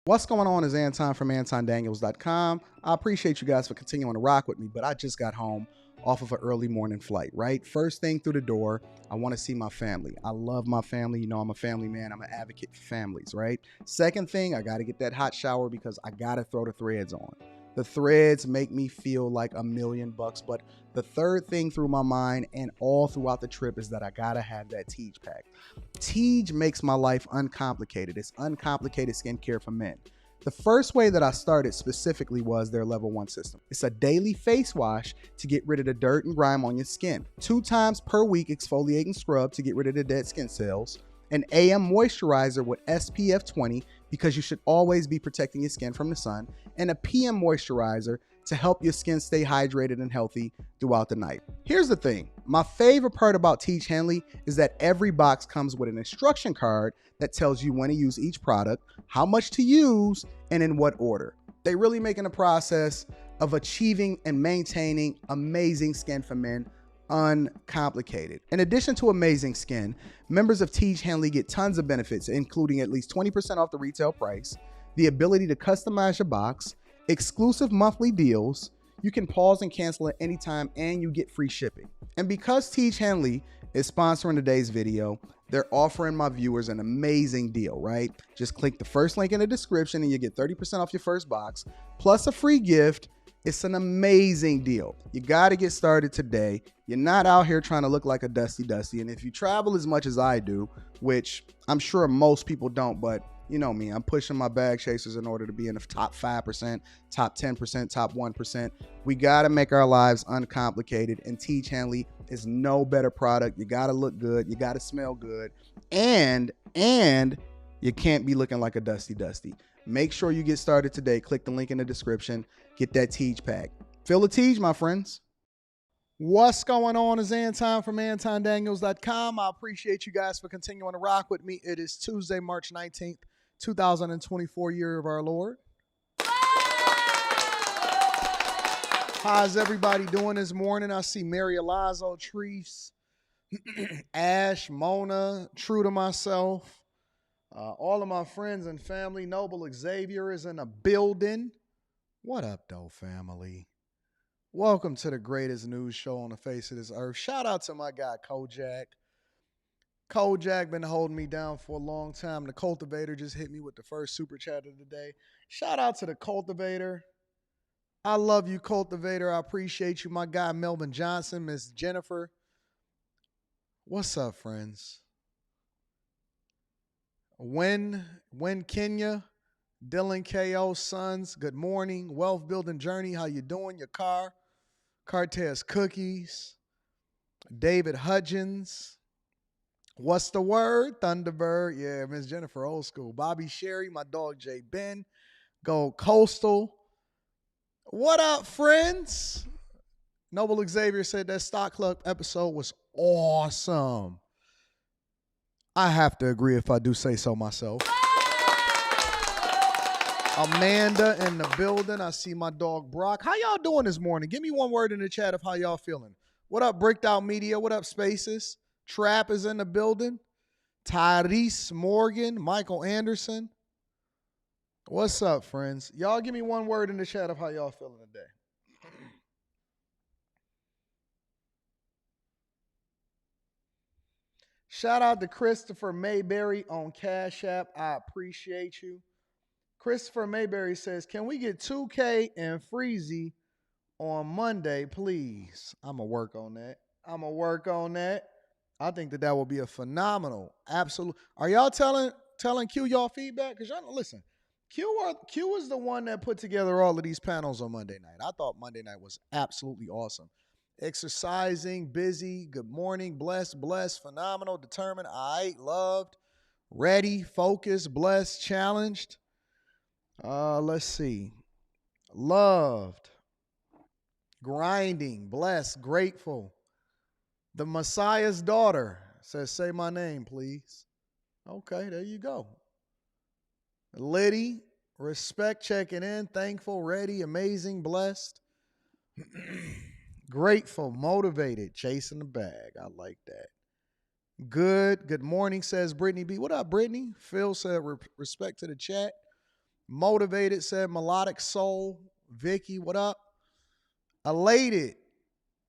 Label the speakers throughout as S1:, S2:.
S1: What's going on is Anton from AntonDaniels.com. I appreciate you guys for continuing to rock with me, but I just got home off of an early morning flight, right? First thing through the door, I want to see my family. I love my family. You know, I'm a family man. I'm an advocate for families, right? Second thing, I got to get that hot shower because I got to throw the threads on. The threads make me feel like $1,000,000, but the third thing through my mind and all throughout the trip is that I got to have that Tiege pack. Tiege makes my life uncomplicated. It's uncomplicated skincare for men. The first way that I started specifically was their level 1 system. It's a daily face wash to get rid of the dirt and grime on your skin. 2 times per week exfoliating scrub to get rid of the dead skin cells. An AM moisturizer with SPF 20 because you should always be protecting your skin from the sun. And a PM moisturizer to help your skin stay hydrated and healthy throughout the night. Here's the thing. My favorite part about Tiege Hanley is that every box comes with an instruction card that tells you when to use each product, how much to use, and in what order. They really making the process of achieving and maintaining amazing skin for men uncomplicated. In addition to amazing skin, members of Tiege Hanley get tons of benefits, including at least 20% off the retail price, the ability to customize your box, exclusive monthly deals, you can pause and cancel at any time, and you get free shipping. And because Tiege Hanley is sponsoring today's video, they're offering my viewers an amazing deal, right? Just click the first link in the description and you get 30% off your first box, plus a free gift. It's an amazing deal. You got to get started today. You're not out here trying to look like a dusty. And if you travel as much as I do, which I'm sure most people don't, but you know me, I'm pushing my bag chasers in order to be in the top 5%, top 10%, top 1%. We got to make our lives uncomplicated, and Tiege Hanley is no better product. You got to look good. You got to smell good. And you can't be looking like a dusty. Make sure you get started today. Click the link in the description. Get that Tiege pack. Feel the Tiege, my friends. What's going on is Anton from AntonDaniels.com. I appreciate you guys for continuing to rock with me. It is Tuesday, March 19th, 2024, year of our Lord. How's everybody doing this morning? I see Mary Alonzo, Treese, Ash, Mona, true to myself. All of my friends and family. Noble Xavier is in the building. What up, though, family? Welcome to the greatest news show on the face of this earth. Shout out to my guy, Kojak. Kojak been holding me down for a long time. The Cultivator just hit me with the first super chat of the day. Shout out to the Cultivator. I love you, Cultivator. I appreciate you. My guy, Melvin Johnson, Miss Jennifer. What's up, friends? When Kenya, Dylan KO, Sons, good morning. Wealth Building Journey, how you doing? Your car? Cartes Cookies, David Hudgens. What's the word? Thunderbird. Yeah, Miss Jennifer, old school. Bobby Sherry, my dog J Ben. Gold Coastal. What up, friends? Noble Xavier said that Stock Club episode was awesome. I have to agree if I do say so myself. Amanda in the building. I see my dog Brock. How y'all doing this morning? Give me one word in the chat of how y'all feeling. What up, Bricked Out Media? What up, Spaces? Trap is in the building. Tyrese Morgan, Michael Anderson. What's up, friends? Y'all give me one word in the chat of how y'all feeling today. Shout out to Christopher Mayberry on Cash App. I appreciate you. Christopher Mayberry says, can we get 2K and Freezy on Monday, please? I'm going to work on that. I think that will be a phenomenal, absolute. Are y'all telling Q y'all feedback? Because y'all listen, Q is the one that put together all of these panels on Monday night. I thought Monday night was absolutely awesome. Exercising, busy, good morning, blessed, phenomenal, determined, loved, ready, focused, blessed, challenged. Let's see. Loved, grinding, blessed, grateful. The Messiah's daughter says, say my name, please. Okay, there you go. Liddy, respect, checking in, thankful, ready, amazing, blessed. Grateful, motivated, chasing the bag. I like that. Good morning, says Brittany B. What up, Brittany? Phil said respect to the chat. Motivated said melodic soul. Vicky, what up? Elated.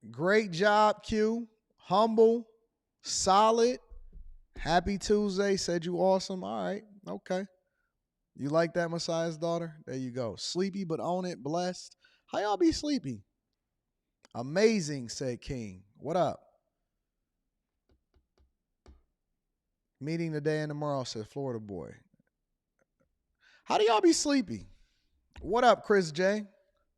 S1: Great job, Q. Humble. Solid. Happy Tuesday. Said you awesome. All right. Okay. You like that, Messiah's daughter? There you go. Sleepy but own it. Blessed. How y'all be sleepy? Amazing, said King. What up? Meeting today and tomorrow, said Florida boy. How do y'all be sleepy? What up, Chris J?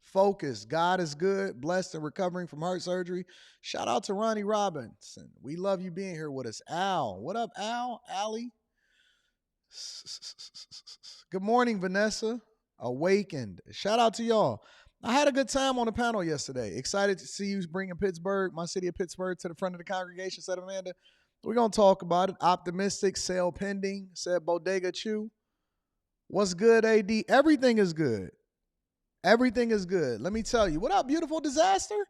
S1: Focus. God is good. Blessed and recovering from heart surgery. Shout out to Ronnie Robinson. We love you being here with us. Al. What up, Al? Allie? Good morning, Vanessa. Awakened. Shout out to y'all. I had a good time on the panel yesterday. Excited to see you bringing Pittsburgh, my city of Pittsburgh, to the front of the congregation, said Amanda. We're going to talk about it. Optimistic, sale pending, said Bodega Chew. What's good, AD? Everything is good. Everything is good. Let me tell you. What up, beautiful disaster?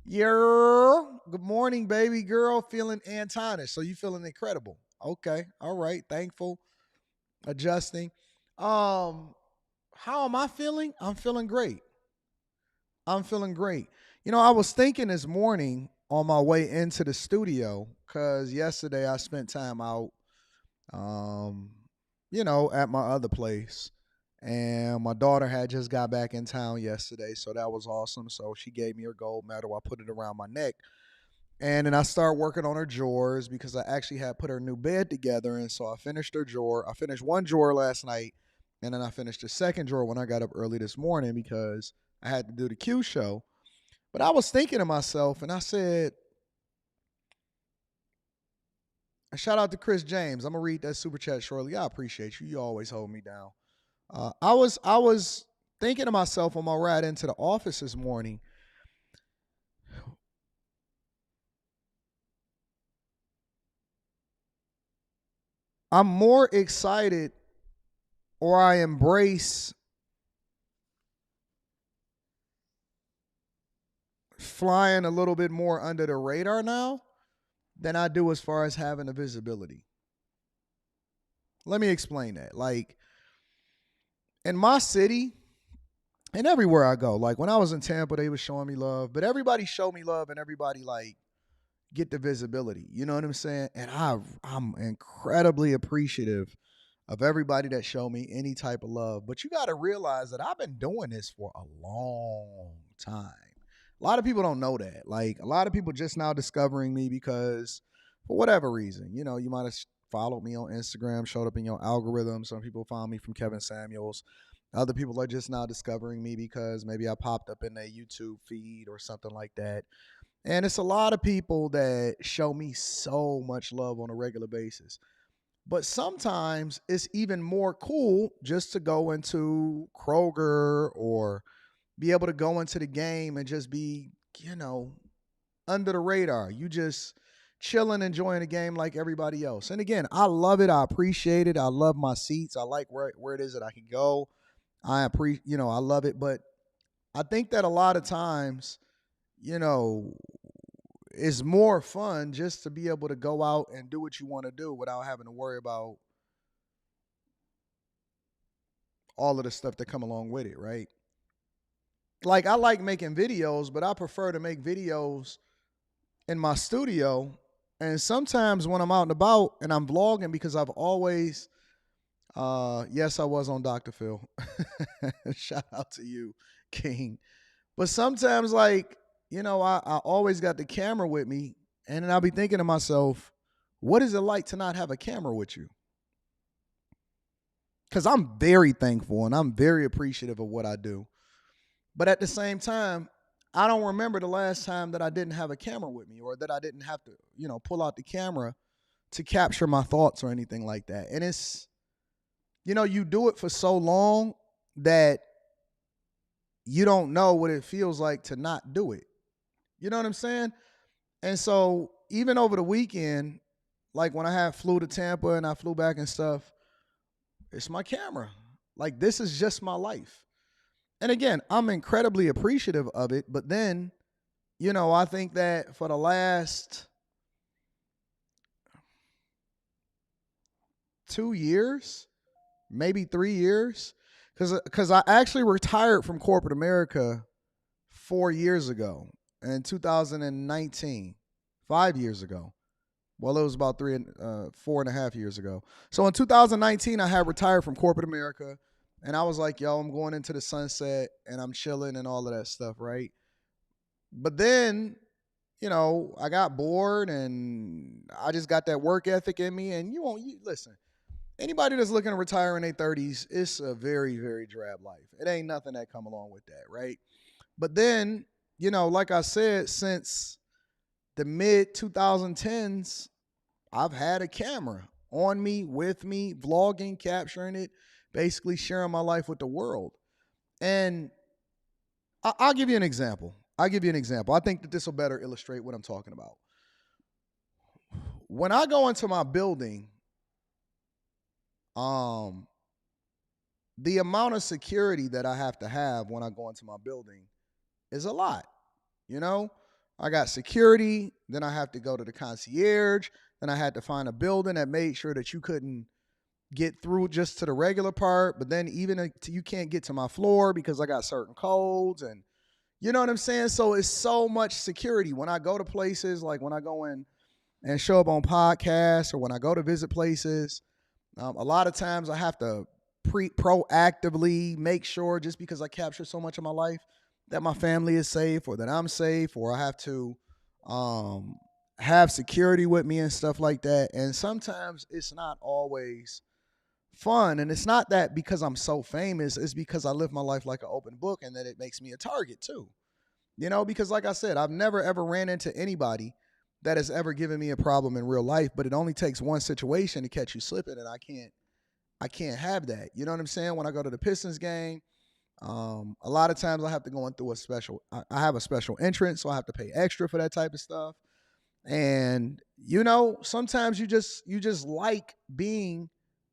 S1: Yeah. Good morning, baby girl. Feeling Antonish. So you feeling incredible. Okay. All right. Thankful. Adjusting. How am I feeling? I'm feeling great. I'm feeling great. You know, I was thinking this morning on my way into the studio, because yesterday I spent time out, at my other place. And my daughter had just got back in town yesterday, so that was awesome. So she gave me her gold medal. I put it around my neck. And then I started working on her drawers because I actually had put her new bed together. And so I finished her drawer. I finished one drawer last night, and then I finished the second drawer when I got up early this morning because I had to do the Q show. But I was thinking to myself, and I said, shout out to Chris James. I'm going to read that super chat shortly. I appreciate you. You always hold me down. I was thinking to myself on my ride into the office this morning, I'm more excited, or I embrace flying a little bit more under the radar now than I do as far as having the visibility. Let me explain that. Like, in my city and everywhere I go, like when I was in Tampa, they was showing me love, but everybody showed me love and everybody like get the visibility. You know what I'm saying? And I'm incredibly appreciative of everybody that showed me any type of love. But you got to realize that I've been doing this for a long time. A lot of people don't know that. Like, a lot of people just now discovering me because for whatever reason, you might have followed me on Instagram, showed up in your algorithm. Some people found me from Kevin Samuels. Other people are just now discovering me because maybe I popped up in their YouTube feed or something like that. And it's a lot of people that show me so much love on a regular basis. But sometimes it's even more cool just to go into Kroger or be able to go into the game and just be, under the radar. You just chilling, enjoying the game like everybody else. And again, I love it. I appreciate it. I love my seats. I like where it is that I can go. I love it. But I think that a lot of times, it's more fun just to be able to go out and do what you want to do without having to worry about all of the stuff that come along with it, right? Like, I like making videos, but I prefer to make videos in my studio. And sometimes when I'm out and about and I'm vlogging, because I've always, yes, I was on Dr. Phil. Shout out to you, King. But sometimes, like, I always got the camera with me, and then I'll be thinking to myself, what is it like to not have a camera with you? Because I'm very thankful and I'm very appreciative of what I do. But at the same time, I don't remember the last time that I didn't have a camera with me or that I didn't have to, pull out the camera to capture my thoughts or anything like that. And it's, you do it for so long that you don't know what it feels like to not do it. You know what I'm saying? And so even over the weekend, like when I flew to Tampa and I flew back and stuff, it's my camera. Like, this is just my life. And again, I'm incredibly appreciative of it. But then, I think that for the last 2 years, maybe 3 years, Because I actually retired from corporate America 4 years ago in 2019, 5 years ago. Well, it was about 4.5 years ago. So in 2019, I had retired from corporate America, and I was like, yo, I'm going into the sunset and I'm chilling and all of that stuff, right? But then, I got bored and I just got that work ethic in me. And you listen, anybody that's looking to retire in their 30s, it's a very, very drab life. It ain't nothing that come along with that, right? But then, like I said, since the mid 2010s, I've had a camera on me, with me, vlogging, capturing it, basically sharing my life with the world. And I'll give you an example. I think that this will better illustrate what I'm talking about. When I go into my building, the amount of security that I have to have when I go into my building is a lot. I got security, then I have to go to the concierge, then I had to find a building that made sure that you couldn't get through just to the regular part, but then even you can't get to my floor because I got certain codes, and you know what I'm saying? So it's so much security. When I go to places, like when I go in and show up on podcasts or when I go to visit places, a lot of times I have to proactively make sure, just because I capture so much of my life, that my family is safe or that I'm safe, or I have to have security with me and stuff like that. And sometimes it's not always fun. And it's not that because I'm so famous, it's because I live my life like an open book, and that it makes me a target too. Because like I said, I've never ever ran into anybody that has ever given me a problem in real life, but it only takes one situation to catch you slipping, and I can't have that. You know what I'm saying? When I go to the Pistons game, a lot of times I have to go in through I have a special entrance, so I have to pay extra for that type of stuff. And sometimes you just like being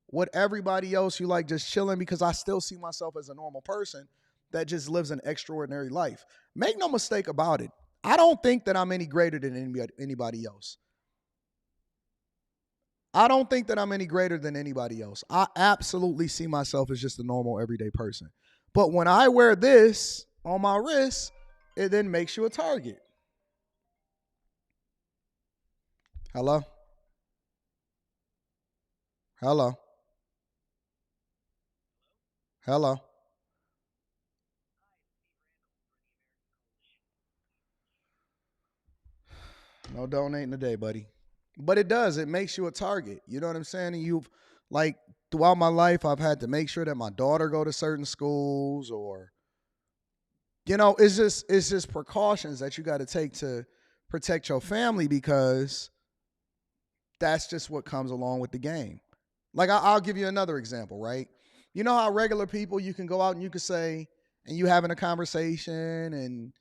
S1: what everybody else, you like just chilling, because I still see myself as a normal person that just lives an extraordinary life. Make no mistake about it. I don't think that I'm any greater than anybody else. I don't think that I'm any greater than anybody else. I absolutely see myself as just a normal everyday person. But when I wear this on my wrist, it then makes you a target. Hello? Hello? Hello? No donating today, buddy. But it does. It makes you a target. You know what I'm saying? And you've, like, throughout my life, I've had to make sure that my daughter go to certain schools, or it's just precautions that you got to take to protect your family, because that's just what comes along with the game. Like, I'll give you another example, right? You know how regular people, you can go out and you can say, and you having a conversation, and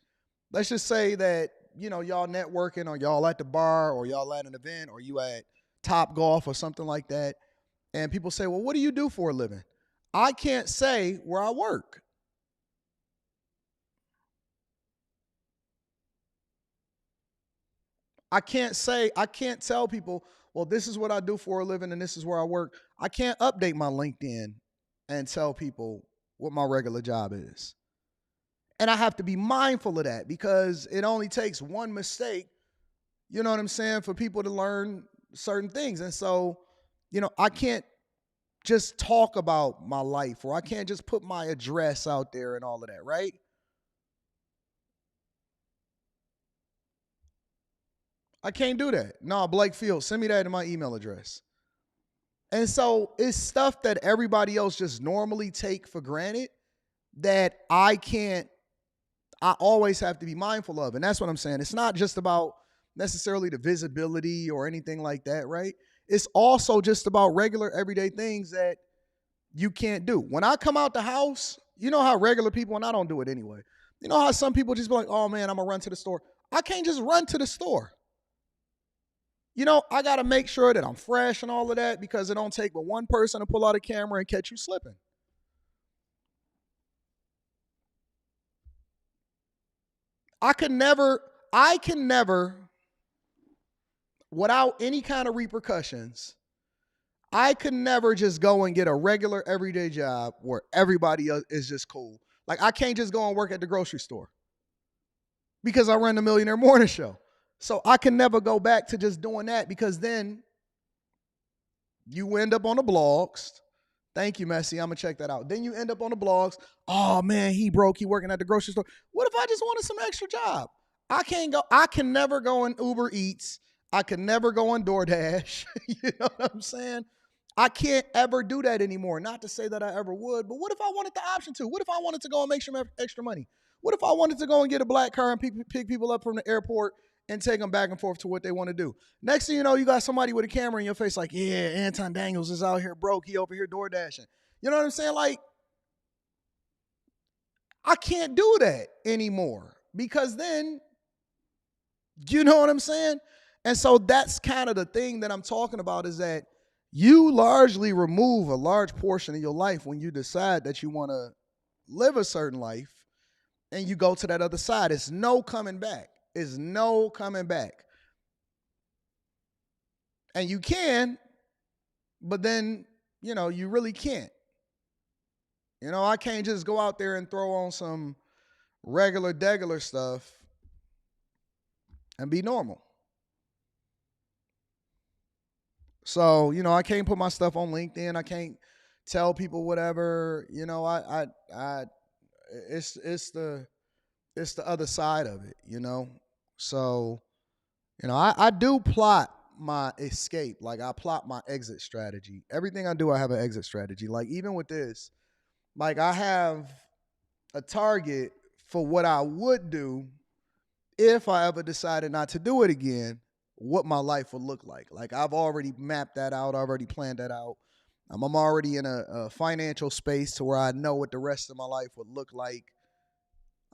S1: let's just say that, y'all networking, or y'all at the bar, or y'all at an event, or you at Top Golf or something like that. And people say, well, what do you do for a living? I can't say where I work. I can't tell people, well, this is what I do for a living and this is where I work. I can't update my LinkedIn and tell people what my regular job is. And I have to be mindful of that, because it only takes one mistake, you know what I'm saying, for people to learn certain things. And so, I can't just talk about my life, or I can't just put my address out there and all of that, right? I can't do that. No, Blake Field, send me that in my email address. And so it's stuff that everybody else just normally take for granted that I always have to be mindful of. And that's what I'm saying. It's not just about necessarily the visibility or anything like that, right? It's also just about regular everyday things that you can't do. When I come out the house, you know how regular people, and I don't do it anyway, you know how some people just be like, oh man, I'm going to run to the store. I can't just run to the store. I got to make sure that I'm fresh and all of that, because it don't take but one person to pull out a camera and catch you slipping. I can never, without any kind of repercussions, I could never just go and get a regular everyday job where everybody else is just cool. Like I can't just go and work at the grocery store because I run the Millionaire Morning Show. So I can never go back to just doing that because then you end up on the blogs. Thank you, Messi. I'm gonna check that out. Then you end up on the blogs. Oh man, he broke. He working at the grocery store. What if I just wanted some extra job? I can't go. I can never go on Uber Eats. I can never go on DoorDash. You know what I'm saying? I can't ever do that anymore. Not to say that I ever would, but what if I wanted the option to? What if I wanted to go and make some extra money? What if I wanted to go and get a black car and pick people up from the airport and take them back and forth to what they want to do? Next thing you know, you got somebody with a camera in your face like, yeah, Anton Daniels is out here broke. He over here door dashing. You know what I'm saying? Like, I can't do that anymore because then, you know what I'm saying? And so that's kind of the thing that I'm talking about is that you largely remove a large portion of your life when you decide that you want to live a certain life and you go to that other side. It's no coming back. It's no coming back. And you can, but then, you know, you really can't. You know, I can't just go out there and throw on some regular stuff and be normal. So, you know, I can't put my stuff on LinkedIn. I can't tell people whatever. You know, it's the other side of it, you know. So, you know, I do plot my escape. Like I plot my exit strategy. Everything I do, I have an exit strategy. Like even with this, like I have a target for what I would do if I ever decided not to do it again, what my life would look like. Like I've already mapped that out, already planned that out. I'm already in a financial space to where I know what the rest of my life would look like.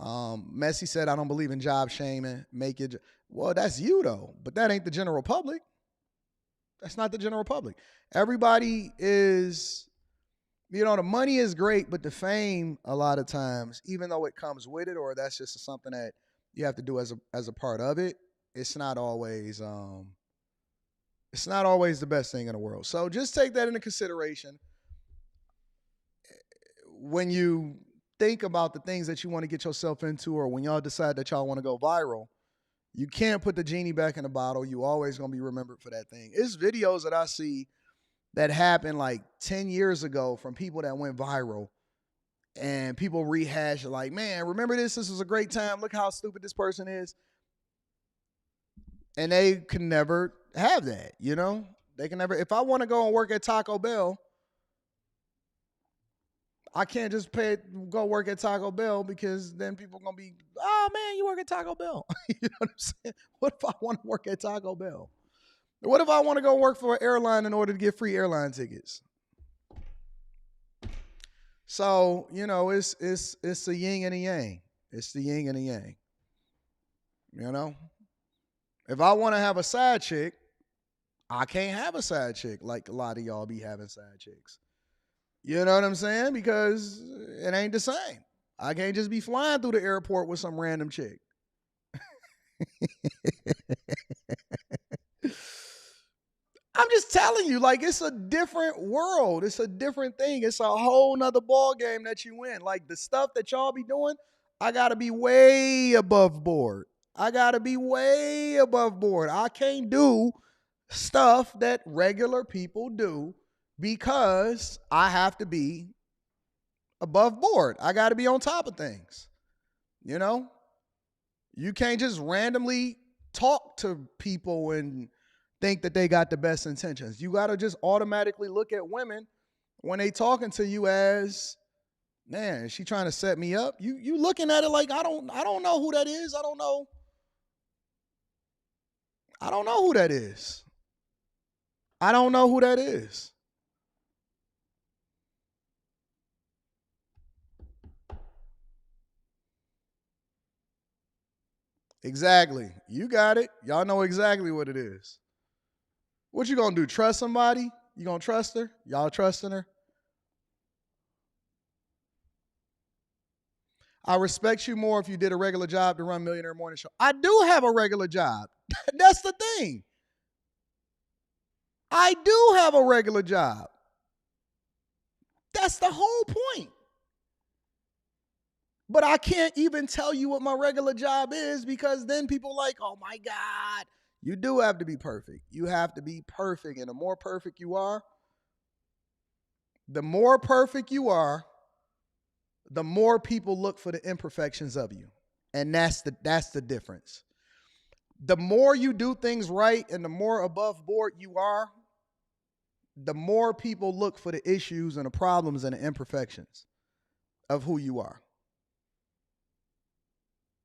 S1: Messi said, I don't believe in job shaming. Make it. Well, that's you though, but that ain't the general public. That's not the general public. Everybody is, you know, the money is great, but the fame a lot of times, even though it comes with it, or that's just something that you have to do as a part of it, it's not always the best thing in the world. So just take that into consideration when you think about the things that you want to get yourself into, or when y'all decide that y'all want to go viral. You can't put the genie back in the bottle. You always gonna be remembered for that thing. It's videos that I see that happened like 10 years ago from people that went viral, and people rehash it like, man, remember this? This was a great time. Look how stupid this person is. And they can never have that, you know? They can never. If I want to go and work at Taco Bell, I can't just go work at Taco Bell because then people are going to be, oh man, you work at Taco Bell. You know what I'm saying? What if I want to work at Taco Bell? What if I want to go work for an airline in order to get free airline tickets? So, you know, it's the yin and the yang. It's the yin and the yang. You know? If I want to have a side chick, I can't have a side chick like a lot of y'all be having side chicks. You know what I'm saying? Because it ain't the same. I can't just be flying through the airport with some random chick. I'm just telling you, like, it's a different world. It's a different thing. It's a whole nother ball game that you win. Like, the stuff that y'all be doing, I got to be way above board. I can't do stuff that regular people do because I have to be above board. I got to be on top of things. You know? You can't just randomly talk to people and think that they got the best intentions. You got to just automatically look at women when they talking to you as, man, is she trying to set me up? You looking at it like, I don't know who that is. I don't know who that is. I don't know who that is. Exactly. You got it. Y'all know exactly what it is. What you gonna do? Trust somebody? You gonna trust her? Y'all trusting her? I respect you more if you did a regular job to run Millionaire Morning Show. I do have a regular job. That's the thing. I do have a regular job. That's the whole point. But I can't even tell you what my regular job is because then people are like, oh my God, you do have to be perfect. You have to be perfect. And the more perfect you are, the more people look for the imperfections of you. And that's the difference. The more you do things right and the more above board you are, the more people look for the issues and the problems and the imperfections of who you are.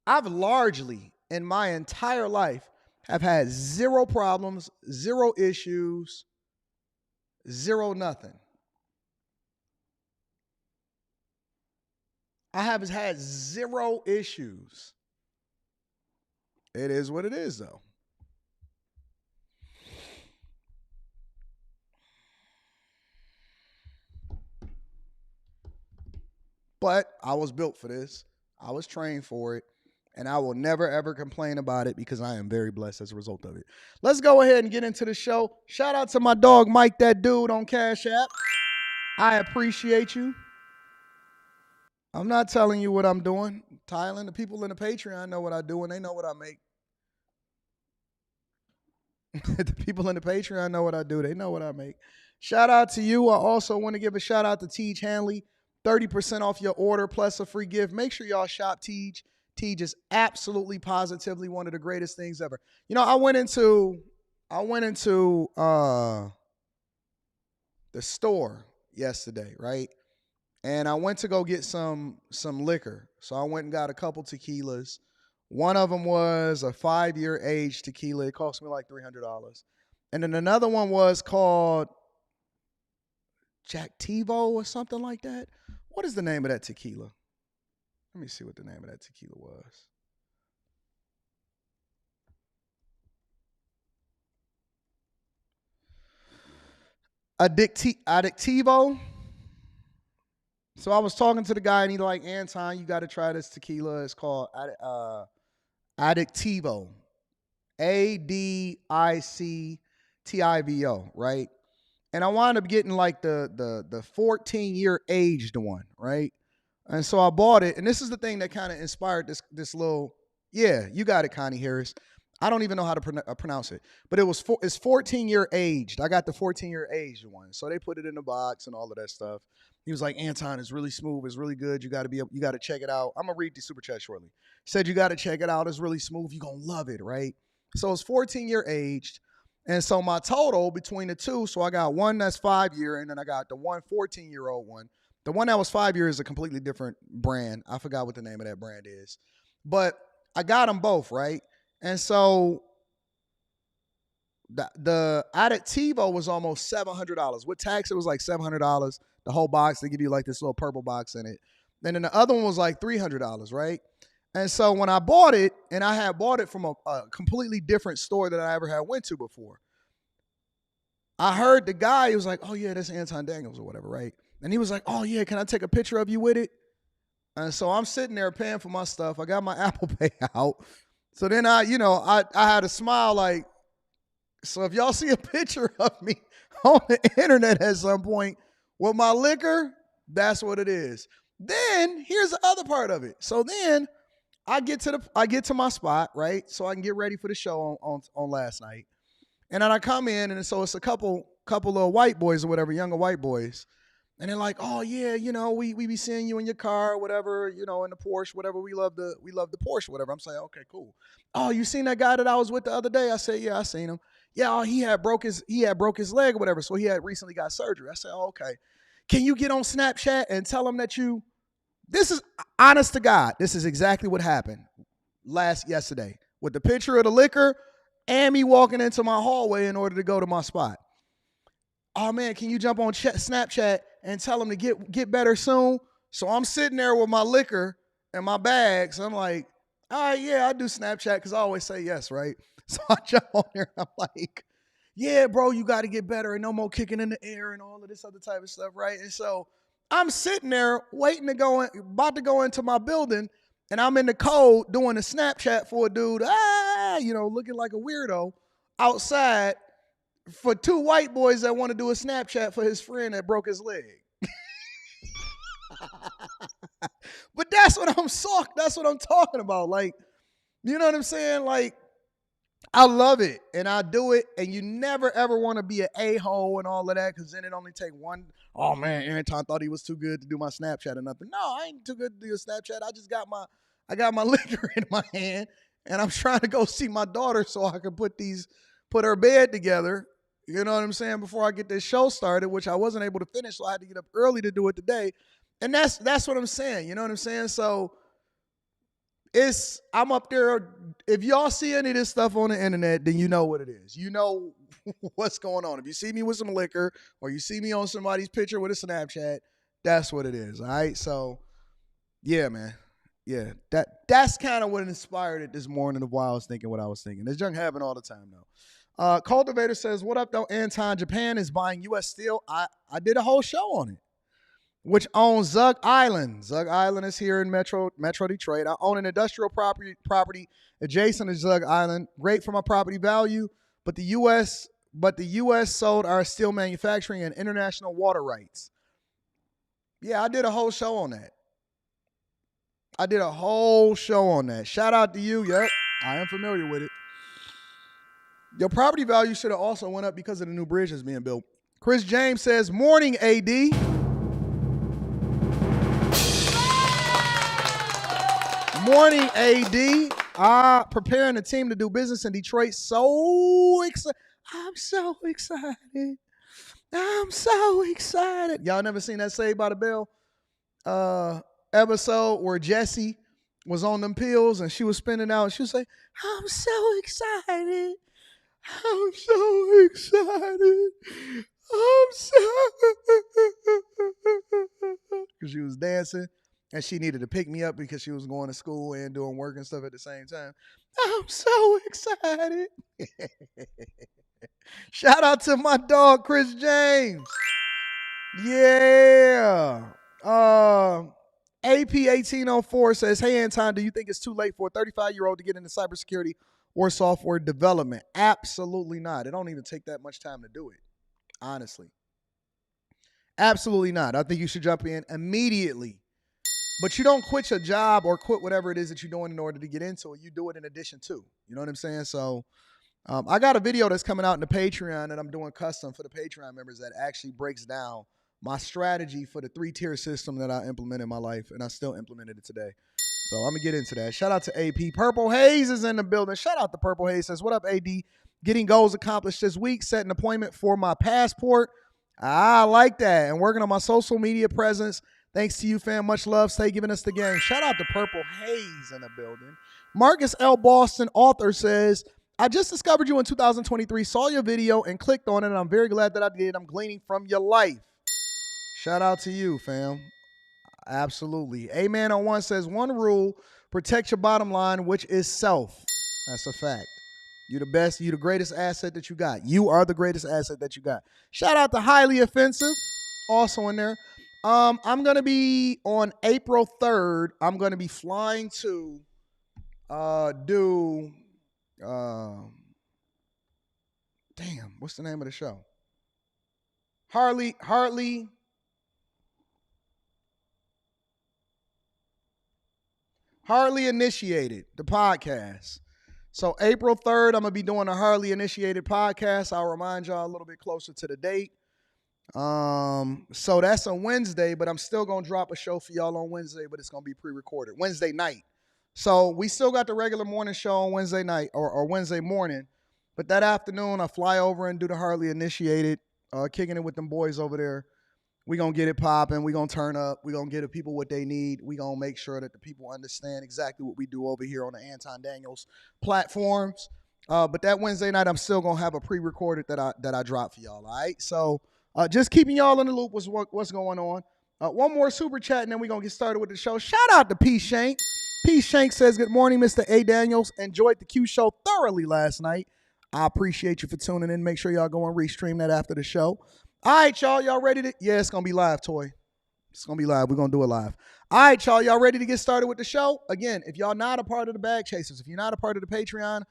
S1: I've largely, in my entire life, have had zero problems, zero issues, zero nothing. I have had zero issues. It is what it is, though. But I was built for this. I was trained for it. And I will never, ever complain about it because I am very blessed as a result of it. Let's go ahead and get into the show. Shout out to my dog, Mike, that dude on Cash App. I appreciate you. I'm not telling you what I'm doing. Tylen, the people in the Patreon know what I do and they know what I make. The people in the Patreon know what I do. They know what I make. Shout out to you. I also want to give a shout out to Tiege Hanley. 30% off your order plus a free gift. Make sure y'all shop Tiege. Tiege is absolutely positively one of the greatest things ever. You know, I went into the store yesterday, right? And I went to go get some liquor. So I went and got a couple tequilas. One of them was a 5-year aged tequila. It cost me like $300. And then another one was called Jack Tivo or something like that. What is the name of that tequila? Let me see what the name of that tequila was. Addictivo. So I was talking to the guy and he's like, Anton, you got to try this tequila. It's called Addictivo. Adictivo, right? And I wound up getting like the 14-year aged one, right? And so I bought it. And this is the thing that kind of inspired this little, yeah, you got it, Connie Harris. I don't even know how to pronounce it. But it's 14-year aged. I got the 14-year aged one. So they put it in the box and all of that stuff. He was like, Anton, it's really smooth. It's really good. You got to check it out. I'm going to read the super chat shortly. Said you got to check it out. It's really smooth. You're going to love it, right? So it's 14-year aged. And so my total between the two, so I got one that's 5-year and then I got the one 14-year-old one. The one that was 5 years is a completely different brand. I forgot what the name of that brand is. But I got them both, right? And so the Addictivo was almost $700. With tax, it was like $700. The whole box, they give you like this little purple box in it. And then the other one was like $300, right? And so when I bought it, and I had bought it from a completely different store that I ever had went to before, I heard the guy, he was like, oh yeah, that's Anton Daniels or whatever, right? And he was like, oh yeah, can I take a picture of you with it? And so I'm sitting there paying for my stuff. I got my Apple Pay out. So then I had a smile like, so if y'all see a picture of me on the internet at some point with my liquor, that's what it is. Then here's the other part of it. So then I get to my spot, right? So I can get ready for the show on last night. And then I come in, and so it's a couple of white boys or whatever, younger white boys. And they're like, oh yeah, we be seeing you in your car, whatever, in the Porsche, whatever. We love the Porsche, whatever. I'm saying, okay, cool. Oh, you seen that guy that I was with the other day? I said, yeah, I seen him. Yeah, oh, he had broke his leg or whatever. So he had recently got surgery. I said, oh, okay. Can you get on Snapchat and tell him that this is honest to God. This is exactly what happened yesterday with the picture of the liquor and me walking into my hallway in order to go to my spot. Oh man, can you jump on Snapchat and tell him to get better soon? So I'm sitting there with my liquor and my bags. I'm like, all right, yeah, I do Snapchat because I always say yes, right? So I jump on there and I'm like, yeah, bro, you got to get better and no more kicking in the air and all of this other type of stuff, right? And so I'm sitting there waiting about to go into my building, and I'm in the code doing a Snapchat for a dude, looking like a weirdo outside. for two white boys that want to do a Snapchat for his friend that broke his leg. But that's what I'm talking about. Like, you know what I'm saying? Like, I love it and I do it. And you never ever want to be an a-hole and all of that, because then it only take one. Oh man, Anton thought he was too good to do my Snapchat or nothing. No, I ain't too good to do a Snapchat. I got my liquor in my hand and I'm trying to go see my daughter so I can put her bed together. You know what I'm saying? Before I get this show started, which I wasn't able to finish, so I had to get up early to do it today. And that's what I'm saying. You know what I'm saying? So I'm up there. If y'all see any of this stuff on the internet, then you know what it is. You know what's going on. If you see me with some liquor or you see me on somebody's picture with a Snapchat, that's what it is. All right. So yeah, man. Yeah. That's kind of what inspired it this morning of why I was thinking what I was thinking. This junk happen all the time though. Cultivator says, what up though, Anton? Japan is buying U.S. steel. I did a whole show on it. Which owns Zug Island. Zug Island is here in Metro Detroit. I own an industrial property adjacent to Zug Island. Great for my property value, but the U.S. sold our steel manufacturing and international water rights. Yeah, I did a whole show on that. Shout out to you. Yep, I am familiar with it. Your property value should have also went up because of the new bridge that's being built. Chris James says, morning, AD. Morning, AD. Preparing a team to do business in Detroit. So excited. I'm so excited. Y'all never seen that Saved by the Bell episode where Jessie was on them pills and she was spinning out and she was like, I'm so excited. Because she was dancing. And she needed to pick me up because she was going to school and doing work and stuff at the same time. I'm so excited. Shout out to my dog, Chris James. Yeah. AP1804 says, hey, Anton, do you think it's too late for a 35-year-old to get into cybersecurity or software development? Absolutely not. It don't even take that much time to do it, honestly. Absolutely not. I think you should jump in immediately. But you don't quit your job or quit whatever it is that you're doing in order to get into it. You do it in addition to. You know what I'm saying? So I got a video that's coming out in the Patreon that I'm doing custom for the Patreon members that actually breaks down my strategy for the 3-tier system that I implemented in my life, and I still implemented it today. So I'm going to get into that. Shout out to AP. Purple Haze is in the building. Shout out to Purple Haze. Says, what up, AD? Getting goals accomplished this week. Set an appointment for my passport. I like that. And working on my social media presence. Thanks to you, fam. Much love. Stay giving us the game. Shout out to Purple Haze in the building. Marcus L. Boston, author, says, I just discovered you in 2023, saw your video, and clicked on it, and I'm very glad that I did. I'm gleaning from your life. Shout out to you, fam. Absolutely. Amen on one says, one rule, protect your bottom line, which is self. That's a fact. You're the best. You're the greatest asset that you got. You are the greatest asset that you got. Shout out to Highly Offensive, also in there. I'm going to be on April 3rd. I'm going to be flying to what's the name of the show? Harley Initiated, the podcast. So April 3rd, I'm going to be doing a Harley Initiated podcast. I'll remind y'all a little bit closer to the date. So that's a Wednesday, but I'm still going to drop a show for y'all on Wednesday, but it's going to be pre-recorded Wednesday night. So we still got the regular morning show on Wednesday night or Wednesday morning, but that afternoon I fly over and do the Harley Initiated, kicking it with them boys over there. We're going to get it popping. We're going to turn up. We're going to get the people what they need. We're going to make sure that the people understand exactly what we do over here on the Anton Daniels platforms. But that Wednesday night, I'm still going to have a pre-recorded that I drop for y'all, all right? So just keeping y'all in the loop with what's going on. One more super chat, and then we're going to get started with the show. Shout out to P. Shank. P. Shank says, good morning, Mr. A. Daniels. Enjoyed the Q show thoroughly last night. I appreciate you for tuning in. Make sure y'all go and restream that after the show. All right, y'all. Y'all ready to? Yeah, it's going to be live, Toy. It's going to be live. We're going to do it live. All right, y'all. Y'all ready to get started with the show? Again, if y'all not a part of the Bag Chasers, if you're not a part of the Patreon,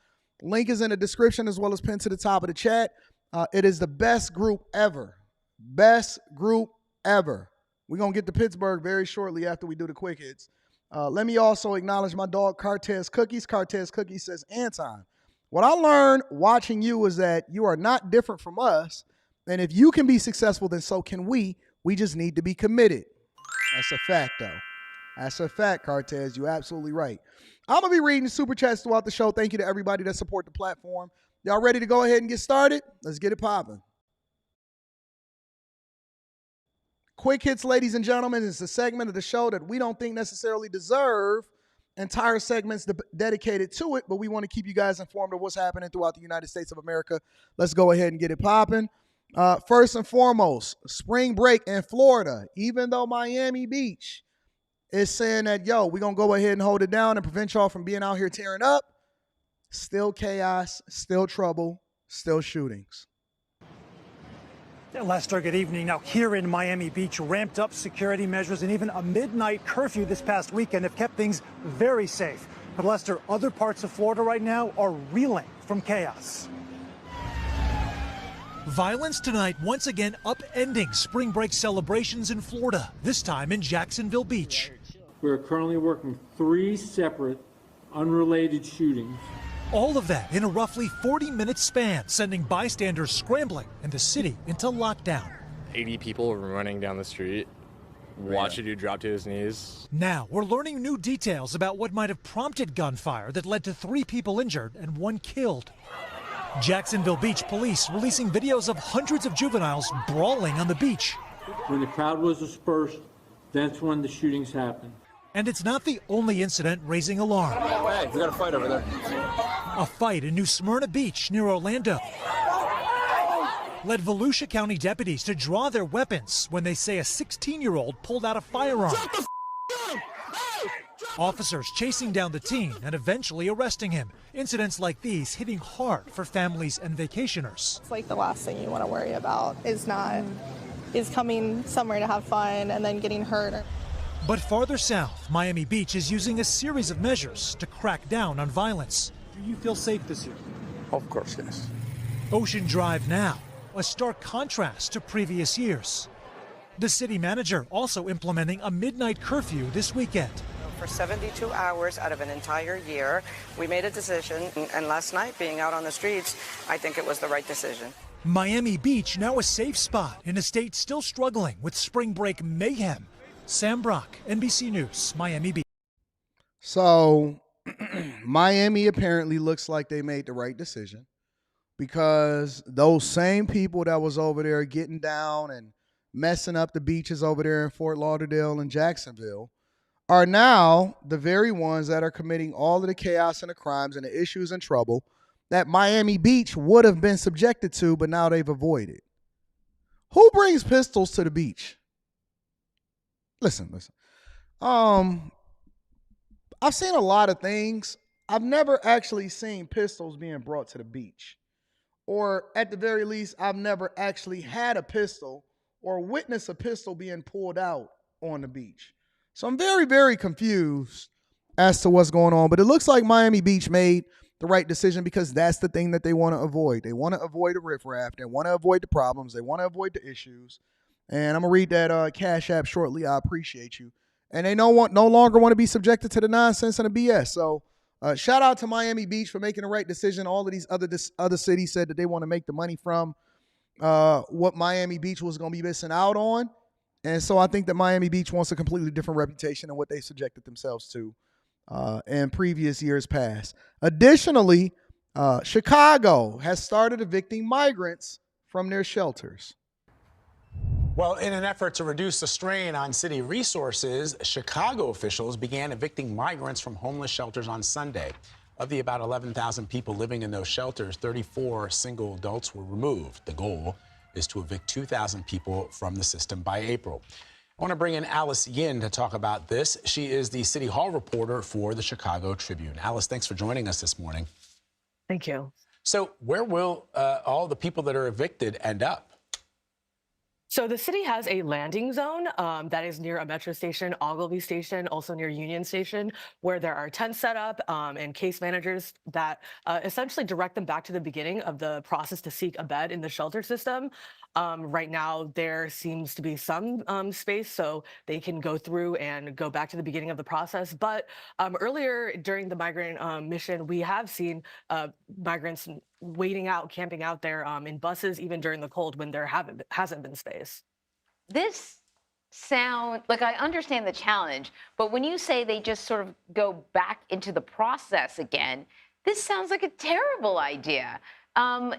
S1: link is in the description as well as pinned to the top of the chat. It is the best group ever. Best group ever. We're going to get to Pittsburgh very shortly after we do the quick hits. Let me also acknowledge my dog, Cartez Cookies. Cartez Cookies says, Anton, what I learned watching you is that you are not different from us. And if you can be successful, then so can we. We just need to be committed. That's a fact, though. That's a fact, Cartez. You're absolutely right. I'm going to be reading super chats throughout the show. Thank you to everybody that support the platform. Y'all ready to go ahead and get started? Let's get it popping. Quick hits, ladies and gentlemen, is a segment of the show that we don't think necessarily deserve entire segments dedicated to it, but we want to keep you guys informed of what's happening throughout the United States of America. Let's go ahead and get it popping. First and foremost, spring break in Florida. Even though Miami Beach is saying that, yo, we're going to go ahead and hold it down and prevent y'all from being out here tearing up, still chaos, still trouble, still shootings.
S2: Lester, good evening. Now, here in Miami Beach, ramped up security measures and even a midnight curfew this past weekend have kept things very safe. But Lester, other parts of Florida right now are reeling from chaos.
S3: Violence tonight once again upending spring break celebrations in Florida, this time in Jacksonville Beach.
S4: We are currently working 3 separate, unrelated shootings.
S3: All of that in a roughly 40-minute span, sending bystanders scrambling and the city into lockdown.
S5: 80 people running down the street. Watch a dude drop to his knees.
S3: Now, we're learning new details about what might have prompted gunfire that led to 3 people injured and 1 killed. Jacksonville Beach police releasing videos of hundreds of juveniles brawling on the beach.
S4: When the crowd was dispersed, that's when the shootings happened.
S3: And it's not the only incident raising alarm.
S5: Hey, we got a fight over there.
S3: A fight in New Smyrna Beach near Orlando led Volusia County deputies to draw their weapons when they say a 16-year-old pulled out a firearm. Officers chasing down the teen and eventually arresting him. Incidents like these hitting hard for families and vacationers.
S6: It's like the last thing you want to worry about is coming somewhere to have fun and then getting hurt.
S3: But farther south, Miami Beach is using a series of measures to crack down on violence.
S2: Do you feel safe this year?
S7: Of course, yes.
S3: Ocean Drive now, a stark contrast to previous years. The city manager also implementing a midnight curfew this weekend.
S8: For 72 hours out of an entire year, we made a decision, and last night, being out on the streets, I think it was the right decision.
S3: Miami Beach now a safe spot in a state still struggling with spring break mayhem. Sam Brock, NBC News, Miami Beach.
S1: So, Miami apparently looks like they made the right decision because those same people that was over there getting down and messing up the beaches over there in Fort Lauderdale and Jacksonville are now the very ones that are committing all of the chaos and the crimes and the issues and trouble that Miami Beach would have been subjected to, but now they've avoided. Who brings pistols to the beach? Listen. I've seen a lot of things. I've never actually seen pistols being brought to the beach. Or at the very least, I've never actually had a pistol or witnessed a pistol being pulled out on the beach. So I'm very, very confused as to what's going on. But it looks like Miami Beach made the right decision because that's the thing that they want to avoid. They want to avoid the riffraff. They want to avoid the problems. They want to avoid the issues. And I'm going to read that Cash App shortly. I appreciate you. And they no longer want to be subjected to the nonsense and the BS. So shout out to Miami Beach for making the right decision. All of these other cities said that they want to make the money from what Miami Beach was going to be missing out on. And so I think that Miami Beach wants a completely different reputation than what they subjected themselves to in previous years past. Additionally, Chicago has started evicting migrants from their shelters.
S7: Well, in an effort to reduce the strain on city resources, Chicago officials began evicting migrants from homeless shelters on Sunday. Of the about 11,000 people living in those shelters, 34 single adults were removed. The goal is to evict 2,000 people from the system by April. I want to bring in Alice Yin to talk about this. She is the City Hall reporter for the Chicago Tribune. Alice, thanks for joining us this morning.
S9: Thank you.
S7: So where will all the people that are evicted end up?
S9: So the city has a landing zone that is near a metro station, Ogilvy Station, also near Union Station, where there are tents set up and case managers that essentially direct them back to the beginning of the process to seek a bed in the shelter system. Right now, there seems to be some space so they can go through and go back to the beginning of the process. But earlier during the migrant mission, we have seen migrants waiting out, camping out there in buses, even during the cold when there hasn't been space.
S10: This sound like I understand the challenge, but when you say they just sort of go back into the process again, this sounds like a terrible idea. Can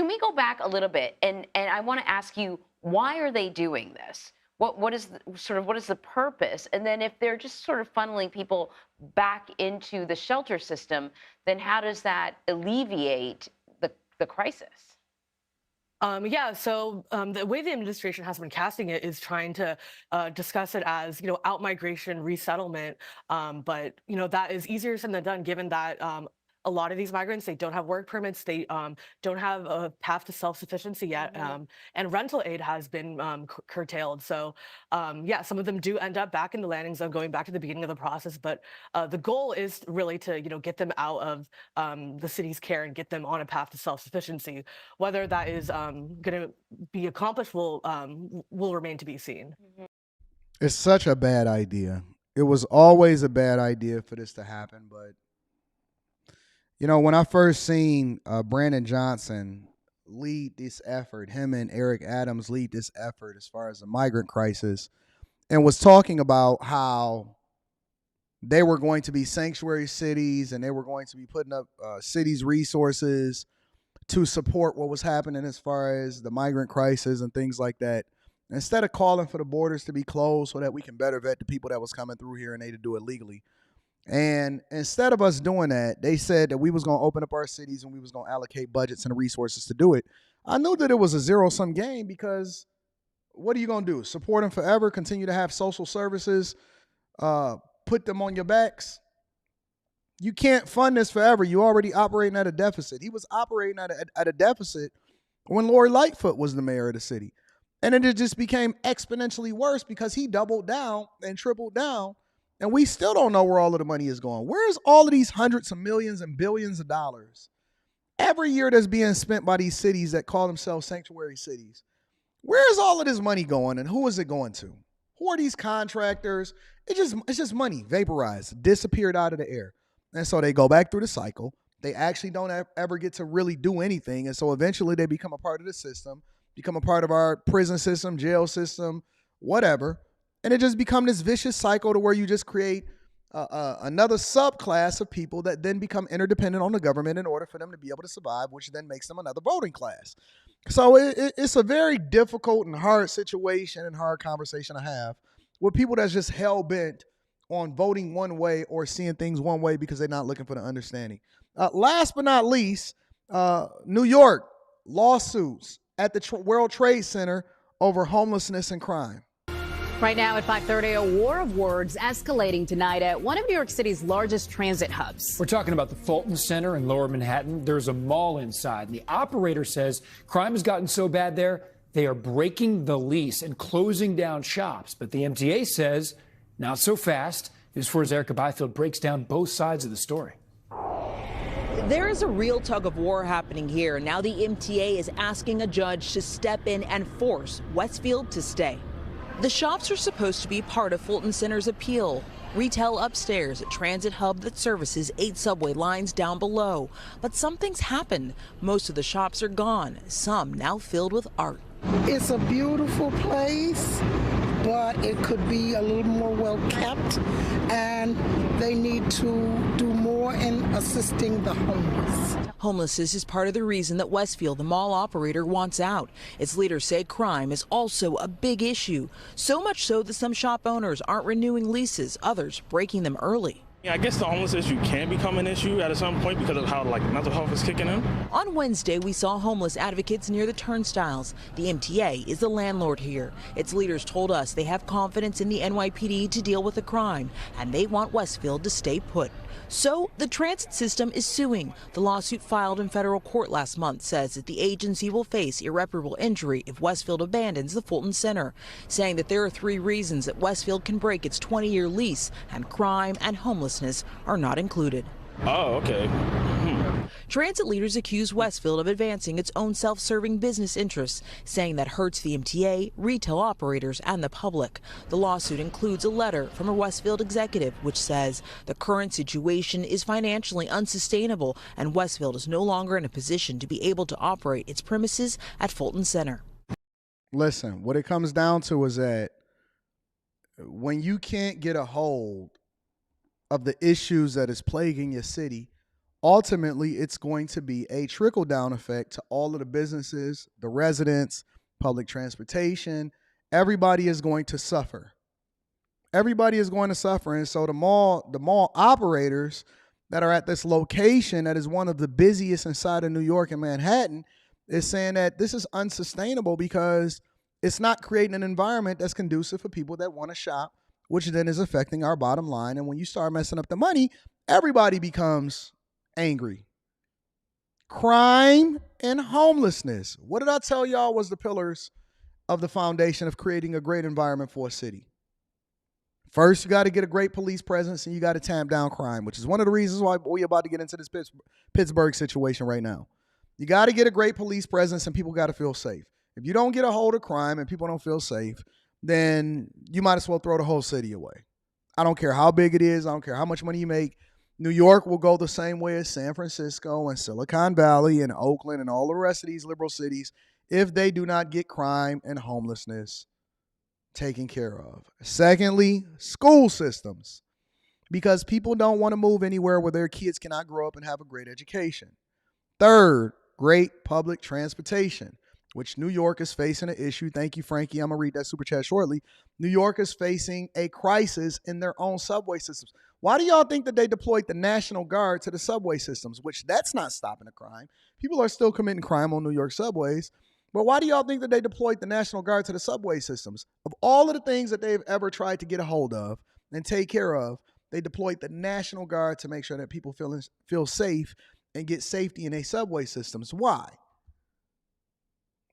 S10: we go back a little bit? And I want to ask you, why are they doing this? What is the purpose? And then if they're just sort of funneling people back into the shelter system, then how does that alleviate the crisis?
S9: The way the administration has been casting it is trying to discuss it as, out-migration resettlement. But that is easier said than done, given that a lot of these migrants, they don't have work permits, they don't have a path to self-sufficiency yet, and rental aid has been curtailed. So, some of them do end up back in the landing zone, going back to the beginning of the process. But the goal is really to, get them out of the city's care and get them on a path to self-sufficiency. Whether that is going to be accomplished will remain to be seen.
S1: It's such a bad idea. It was always a bad idea for this to happen, but when I first seen Brandon Johnson lead this effort, him and Eric Adams lead this effort as far as the migrant crisis, and was talking about how they were going to be sanctuary cities and they were going to be putting up cities' resources to support what was happening as far as the migrant crisis and things like that. Instead of calling for the borders to be closed so that we can better vet the people that was coming through here and they to do it legally. And instead of us doing that, they said that we was going to open up our cities and we was going to allocate budgets and resources to do it. I knew that it was a zero-sum game because what are you going to do? Support them forever, continue to have social services, put them on your backs? You can't fund this forever. You already operating at a deficit. He was operating at a deficit when Lori Lightfoot was the mayor of the city. And then it just became exponentially worse because he doubled down and tripled down. And we still don't know where all of the money is going. Where's all of these hundreds of millions and billions of dollars every year that's being spent by these cities that call themselves sanctuary cities? Where's all of this money going and who is it going to? Who are these contractors? It's just money vaporized, disappeared out of the air. And so they go back through the cycle. They actually don't ever get to really do anything. And so eventually they become a part of the system, become a part of our prison system, jail system, whatever. And it just becomes this vicious cycle to where you just create another subclass of people that then become interdependent on the government in order for them to be able to survive, which then makes them another voting class. So it's a very difficult and hard situation and hard conversation to have with people that's just hell-bent on voting one way or seeing things one way because they're not looking for the understanding. Last but not least, New York lawsuits at the World Trade Center over homelessness and crime.
S11: Right now at 5:30, a war of words escalating tonight at one of New York City's largest transit hubs.
S12: We're talking about the Fulton Center in Lower Manhattan. There's a mall inside, and the operator says crime has gotten so bad there, they are breaking the lease and closing down shops. But the MTA says, not so fast. News 4's Erica Byfield breaks down both sides of the story.
S13: There is a real tug of war happening here. Now the MTA is asking a judge to step in and force Westfield to stay. The shops are supposed to be part of Fulton Center's appeal. Retail upstairs, a transit hub that services 8 subway lines down below. But something's happened. Most of the shops are gone, some now filled with art.
S14: It's a beautiful place, but it could be a little more well kept, and they need to do more in assisting the homeless.
S13: Homelessness is part of the reason that Westfield, the mall operator, wants out. Its leaders say crime is also a big issue, so much so that some shop owners aren't renewing leases, others breaking them early.
S15: I guess the homeless issue can become an issue at a certain point because of how mental health is kicking in.
S13: On Wednesday, we saw homeless advocates near the turnstiles. The MTA is the landlord here. Its leaders told us they have confidence in the NYPD to deal with the crime, and they want Westfield to stay put. So the transit system is suing. The lawsuit filed in federal court last month says that the agency will face irreparable injury if Westfield abandons the Fulton Center, saying that there are 3 reasons that Westfield can break its 20-year lease, and crime and homelessness are not included.
S15: Oh, okay.
S13: Transit leaders accuse Westfield of advancing its own self-serving business interests, saying that hurts the MTA, retail operators, and the public. The lawsuit includes a letter from a Westfield executive which says the current situation is financially unsustainable and Westfield is no longer in a position to be able to operate its premises at Fulton Center.
S1: Listen, what it comes down to is that when you can't get a hold of the issues that is plaguing your city, ultimately it's going to be a trickle-down effect to all of the businesses, the residents, public transportation. Everybody is going to suffer. Everybody is going to suffer. And so the mall operators that are at this location that is one of the busiest inside of New York and Manhattan is saying that this is unsustainable because it's not creating an environment that's conducive for people that want to shop, which then is affecting our bottom line. And when you start messing up the money, everybody becomes angry. Crime and homelessness. What did I tell y'all was the pillars of the foundation of creating a great environment for a city? First, you got to get a great police presence and you got to tamp down crime, which is one of the reasons why we're about to get into this Pittsburgh situation right now. You got to get a great police presence and people got to feel safe. If you don't get a hold of crime and people don't feel safe, then you might as well throw the whole city away. I don't care how big it is. I don't care how much money you make. New York will go the same way as San Francisco and Silicon Valley and Oakland and all the rest of these liberal cities if they do not get crime and homelessness taken care of. Secondly, school systems, because people don't want to move anywhere where their kids cannot grow up and have a great education. Third, great public transportation, which New York is facing an issue. Thank you, Frankie. I'm going to read that super chat shortly. New York is facing a crisis in their own subway systems. Why do y'all think that they deployed the National Guard to the subway systems, which that's not stopping the crime? People are still committing crime on New York subways. But why do y'all think that they deployed the National Guard to the subway systems? Of all of the things that they've ever tried to get a hold of and take care of, they deployed the National Guard to make sure that people feel safe and get safety in their subway systems. Why?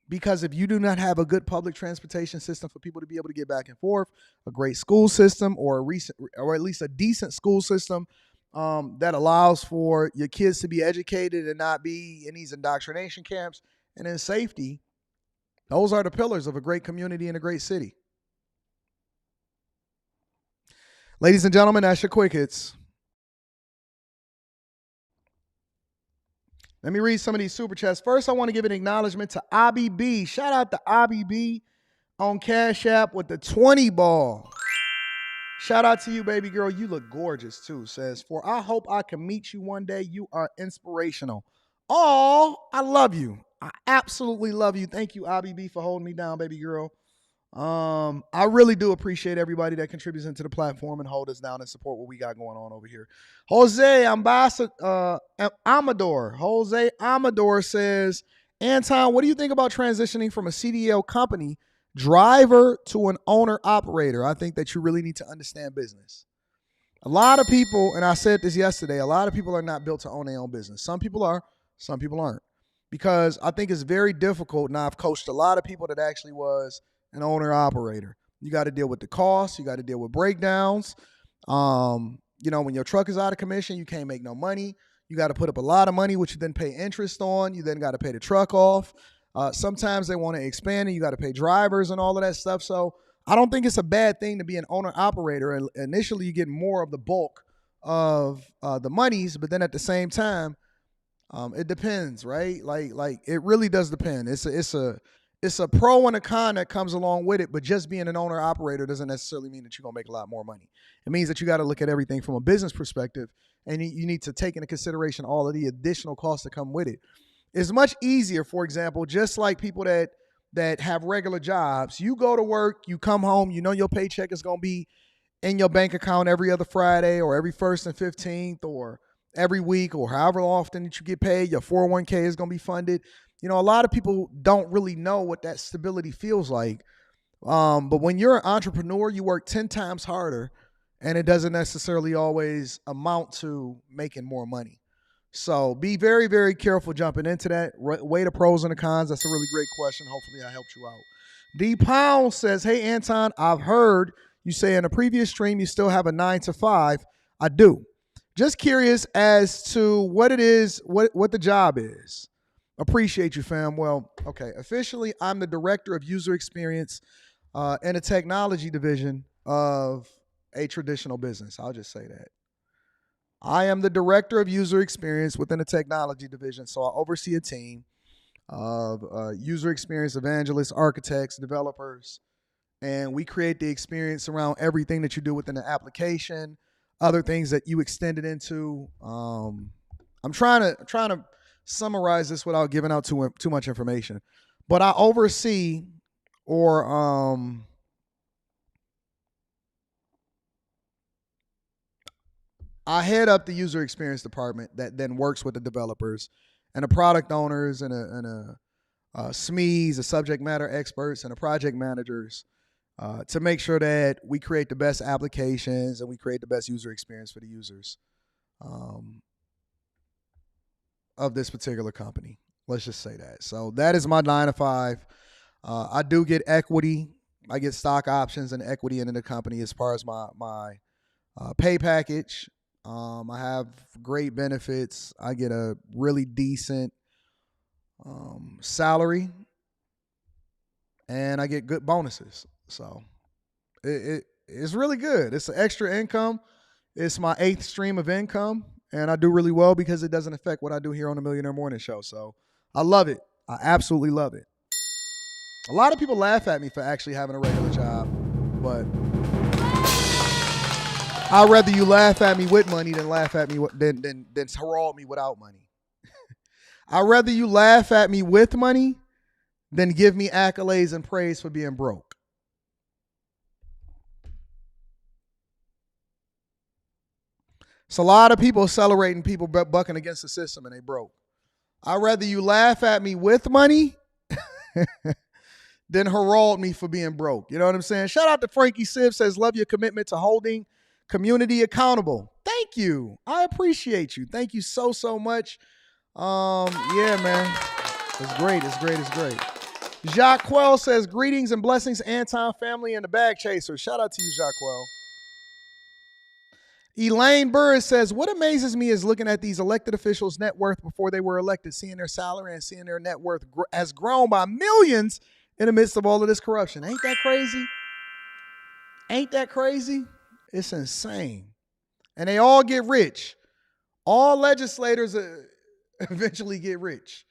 S1: Because if you do not have a good public transportation system for people to be able to get back and forth, a great school system or at least a decent school system that allows for your kids to be educated and not be in these indoctrination camps, and then safety, those are the pillars of a great community and a great city. Ladies and gentlemen, that's your quick hits. Let me read some of these super chats. First, I want to give an acknowledgement to Abby B. Shout out to Abby B on Cash App with the 20 ball. Shout out to you, baby girl. You look gorgeous too. Says, for I hope I can meet you one day. You are inspirational. Oh, I love you. I absolutely love you. Thank you, Abby B, for holding me down, baby girl. I really do appreciate everybody that contributes into the platform and hold us down and support what we got going on over here. Jose Amador says, Anton, what do you think about transitioning from a CDL company driver to an owner operator? I think that you really need to understand business. A lot of people, and I said this yesterday, a lot of people are not built to own their own business. Some people are, some people aren't. Because I think it's very difficult. Now, I've coached a lot of people that actually was an owner operator. You got to deal with the costs. You got to deal with breakdowns. When your truck is out of commission, you can't make no money. You got to put up a lot of money, which you then pay interest on. You then got to pay the truck off. Sometimes they want to expand and you got to pay drivers and all of that stuff. So I don't think it's a bad thing to be an owner operator. Initially, you get more of the bulk of the monies, but then at the same time, it depends, right? Like it really does depend. It's a pro and a con that comes along with it, but just being an owner operator doesn't necessarily mean that you're going to make a lot more money. It means that you got to look at everything from a business perspective, and you need to take into consideration all of the additional costs that come with it. It's much easier, for example, just like people that have regular jobs. You go to work, you come home, you know your paycheck is going to be in your bank account every other Friday or every 1st and 15th or every week or however often that you get paid. Your 401k is going to be funded. A lot of people don't really know what that stability feels like. But when you're an entrepreneur, you work 10 times harder, and it doesn't necessarily always amount to making more money. So be very, very careful jumping into that. Weigh the pros and the cons. That's a really great question. Hopefully I helped you out. D Pound says, hey, Anton, I've heard you say in a previous stream you still have a 9 to 5. I do. Just curious as to what it is, what the job is. Appreciate you, fam. Well, okay. Officially, I'm the director of user experience in a technology division of a traditional business. I'll just say that. I am the director of user experience within a technology division, so I oversee a team of user experience evangelists, architects, developers, and we create the experience around everything that you do within the application, other things that you extend it into. I'm trying to summarize this without giving out too much information, but I oversee I head up the user experience department that then works with the developers and the product owners and SMEs, the subject matter experts, and the project managers to make sure that we create the best applications and we create the best user experience for the users of this particular company. Let's just say that. So that is my 9 to 5. I do get equity. I get stock options and equity into the company as far as my pay package. I have great benefits. I get a really decent salary, and I get good bonuses. So it's really good. It's an extra income. It's my 8th stream of income, and I do really well because it doesn't affect what I do here on the Millionaire Morning Show. So I love it. I absolutely love it. A lot of people laugh at me for actually having a regular job, but I'd rather you laugh at me with money than laugh at me than herald me without money. I'd rather you laugh at me with money than give me accolades and praise for being broke. It's a lot of people celebrating people bucking against the system and they broke. I'd rather you laugh at me with money than herald me for being broke. You know what I'm saying? Shout out to Frankie Siv, says, love your commitment to holding community accountable. Thank you. I appreciate you. Thank you so much. Yeah, man. It's great. It's great. It's great. Jacques Quell says, greetings and blessings, Anton family and the Bag Chasers. Shout out to you, Jacques Quell. Elaine Burris says, what amazes me is looking at these elected officials' net worth before they were elected, seeing their salary and seeing their net worth has grown by millions in the midst of all of this corruption. Ain't that crazy? Ain't that crazy? It's insane. And they all get rich. All legislators eventually get rich.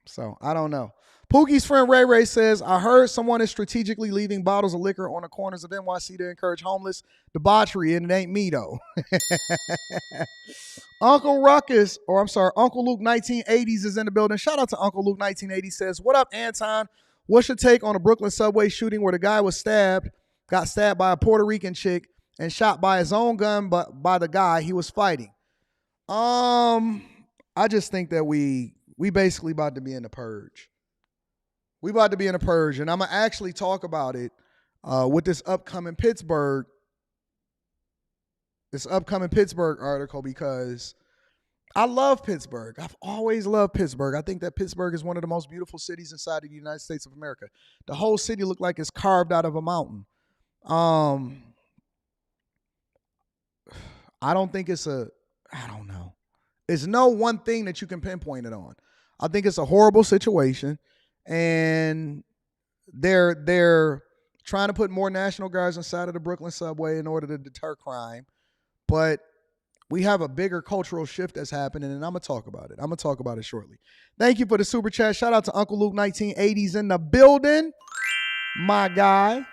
S1: So, I don't know. Pookie's friend Ray Ray says, I heard someone is strategically leaving bottles of liquor on the corners of NYC to encourage homeless debauchery, and it ain't me, though. Uncle Luke 1980s is in the building. Shout out to Uncle Luke 1980 says, what up, Anton? What's your take on a Brooklyn subway shooting where the guy got stabbed by a Puerto Rican chick and shot by his own gun by the guy he was fighting? I just think that we basically about to be in the purge. We about to be in a purge, and I'm going to actually talk about it with this upcoming Pittsburgh article because I love Pittsburgh. I've always loved Pittsburgh. I think that Pittsburgh is one of the most beautiful cities inside of the United States of America. The whole city looked like it's carved out of a mountain. I don't think I don't know. It's no one thing that you can pinpoint it on. I think it's a horrible situation. And they're trying to put more National Guards inside of the Brooklyn subway in order to deter crime. But we have a bigger cultural shift that's happening, and I'm going to talk about it. I'm going to talk about it shortly. Thank you for the super chat. Shout out to Uncle Luke 1980s in the building. My guy.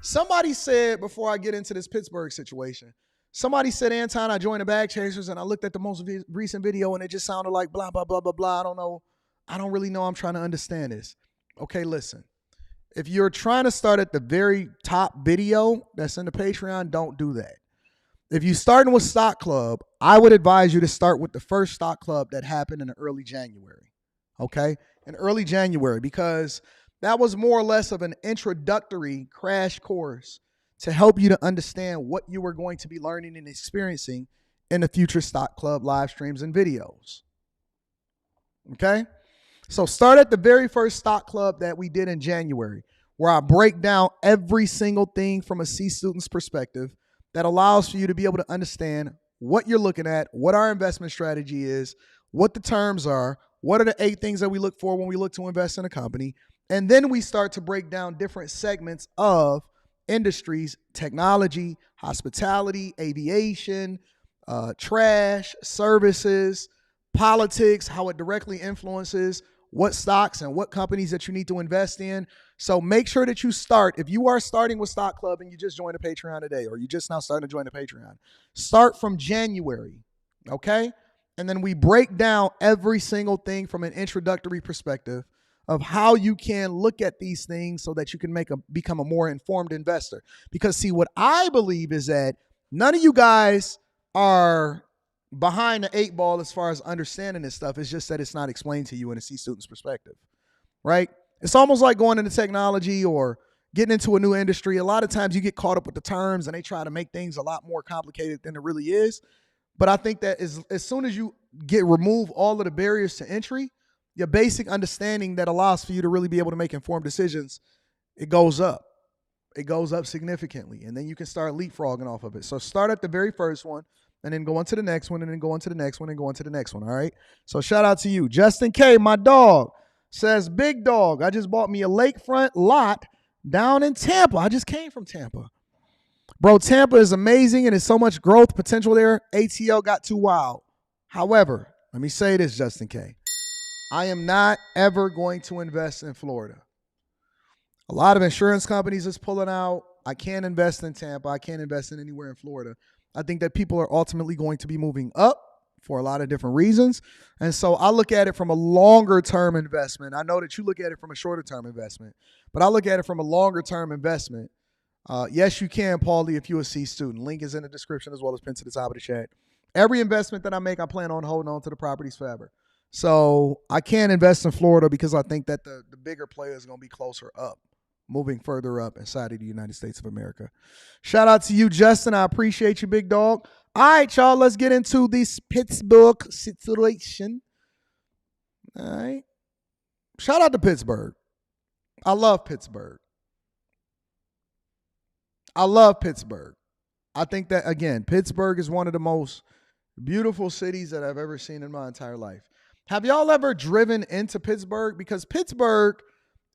S1: Somebody said, before I get into this Pittsburgh situation, somebody said, Anton, I joined the Bag Chasers, and I looked at the most recent video, and it just sounded like blah, blah, blah, blah, blah. I don't really know. I'm trying to understand this. Okay, listen. If you're trying to start at the very top video that's in the Patreon, don't do that. If you're starting with Stock Club, I would advise you to start with the first Stock Club that happened in early January. Okay? In early January, because that was more or less of an introductory crash course to help you to understand what you were going to be learning and experiencing in the future Stock Club live streams and videos. Okay? So start at the very first Stock Club that we did in January, where I break down every single thing from a C student's perspective that allows for you to be able to understand what you're looking at, what our investment strategy is, what the terms are, what are the 8 things that we look for when we look to invest in a company. And then we start to break down different segments of industries: technology, hospitality, aviation, trash, services, politics, how it directly influences what stocks and what companies that you need to invest in. So make sure that you start, if you are starting with Stock Club and you just joined the Patreon today, or you just now starting to join the Patreon, start from January, okay? And then we break down every single thing from an introductory perspective of how you can look at these things so that you can become a more informed investor. Because see, what I believe is that none of you guys are behind the 8 ball as far as understanding this stuff. It's just that it's not explained to you in a C student's perspective, right? It's almost like going into technology or getting into a new industry. A lot of times you get caught up with the terms and they try to make things a lot more complicated than it really is. But I think that as soon as you remove all of the barriers to entry, your basic understanding that allows for you to really be able to make informed decisions, it goes up. It goes up significantly. And then you can start leapfrogging off of it. So start at the very first one, and then go on to the next one, and then go on to the next one, and go on to the next one, all right? So shout out to you. Justin K., my dog, says, big dog, I just bought me a lakefront lot down in Tampa. I just came from Tampa. Bro, Tampa is amazing, and there's so much growth potential there. ATL got too wild. However, let me say this, Justin K., I am not ever going to invest in Florida. A lot of insurance companies is pulling out. I can't invest in Tampa. I can't invest in anywhere in Florida. I think that people are ultimately going to be moving up for a lot of different reasons. And so I look at it from a longer term investment. I know that you look at it from a shorter term investment, but I look at it from a longer term investment. Yes, you can, Paulie, if you're a C student. Link is in the description as well as pinned to the top of the chat. Every investment that I make, I plan on holding on to the properties forever. So I can't invest in Florida because I think that the bigger player is going to be closer up, moving further up inside of the United States of America. Shout out to you, Justin. I appreciate you, big dog. All right, y'all, let's get into this Pittsburgh situation. All right. Shout out to Pittsburgh. I love Pittsburgh. I love Pittsburgh. I think that, again, Pittsburgh is one of the most beautiful cities that I've ever seen in my entire life. Have y'all ever driven into Pittsburgh? Because Pittsburgh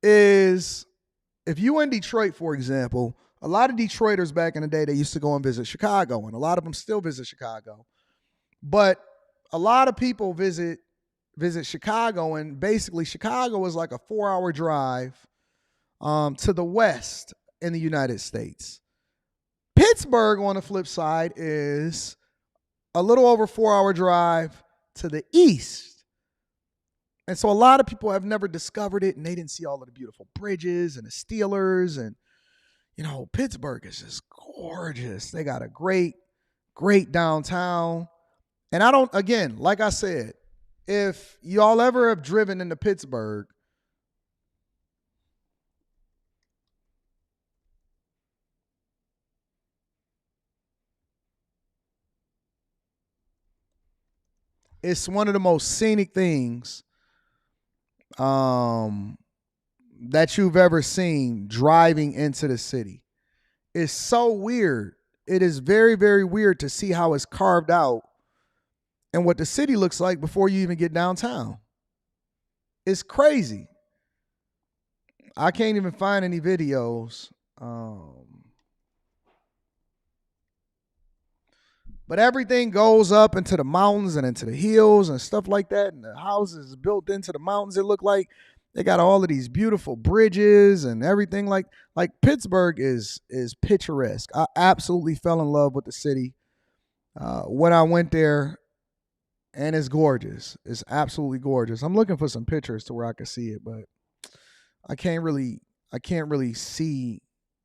S1: is, if you in Detroit, for example, a lot of Detroiters back in the day, they used to go and visit Chicago, and a lot of them still visit Chicago. But a lot of people visit Chicago, and basically Chicago is like a 4-hour drive to the west in the United States. Pittsburgh, on the flip side, is a little over 4-hour drive to the east. And so a lot of people have never discovered it, and they didn't see all of the beautiful bridges and the Steelers. And, you know, Pittsburgh is just gorgeous. They got a great, great downtown. And I don't, again, like I said, if y'all ever have driven into Pittsburgh, it's one of the most scenic things that you've ever seen driving into the city. It's so weird. It is very, very weird to see how it's carved out and what the city looks like before you even get downtown. It's crazy. I can't even find any videos. But everything goes up into the mountains and into the hills and stuff like that. And the houses built into the mountains, it look like. They got all of these beautiful bridges and everything. Like Pittsburgh is picturesque. I absolutely fell in love with the city when I went there, and it's gorgeous. It's absolutely gorgeous. I'm looking for some pictures to where I can see it, but I can't really I can't really see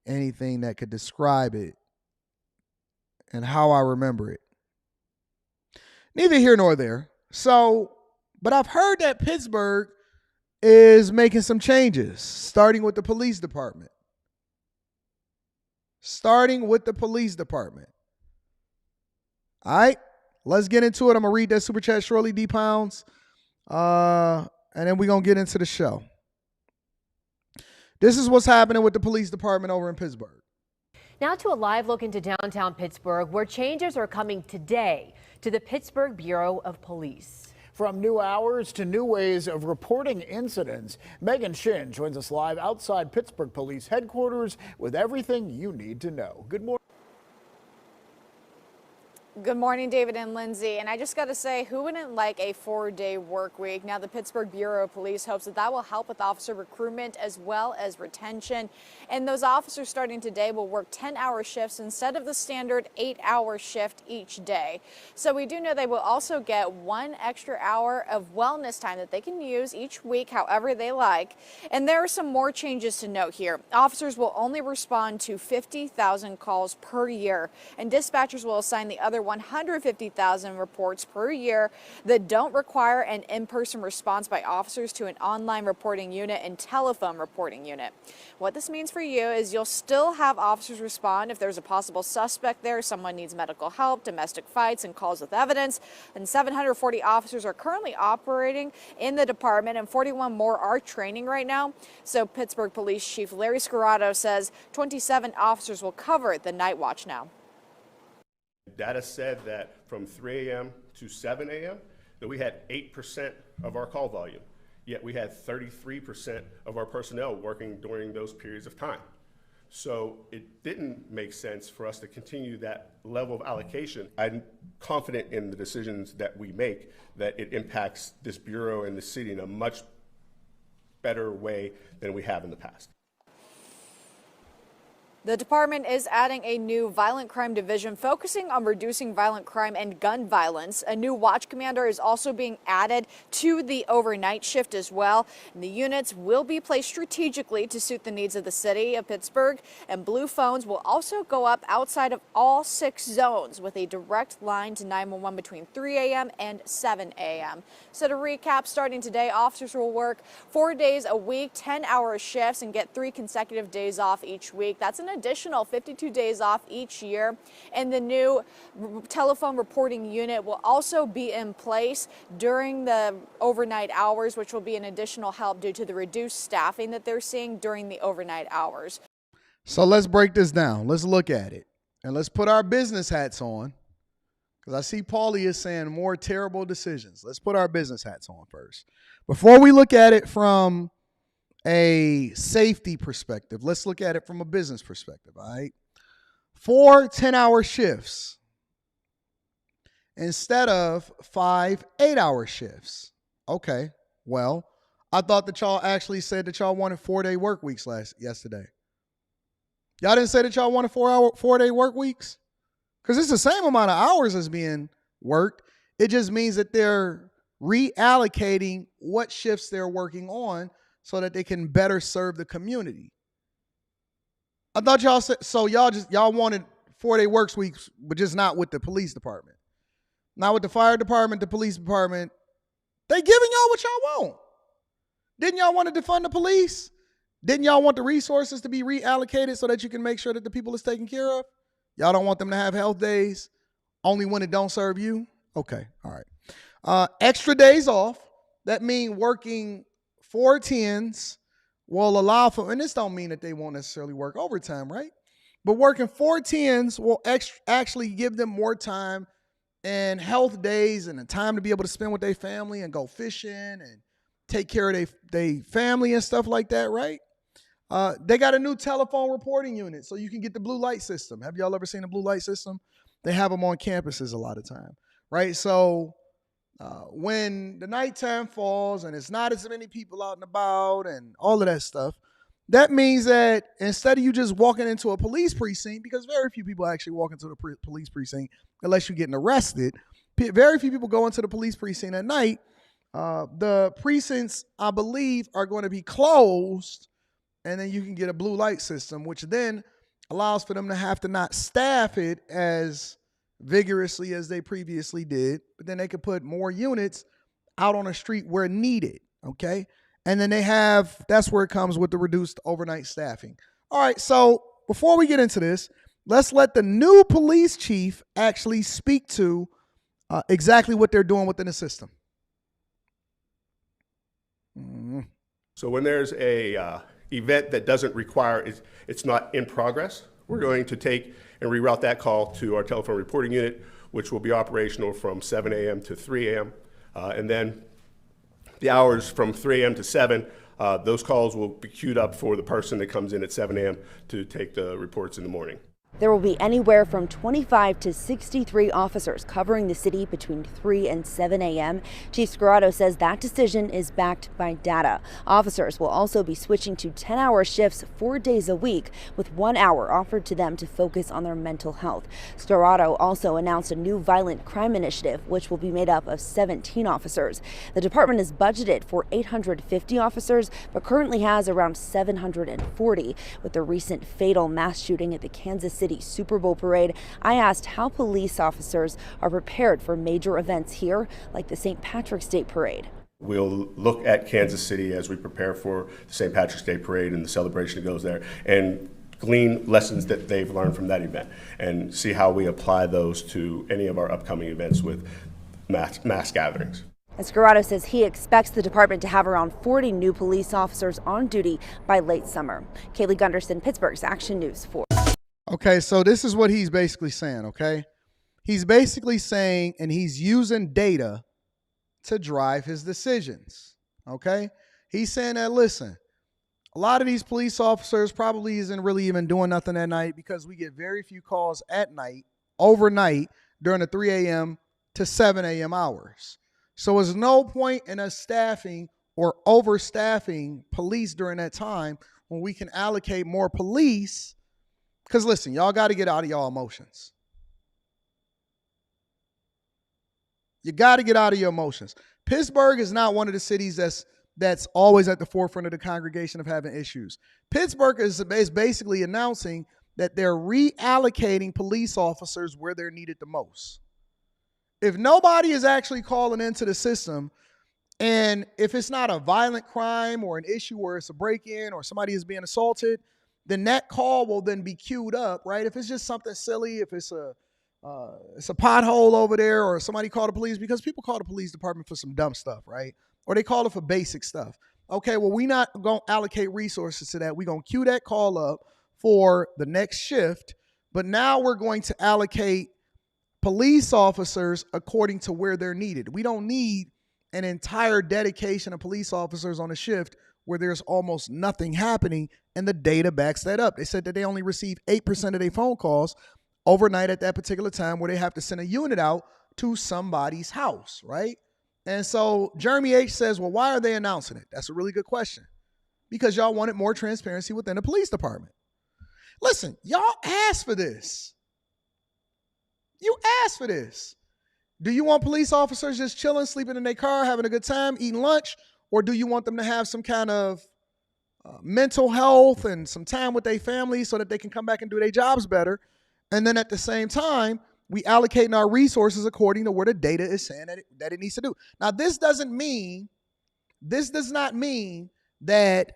S1: anything that could describe it and how I remember it. Neither here nor there. So, but I've heard that Pittsburgh is making some changes, starting with the police department. Starting with the police department. All right, let's get into it. I'm going to read that super chat shortly, D Pounds. And then we're going to get into the show. This is what's happening with the police department over in Pittsburgh.
S16: Now to a live look into downtown Pittsburgh, where changes are coming today to the Pittsburgh Bureau of Police.
S17: From new hours to new ways of reporting incidents, Megan Shin joins us live outside Pittsburgh Police Headquarters with everything you need to know. Good morning.
S18: Good morning, David and Lindsay. And I just got to say, who wouldn't like a 4-day work week? Now, the Pittsburgh Bureau of Police hopes that will help with officer recruitment as well as retention. And those officers starting today will work 10-hour shifts instead of the standard 8-hour shift each day. So we do know they will also get 1 extra hour of wellness time that they can use each week however they like. And there are some more changes to note here. Officers will only respond to 50,000 calls per year, and dispatchers will assign the other 150,000 reports per year that don't require an in-person response by officers to an online reporting unit and telephone reporting unit. What this means for you is you'll still have officers respond if there's a possible suspect there, someone needs medical help, domestic fights, and calls with evidence. And 740 officers are currently operating in the department, and 41 more are training right now. So Pittsburgh Police Chief Larry Scarrato says 27 officers will cover the night watch now.
S19: Data said that from 3 a.m. to 7 a.m. that we had 8% of our call volume, yet we had 33% of our personnel working during those periods of time. So it didn't make sense for us to continue that level of allocation. I'm confident in the decisions that we make that it impacts this bureau and the city in a much better way than we have in the past.
S18: The department is adding a new violent crime division focusing on reducing violent crime and gun violence. A new watch commander is also being added to the overnight shift as well. And the units will be placed strategically to suit the needs of the city of Pittsburgh. And blue phones will also go up outside of all 6 zones with a direct line to 911 between 3 a.m. and 7 a.m. So to recap, starting today, officers will work 4 days a week, 10-hour shifts, and get 3 consecutive days off each week. That's an additional 52 days off each year. And the new telephone reporting unit will also be in place during the overnight hours, which will be an additional help due to the reduced staffing that they're seeing during the overnight hours.
S1: So let's break this down. Let's look at it. And let's put our business hats on, because I see Paulie is saying more terrible decisions. Let's put our business hats on first. Before we look at it from a safety perspective, let's look at it from a business perspective, all right? 4 10-hour shifts instead of 5 8-hour shifts. Okay, well, I thought that y'all actually said that y'all wanted 4-day work weeks yesterday. Y'all didn't say that y'all wanted 4-day work weeks? Because it's the same amount of hours as being worked. It just means that they're reallocating what shifts they're working on so that they can better serve the community. I thought y'all said, so y'all wanted 4-day work weeks, but just not with the police department. Not with the fire department, the police department. They giving y'all what y'all want. Didn't y'all want to defund the police? Didn't y'all want the resources to be reallocated so that you can make sure that the people is taken care of? Y'all don't want them to have health days only when it don't serve you? Okay, all right. Extra days off. That mean working 4 10s will allow for, and this don't mean that they won't necessarily work overtime, right? But working 4 10s will actually give them more time and health days and the time to be able to spend with their family and go fishing and take care of their family and stuff like that, right? They got a new telephone reporting unit so you can get the blue light system. Have y'all ever seen a blue light system? They have them on campuses a lot of time, right? So when the nighttime falls and it's not as many people out and about and all of that stuff, that means that instead of you just walking into a police precinct, because very few people actually walk into the police precinct unless you're getting arrested, very few people go into the police precinct at night. The precincts, I believe, are going to be closed and then you can get a blue light system, which then allows for them to have to not staff it as vigorously as they previously did, but then they could put more units out on the street where needed, okay? And then that's where it comes with the reduced overnight staffing. All right, so before we get into this, let's let the new police chief actually speak to exactly what they're doing within the system.
S19: So when there's a event that doesn't require, it's not in progress, we're going to take and reroute that call to our telephone reporting unit, which will be operational from 7 a.m. to 3 a.m. And then the hours from 3 a.m. to 7, those calls will be queued up for the person that comes in at 7 a.m. to take the reports in the morning.
S20: There will be anywhere from 25 to 63 officers covering the city between 3 and 7 a.m. Chief Scarrato says that decision is backed by data. Officers will also be switching to 10-hour shifts 4 days a week, with 1 hour offered to them to focus on their mental health. Scarrato also announced a new violent crime initiative, which will be made up of 17 officers. The department is budgeted for 850 officers, but currently has around 740. With the recent fatal mass shooting at the Kansas City Super Bowl parade, I asked how police officers are prepared for major events here, like the St. Patrick's Day parade.
S19: We'll look at Kansas City as we prepare for the St. Patrick's Day parade and the celebration that goes there, and glean lessons that they've learned from that event and see how we apply those to any of our upcoming events with mass gatherings.
S20: And Scarrato says he expects the department to have around 40 new police officers on duty by late summer. Kaylee Gunderson, Pittsburgh's Action News 4.
S1: Okay, so this is what he's basically saying, okay? He's basically saying, and he's using data to drive his decisions, okay? He's saying that, listen, a lot of these police officers probably isn't really even doing nothing at night because we get very few calls at night, overnight, during the 3 a.m. to 7 a.m. hours. So there's no point in us staffing or overstaffing police during that time when we can allocate more police. Because listen, y'all got to get out of y'all emotions. You got to get out of your emotions. Pittsburgh is not one of the cities that's always at the forefront of the congregation of having issues. Pittsburgh is basically announcing that they're reallocating police officers where they're needed the most. If nobody is actually calling into the system, and if it's not a violent crime or an issue where it's a break-in or somebody is being assaulted, then that call will then be queued up, right? If it's just something silly, if it's a pothole over there, or somebody called the police, because people call the police department for some dumb stuff, right? Or they call it for basic stuff. Okay, well, we're not going to allocate resources to that. We're going to queue that call up for the next shift, but now we're going to allocate police officers according to where they're needed. We don't need an entire dedication of police officers on a shift where there's almost nothing happening, and the data backs that up. They said that they only receive 8% of their phone calls overnight at that particular time, where they have to send a unit out to somebody's house, right? And so Jeremy H. says, well, why are they announcing it? That's a really good question. Because y'all wanted more transparency within the police department. Listen, y'all asked for this. You asked for this. Do you want police officers just chilling, sleeping in their car, having a good time, eating lunch? Or do you want them to have some kind of mental health and some time with their family so that they can come back and do their jobs better? And then at the same time, we allocating our resources according to where the data is saying that it needs to do. Now, this does not mean that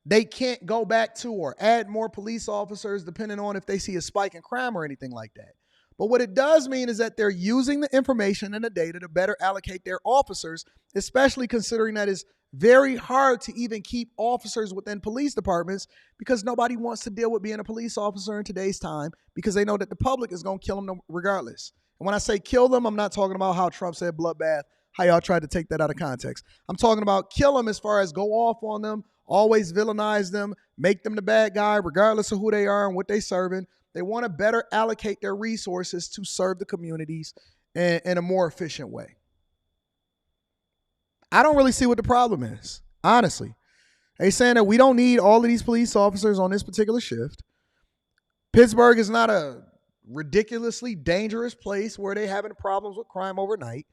S1: they can't go back to or add more police officers depending on if they see a spike in crime or anything like that. But what it does mean is that they're using the information and the data to better allocate their officers, especially considering that it's very hard to even keep officers within police departments because nobody wants to deal with being a police officer in today's time because they know that the public is going to kill them regardless. And when I say kill them, I'm not talking about how Trump said bloodbath, how y'all tried to take that out of context. I'm talking about kill them as far as go off on them, always villainize them, make them the bad guy regardless of who they are and what they're serving. They want to better allocate their resources to serve the communities in a more efficient way. I don't really see what the problem is, honestly. They're saying that we don't need all of these police officers on this particular shift. Pittsburgh is not a ridiculously dangerous place where they're having problems with crime overnight.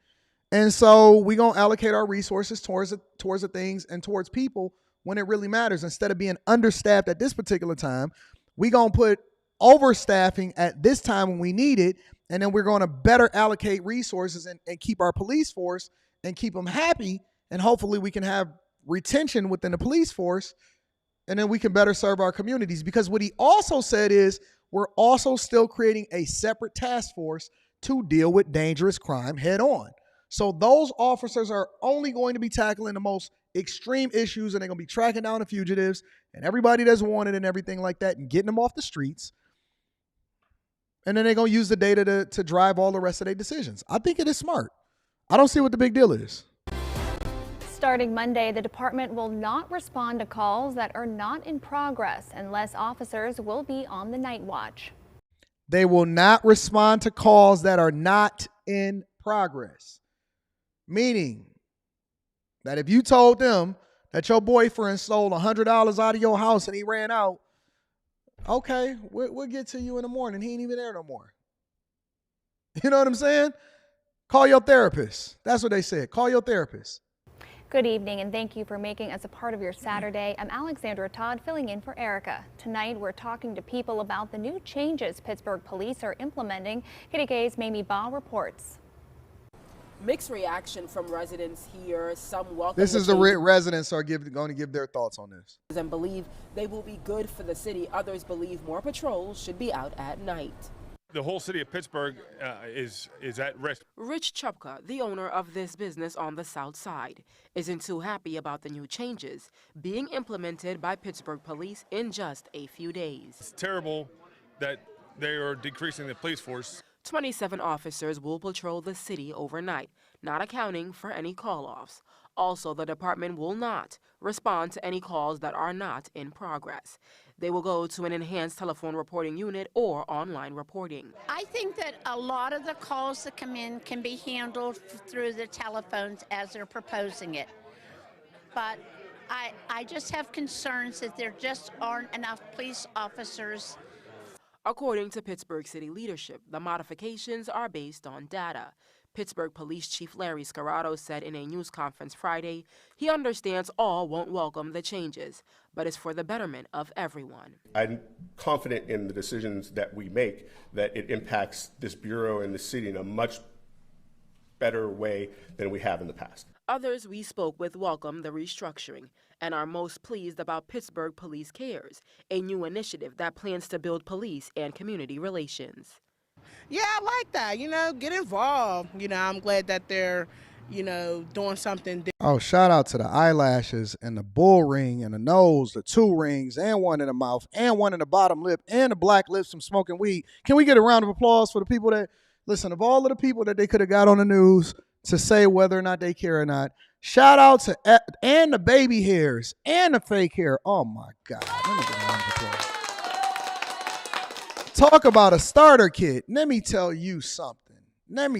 S1: And so we're going to allocate our resources towards the things and towards people when it really matters. Instead of being understaffed at this particular time, we're going to put overstaffing at this time when we need it, and then we're going to better allocate resources and keep our police force and keep them happy, and hopefully we can have retention within the police force, and then we can better serve our communities. Because what he also said is we're also still creating a separate task force to deal with dangerous crime head on. So those officers are only going to be tackling the most extreme issues, and they're going to be tracking down the fugitives and everybody that's wanted and everything like that and getting them off the streets. And then they're going to use the data to drive all the rest of their decisions. I think it is smart. I don't see what the big deal is.
S21: Starting Monday, the department will not respond to calls that are not in progress unless officers will be on the night watch.
S1: They will not respond to calls that are not in progress. Meaning that if you told them that your boyfriend stole $100 out of your house and he ran out, okay, we'll get to you in the morning. He ain't even there no more. You know what I'm saying? Call your therapist. That's what they said. Call your therapist.
S21: Good evening, and thank you for making us a part of your Saturday. I'm Alexandra Todd, filling in for Erica. Tonight, we're talking to people about the new changes Pittsburgh police are implementing. KDKA's Mamie Ba reports.
S22: Mixed reaction from residents here. Some welcome.
S1: This is the residents are going to give their thoughts on this.
S22: And believe they will be good for the city. Others believe more patrols should be out at night.
S23: The whole city of Pittsburgh is at risk.
S22: Rich Chupka, the owner of this business on the south side, isn't too happy about the new changes being implemented by Pittsburgh police in just a few days.
S23: It's terrible that they are decreasing the police force.
S22: 27 officers will patrol the city overnight, not accounting for any call-offs. Also, the department will not respond to any calls that are not in progress. They will go to an enhanced telephone reporting unit or online reporting.
S24: I think that a lot of the calls that come in can be handled through the telephones as they're proposing it. But I just have concerns that there just aren't enough police officers.
S22: According to Pittsburgh City leadership, the modifications are based on data. Pittsburgh Police Chief Larry Scarrato said in a news conference Friday he understands all won't welcome the changes, but it's for the betterment of everyone.
S19: I'm confident in the decisions that we make that it impacts this bureau and the city in a much better way than we have in the past.
S22: Others we spoke with welcome the restructuring and are most pleased about Pittsburgh Police Cares, a new initiative that plans to build police and community relations.
S25: Yeah, I like that, get involved. I'm glad that they're, doing something.
S1: Oh, shout out to the eyelashes and the bull ring and the nose, the 2 rings and 1 in the mouth and 1 in the bottom lip and the black lips from smoking weed. Can we get a round of applause for the people that, listen, of all of the people that they could have got on the news to say whether or not they care or not, shout out to, and the baby hairs and the fake hair. Oh my God. Let me get a round of applause. Talk about a starter kit. Let me tell you something. Talk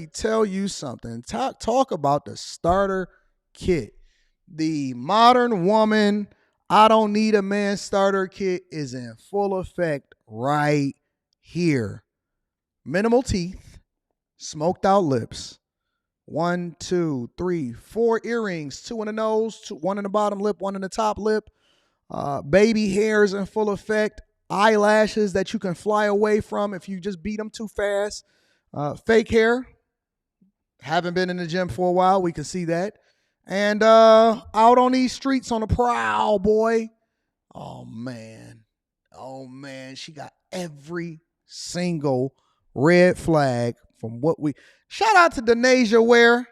S1: about the starter kit. The modern woman, I don't need a man starter kit is in full effect right here. Minimal teeth, smoked out lips, 1, 2, 3, 4 earrings, 2 in the nose, 1 in the bottom lip, 1 in the top lip, baby hairs in full effect, eyelashes that you can fly away from if you just beat them too fast, fake hair, haven't been in the gym for a while, we can see that, and out on these streets on the prowl, boy. Oh man, she got every single red flag from what we, shout out to Denasia Ware.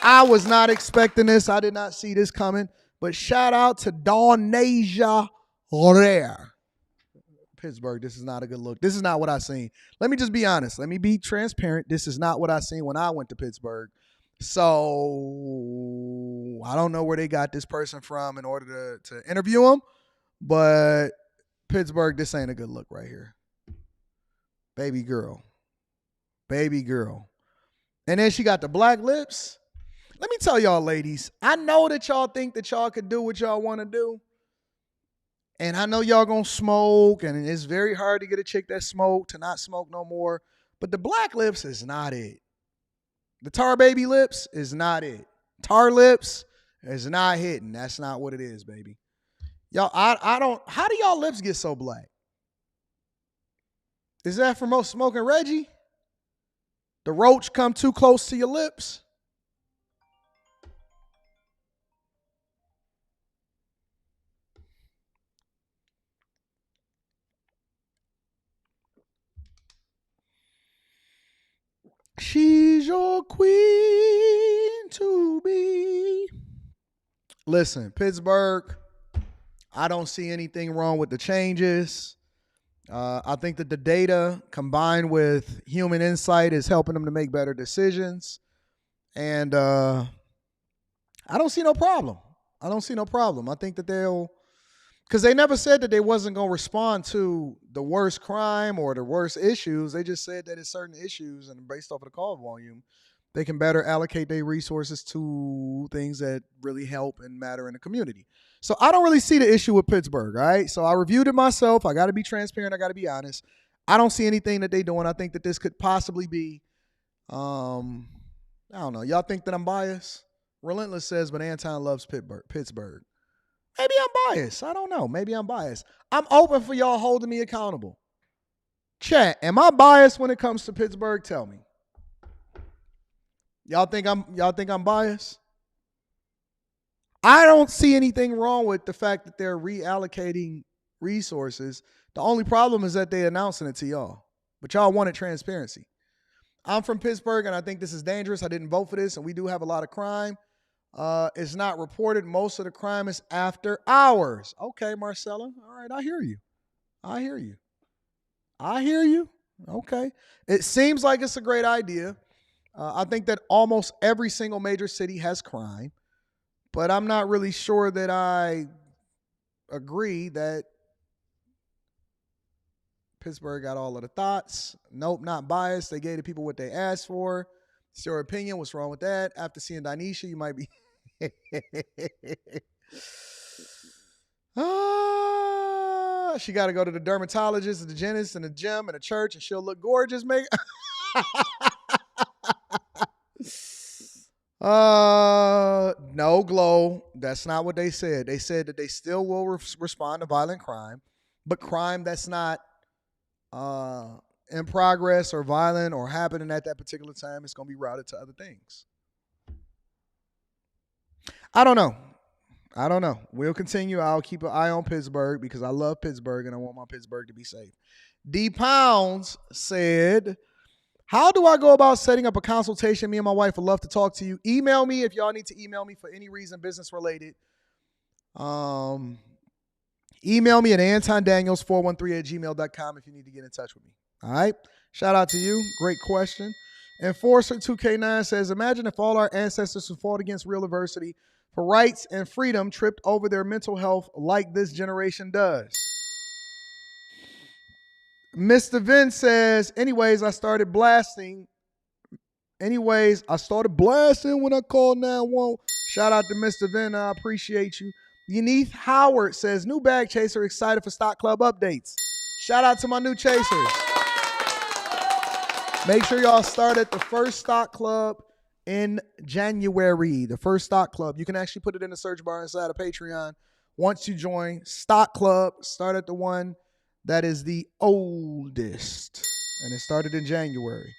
S1: I was not expecting this. I did not see this coming, but shout out to Denasia Ware. Pittsburgh, this is not a good look. This is not what I seen. Let me just be honest. Let me be transparent. This is not what I seen when I went to Pittsburgh. So I don't know where they got this person from in order to interview him, but Pittsburgh, this ain't a good look right here. Baby girl. And then she got the black lips. Let me tell y'all, ladies, I know that y'all think that y'all could do what y'all want to do. And I know y'all gonna smoke, and it's very hard to get a chick that smoke to not smoke no more. But the black lips is not it. The tar baby lips is not it. Tar lips It's not hitting. That's not what it is, baby. Y'all, I don't. How do y'all lips get so black? Is that from most smoking Reggie? The roach come too close to your lips? She's your queen to be. Listen, Pittsburgh, I don't see anything wrong with the changes. I think that the data combined with human insight is helping them to make better decisions. And I don't see no problem. I think that because they never said that they wasn't going to respond to the worst crime or the worst issues. They just said that it's certain issues, and based off of the call volume, they can better allocate their resources to things that really help and matter in the community. So I don't really see the issue with Pittsburgh, all right? So I reviewed it myself. I got to be transparent. I got to be honest. I don't see anything that they're doing. I think that this could possibly be, I don't know. Y'all think that I'm biased? Relentless says, but Anton loves Pittsburgh. Maybe I'm biased. I don't know. Maybe I'm biased. I'm open for y'all holding me accountable. Chat, am I biased when it comes to Pittsburgh? Tell me. Y'all think I'm biased? I don't see anything wrong with the fact that they're reallocating resources. The only problem is that they're announcing it to y'all. But y'all wanted transparency. I'm from Pittsburgh, and I think this is dangerous. I didn't vote for this, and we do have a lot of crime. It's not reported. Most of the crime is after hours. Okay, Marcella. All right, I hear you. Okay. It seems like it's a great idea. I think that almost every single major city has crime, but I'm not really sure that I agree that Pittsburgh got all of the thoughts. Nope, not biased. They gave the people what they asked for. It's your opinion. What's wrong with that? After seeing Dinesha, you might be. She got to go to the dermatologist, the dentist, and the gym, and the church, and she'll look gorgeous. No, Glow. That's not what they said. They said that they still will respond to violent crime, but crime that's not in progress or violent or happening at that particular time is going to be routed to other things. I don't know. We'll continue. I'll keep an eye on Pittsburgh because I love Pittsburgh and I want my Pittsburgh to be safe. D Pounds said, how do I go about setting up a consultation? Me and my wife would love to talk to you. Email me if y'all need to email me for any reason, business related. Email me at antondaniels413@gmail.com if you need to get in touch with me. All right. Shout out to you. Great question. Enforcer 2K9 says, imagine if all our ancestors who fought against real adversity for rights and freedom tripped over their mental health like this generation does. Mr. Vin says, anyways, I started blasting when I called 911. Shout out to Mr. Vin. I appreciate you. Yaneth Howard says, new bag chaser excited for Stock Club updates. Shout out to my new chasers. Make sure y'all start at the first Stock Club in January. The first Stock Club. You can actually put it in the search bar inside of Patreon. Once you join Stock Club, start at the one that is the oldest. And it started in January.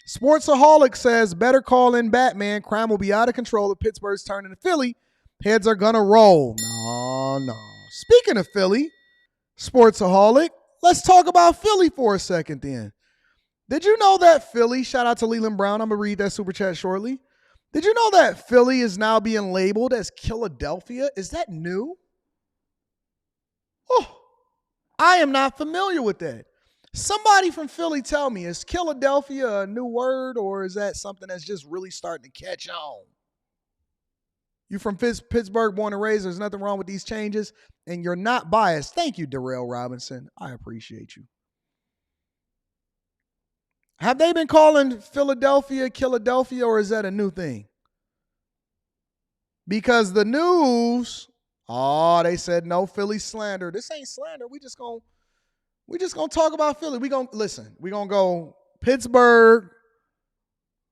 S1: Sportsaholic says, better call in Batman. Crime will be out of control if Pittsburgh's turning to Philly. Heads are going to roll. No. Speaking of Philly, Sportsaholic, let's talk about Philly for a second then. Did you know that Philly, shout out to Leland Brown, I'm going to read that super chat shortly. Did you know that Philly is now being labeled as Killadelphia? Is that new? Oh, I am not familiar with that. Somebody from Philly tell me, is Killadelphia a new word or is that something that's just really starting to catch on? You from Pittsburgh, born and raised, there's nothing wrong with these changes and you're not biased. Thank you, Darrell Robinson. I appreciate you. Have they been calling Philadelphia Killadelphia or is that a new thing? Because the news, they said no Philly slander. This ain't slander. We just gonna talk about Philly. We're gonna go Pittsburgh,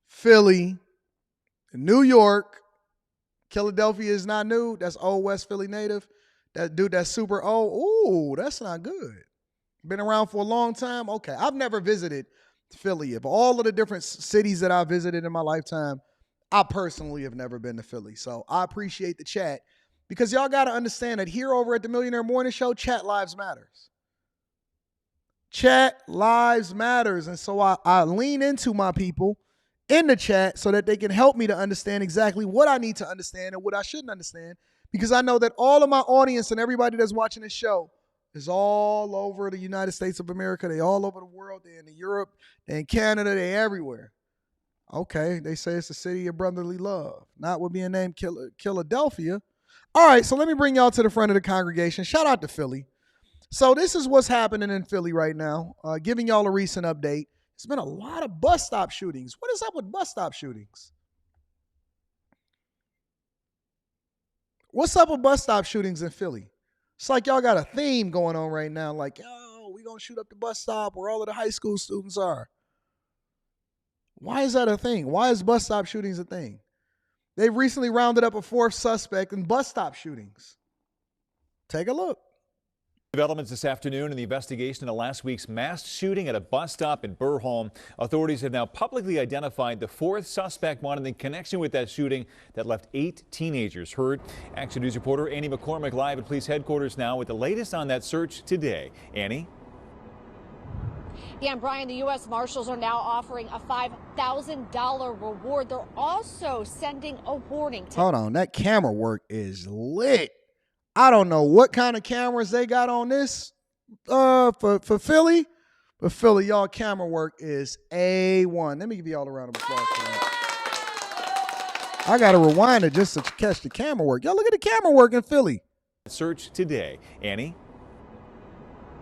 S1: Philly, New York, Killadelphia is not new. That's old West Philly native. That dude that's super old. Ooh, that's not good. Been around for a long time. Okay, I've never visited Philly. Of all of the different cities that I visited in my lifetime, I personally have never been to Philly. So I appreciate the chat because y'all got to understand that here over at the Millionaire Morning Show, chat lives matters. Chat lives matters. And so I lean into my people in the chat so that they can help me to understand exactly what I need to understand and what I shouldn't understand, because I know that all of my audience and everybody that's watching this show is all over the United States of America. They all over the world. They're in Europe, they're in Canada, they're everywhere. Okay, they say it's a city of brotherly love, not with being named Killadelphia. All right, so let me bring y'all to the front of the congregation. Shout out to Philly. So this is what's happening in Philly right now, giving y'all a recent update. There's been a lot of bus stop shootings. What is up with bus stop shootings? What's up with bus stop shootings in Philly? It's like y'all got a theme going on right now. Like, yo, we going to shoot up the bus stop where all of the high school students are. Why is that a thing? Why is bus stop shootings a thing? They've recently rounded up a fourth suspect in bus stop shootings. Take a look.
S2: Developments this afternoon in the investigation into last week's mass shooting at a bus stop in Burholm. Authorities have now publicly identified the fourth suspect wanted in connection with that shooting that left 8 teenagers hurt. Action News reporter Annie McCormick live at police headquarters now with the latest on that search today. Annie?
S4: Yeah, and Brian, the U.S. Marshals are now offering a $5,000 reward. They're also sending a warning to...
S1: Hold on, that camera work is lit. I don't know what kind of cameras they got on this for Philly, but Philly, y'all camera work is A1. Let me give y'all a round of applause for that. I got to rewind it just to catch the camera work. Y'all look at the camera work in Philly.
S2: Search today. Annie?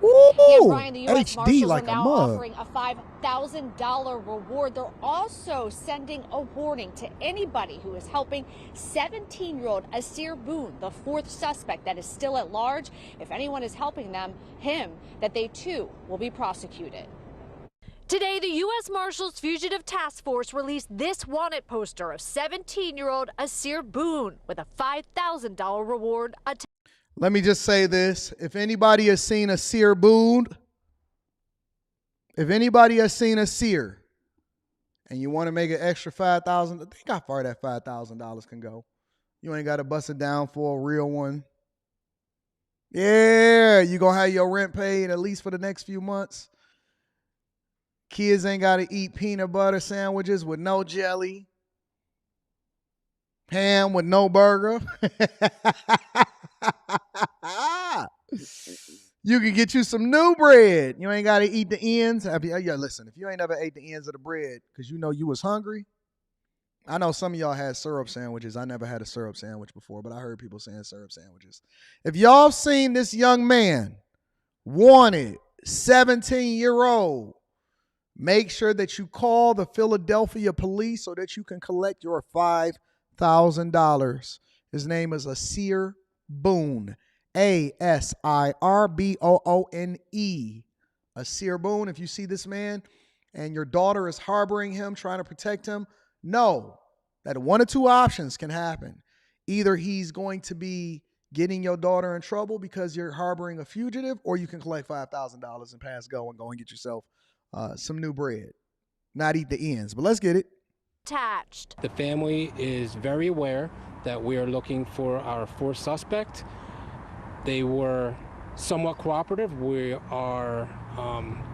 S1: Ooh,
S4: yeah, Brian, the U.S.
S1: HD
S4: Marshals
S1: like
S4: are
S1: a
S4: now
S1: mug.
S4: offering a $5,000 reward. They're also sending a warning to anybody who is helping 17-year-old Asir Boone, the fourth suspect that is still at large. If anyone is helping him, that they too will be prosecuted.
S5: Today, the U.S. Marshals Fugitive Task Force released this wanted poster of 17-year-old Asir Boone with a $5,000 reward.
S1: Let me just say this. If anybody has seen Asir Boone, if anybody has seen Asir and you want to make an extra $5,000, think how far that $5,000 can go. You ain't got to bust it down for a real one. Yeah, you going to have your rent paid at least for the next few months. Kids ain't got to eat peanut butter sandwiches with no jelly. Ham with no burger. You can get you some new bread. You ain't got to eat the ends. Yeah, listen, if you ain't ever ate the ends of the bread because you know you was hungry. I know some of y'all had syrup sandwiches. I never had a syrup sandwich before, but I heard people saying syrup sandwiches. If y'all seen this young man, wanted, 17-year-old, make sure that you call the Philadelphia police so that you can collect your $5,000. His name is Asir Boone. Asirboone. Asir Boone. If you see this man and your daughter is harboring him, trying to protect him, know that one of two options can happen. Either he's going to be getting your daughter in trouble because you're harboring a fugitive, or you can collect $5,000 and pass go and go and get yourself some new bread. Not eat the ends, but let's get it.
S6: Attached. The family is very aware that we are looking for our fourth suspect. They were somewhat cooperative. We are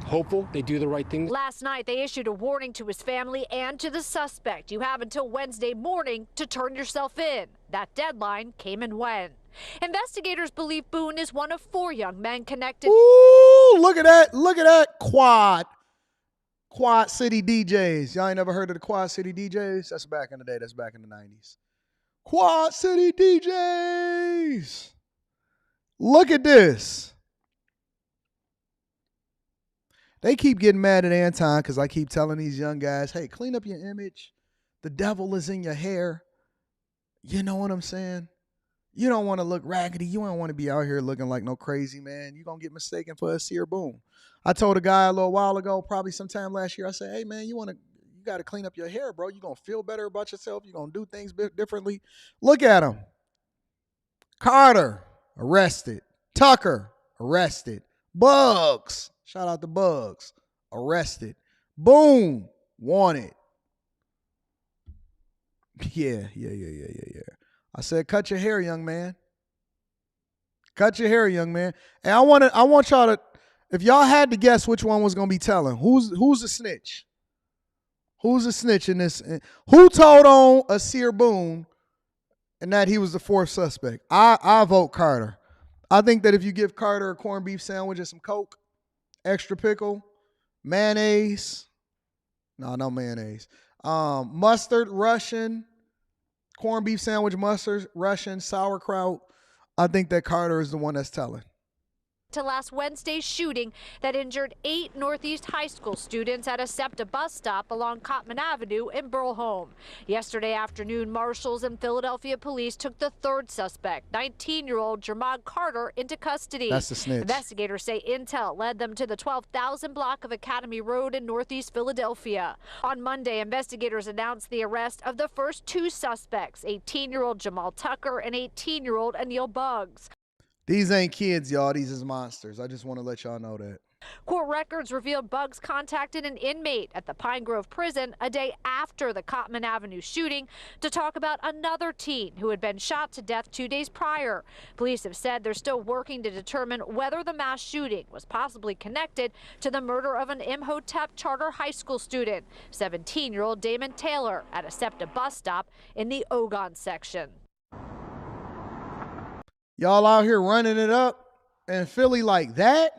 S6: hopeful they do the right thing.
S5: Last night, they issued a warning to his family and to the suspect. You have until Wednesday morning to turn yourself in. That deadline came and went. Investigators believe Boone is one of 4 young men connected.
S1: Ooh, look at that. Look at that quad City DJs. Y'all ain't never heard of the Quad City DJs? That's back in the day. That's back in the 90s. Quad City DJs. Look at this. They keep getting mad at Anton because I keep telling these young guys, hey, clean up your image. The devil is in your hair. You know what I'm saying? You don't want to look raggedy. You don't want to be out here looking like no crazy man. You're going to get mistaken for Asir Boone. I told a guy a little while ago, probably sometime last year, I said, hey, man, you want to got to clean up your hair, bro. You're going to feel better about yourself. You're going to do things differently. Look at him. Carter, arrested. Tucker, arrested. Bugs, shout out to Bugs, arrested. Boone, wanted. Yeah. I said, cut your hair, young man. Cut your hair, young man. And I want y'all to, if y'all had to guess which one was going to be telling, who's the snitch? Who's the snitch in this? Who told on Asir Boone and that he was the fourth suspect? I vote Carter. I think that if you give Carter a corned beef sandwich and some Coke, extra pickle, mayonnaise, no mayonnaise, mustard, Russian, corned beef sandwich, mustard, Russian, sauerkraut, I think that Carter is the one that's telling.
S5: To last Wednesday's shooting that injured 8 Northeast High School students at a SEPTA bus stop along Cottman Avenue in Burlhome. Yesterday afternoon, marshals and Philadelphia police took the third suspect, 19-year-old Jermod Carter, into custody.
S1: That's the snitch.
S5: Investigators say intel led them to the 12,000 block of Academy Road in Northeast Philadelphia. On Monday, investigators announced the arrest of the first 2 suspects, 18-year-old Jamal Tucker and 18-year-old Anil Buggs.
S1: These ain't kids, y'all. These is monsters. I just want to let y'all know that.
S5: Court records revealed Buggs contacted an inmate at the Pine Grove prison a day after the Cottman Avenue shooting to talk about another teen who had been shot to death 2 days prior. Police have said they're still working to determine whether the mass shooting was possibly connected to the murder of an Imhotep charter high school student, 17-year-old Damon Taylor, at a SEPTA bus stop in the Ogon section.
S1: Y'all out here running it up in Philly like that?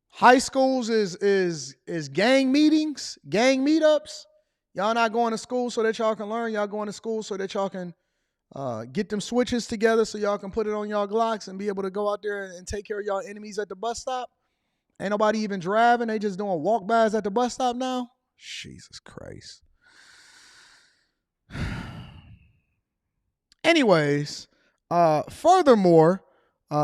S1: High schools is gang meetings, gang meetups. Y'all not going to school so that y'all can learn. Y'all going to school so that y'all can get them switches together so y'all can put it on y'all Glocks and be able to go out there and take care of y'all enemies at the bus stop. Ain't nobody even driving. They just doing walk-bys at the bus stop now. Jesus Christ. Anyways, furthermore,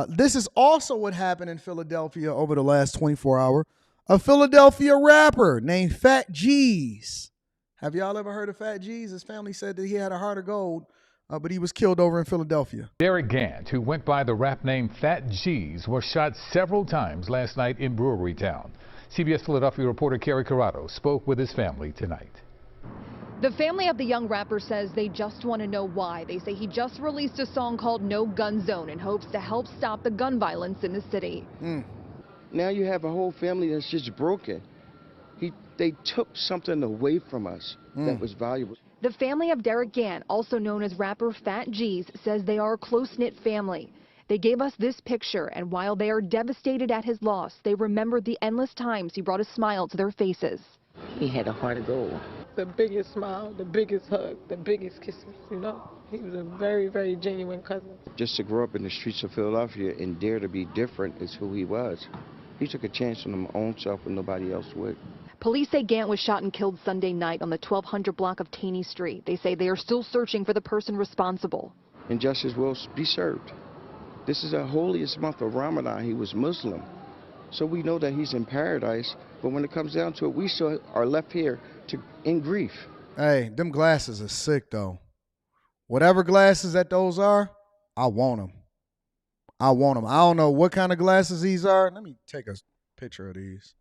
S1: this is also what happened in Philadelphia over the last 24 hours. A Philadelphia rapper named Fat G's. Have y'all ever heard of Fat G's? His family said that he had a heart of gold, but he was killed over in Philadelphia.
S3: Derek Gant, who went by the rap name Fat G's, was shot several times last night in Brewery Town. CBS Philadelphia reporter Carrie Corrado spoke with his family tonight.
S7: The family of the young rapper says they just want to know why. They say he just released a song called No Gun Zone in hopes to help stop the gun violence in the city.
S8: Now you have a whole family that's just broken. They took something away from us that was valuable.
S7: The family of Derek Gant, also known as rapper Fat G's, says they are a close-knit family. They gave us this picture, and while they are devastated at his loss, they remember the endless times he brought a smile to their faces.
S9: He had a heart of gold.
S10: The biggest smile, the biggest hug, the biggest kisses, you know. He was a very, very genuine cousin.
S8: Just to grow up in the streets of Philadelphia and dare to be different is who he was. He took a chance on his own self when nobody else would.
S7: Police say Gant was shot and killed Sunday night on the 1200 block of Taney Street. They say they are still searching for the person responsible.
S8: And justice will be served. This is the holiest month of Ramadan. He was Muslim. So we know that he's in paradise, but when it comes down to it, we still are left here in grief.
S1: Hey, them glasses are sick, though. Whatever glasses that those are, I want them. I want them. I don't know what kind of glasses these are. Let me take a picture of these.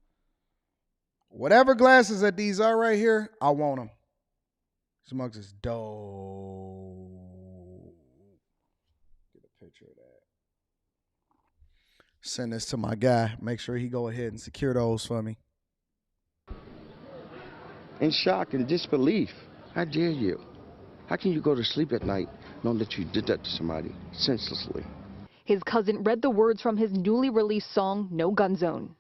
S1: Whatever glasses that these are right here, I want them. These mugs is dope. Get a picture of that. Send this to my guy. Make sure he go ahead and secure those for me.
S8: In shock and disbelief. How dare you? How can you go to sleep at night knowing that you did that to somebody senselessly?
S7: His cousin read the words from his newly released song, No Gun Zone.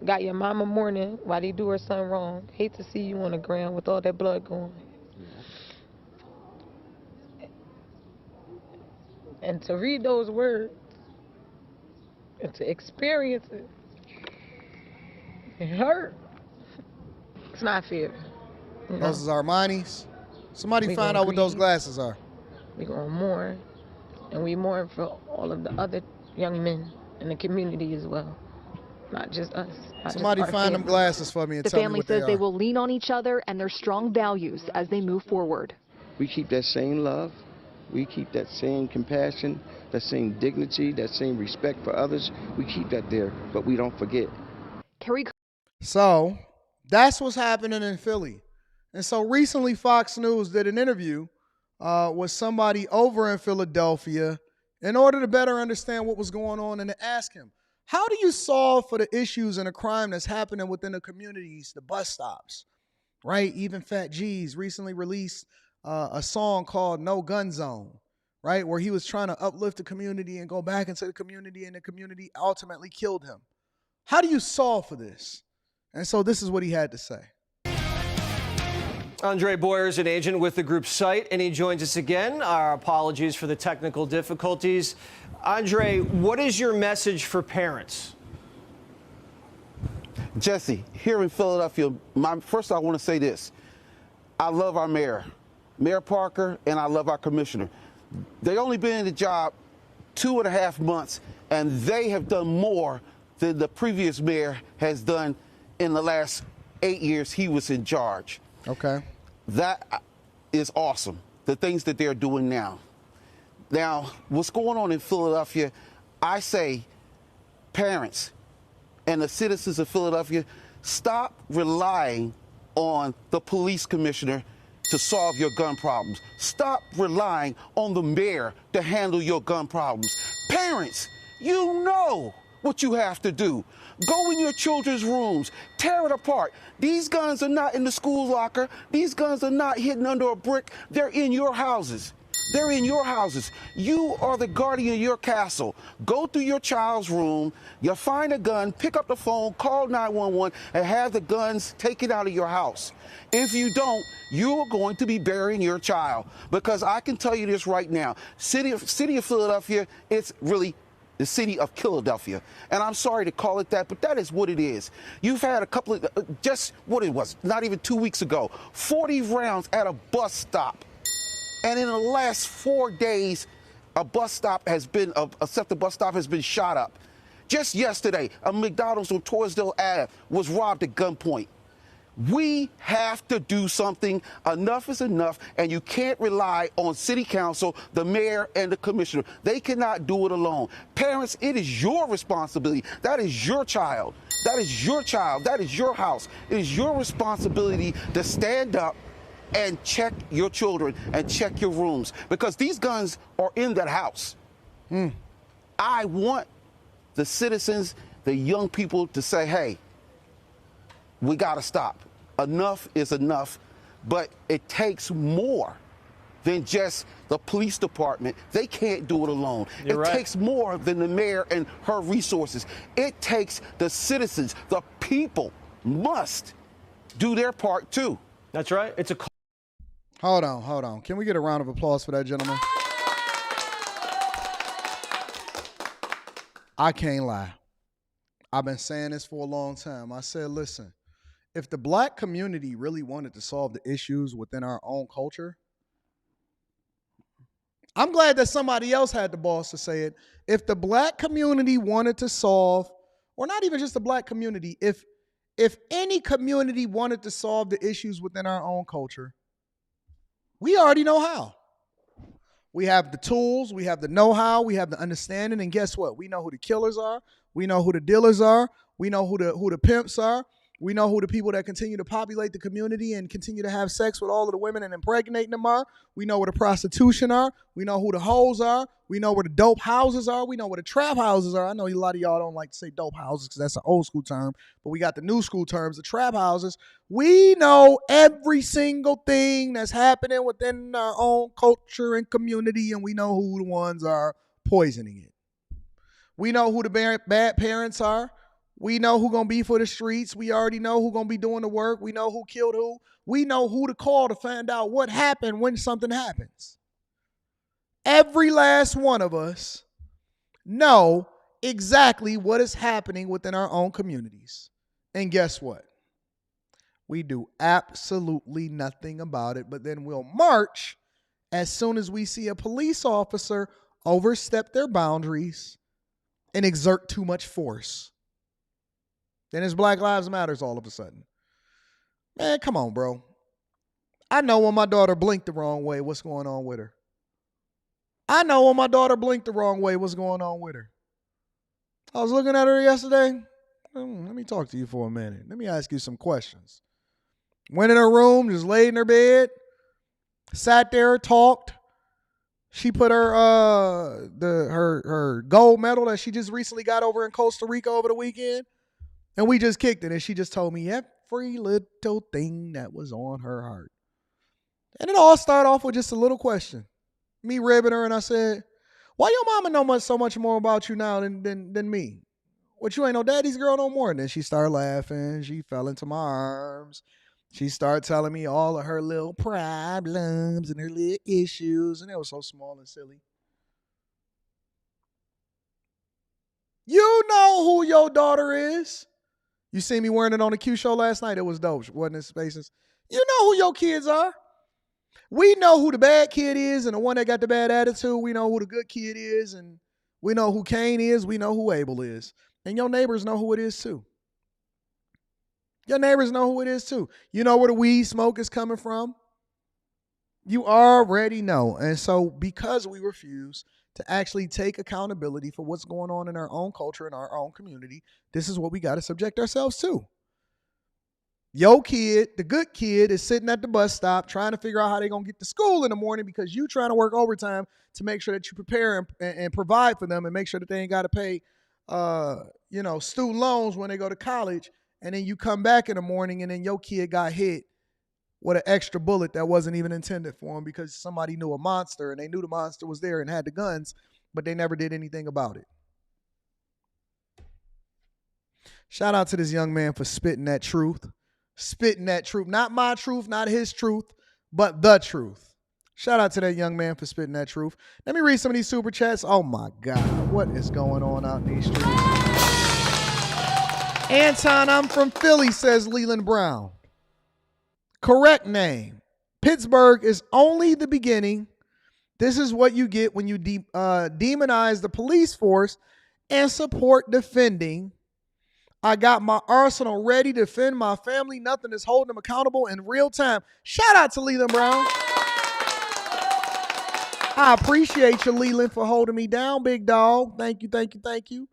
S10: Got your mama mourning while they do her son wrong. Hate to see you on the ground with all that blood going. And to read those words and to experience it, it hurt. It's not fair. You know?
S1: Those is Armani's. Somebody
S10: We
S1: find
S10: gonna
S1: out what those
S10: grieve.
S1: glasses are.
S10: We're going to mourn. And we mourn for all of the other young men in the community as well. not just us. not
S1: Somebody
S10: just our
S1: find them
S10: family.
S1: glasses for me and
S7: The
S1: tell me
S7: family
S1: what they
S7: says they
S1: are.
S7: will lean on each other and their strong values as they move forward.
S8: We keep that same love. We keep that same compassion, that same dignity, that same respect for others. We keep that there, but we don't forget.
S1: So that's what's happening in Philly. And so recently Fox News did an interview with somebody over in Philadelphia in order to better understand what was going on and to ask him, how do you solve for the issues and the crime that's happening within the communities, the bus stops, right? Even Fat G's recently released a song called No Gun Zone, right? Where he was trying to uplift the community and go back into the community, and the community ultimately killed him. How do you solve for this? And so this is what he had to say.
S11: Andre Boyer is an agent with the group Site, and he joins us again. Our apologies for the technical difficulties. Andre, what is your message for parents?
S12: Jesse, here in Philadelphia, first I want to say this. I love our mayor, Mayor Parker, and I love our commissioner. They only been in the job 2.5 months, and they have done more than the previous mayor has done in the last 8 years he was in charge.
S1: Okay.
S12: That is awesome, the things that they're doing now. Now, what's going on in Philadelphia, I say, parents and the citizens of Philadelphia, stop relying on the police commissioner to solve your gun problems. Stop relying on the mayor to handle your gun problems. Parents, you know what you have to do. Go in your children's rooms, tear it apart. These guns are not in the school locker. These guns are not hidden under a brick. They're in your houses. They're in your houses. You are the guardian of your castle. Go through your child's room, you find a gun, pick up the phone, call 911, and have the guns taken out of your house. If you don't, you're going to be burying your child. Because I can tell you this right now, city of Philadelphia, it's really the city of Killadelphia. And I'm sorry to call it that, but that is what it is. You've had a couple of, just what it was, not even 2 weeks ago, 40 rounds at a bus stop. And in the last 4 days, a bus stop has been, a SEPTA bus stop has been shot up. Just yesterday, a McDonald's on Torresdale Ave was robbed at gunpoint. We have to do something. Enough is enough, and you can't rely on city council, the mayor, and the commissioner. They cannot do it alone. Parents, it is your responsibility. That is your child. That is your child. That is your house. It is your responsibility to stand up and check your children and check your rooms, because these guns are in that house. I want the citizens, the young people to say, hey, we got to stop. Enough is enough, but it takes more than just the police department. They can't do it alone.
S11: You're
S12: it
S11: right.
S12: takes more than the mayor and her resources. It takes the citizens, the people must do their part too.
S11: That's right. It's a
S1: Hold on. Can we get a round of applause for that gentleman? I can't lie. I've been saying this for a long time. I said, listen, if the black community really wanted to solve the issues within our own culture, I'm glad that somebody else had the balls to say it. If the black community wanted to solve, or not even just the black community, if any community wanted to solve the issues within our own culture, we already know how. We have the tools, we have the know-how, we have the understanding, and guess what? We know who the killers are, we know who the dealers are, we know who the pimps are, we know who the people that continue to populate the community and continue to have sex with all of the women and impregnating them are. We know where the prostitution are, we know who the hoes are, we know where the dope houses are, we know where the trap houses are. I know a lot of y'all don't like to say dope houses because that's an old school term, but we got the new school terms, the trap houses. We know every single thing that's happening within our own culture and community, and we know who the ones are poisoning it. We know who the bad parents are. We know who gonna be for the streets. We already know who gonna be doing the work. We know who killed who. We know who to call to find out what happened when something happens. Every last one of us know exactly what is happening within our own communities. And guess what? We do absolutely nothing about it, but then we'll march as soon as we see a police officer overstep their boundaries and exert too much force. Then it's Black Lives Matters all of a sudden. Man, come on, bro. I know when my daughter blinked the wrong way, what's going on with her. I know when my daughter blinked the wrong way, what's going on with her. I was looking at her yesterday. Let me talk to you for a minute. Let me ask you some questions. Went in her room, just laid in her bed, sat there, talked. She put her her gold medal that she just recently got over in Costa Rica over the weekend, and we just kicked it. And she just told me every little thing that was on her heart. And it all started off with just a little question. Me ribbing her, and I said, "Why your mama know so much more about you now than me? What, you ain't no daddy's girl no more?" And then she started laughing. She fell into my arms. She started telling me all of her little problems and her little issues, and it was so small and silly. You know who your daughter is. You see me wearing it on the Q show last night. It was dope, wasn't it, Spaces? You know who your kids are. We know who the bad kid is and the one that got the bad attitude. We know who the good kid is, and we know who Cain is. We know who Abel is. And your neighbors know who it is too. Your neighbors know who it is too. You know where the weed smoke is coming from. You already know. And so because we refuse to actually take accountability for what's going on in our own culture, in our own community, this is what we got to subject ourselves to. Your kid, the good kid, is sitting at the bus stop trying to figure out how they're going to get to school in the morning because you trying to work overtime to make sure that you prepare and provide for them and make sure that they ain't got to pay student loans when they go to college. And then you come back in the morning and then your kid got hit with an extra bullet that wasn't even intended for him because somebody knew a monster and they knew the monster was there and had the guns, but they never did anything about it. Shout out to this young man for spitting that truth. Spitting that truth. Not my truth, not his truth, but the truth. Shout out to that young man for spitting that truth. Let me read some of these super chats. Oh my God, what is going on out in these streets? Anton, I'm from Philly, says Leland Brown. Correct name. Pittsburgh is only the beginning. This is what you get when you demonize the police force and support defending. I got my arsenal ready to defend my family. Nothing is holding them accountable in real time. Shout out to Leland Brown. I appreciate you, Leland, for holding me down, big dog. Thank you, thank you, thank you.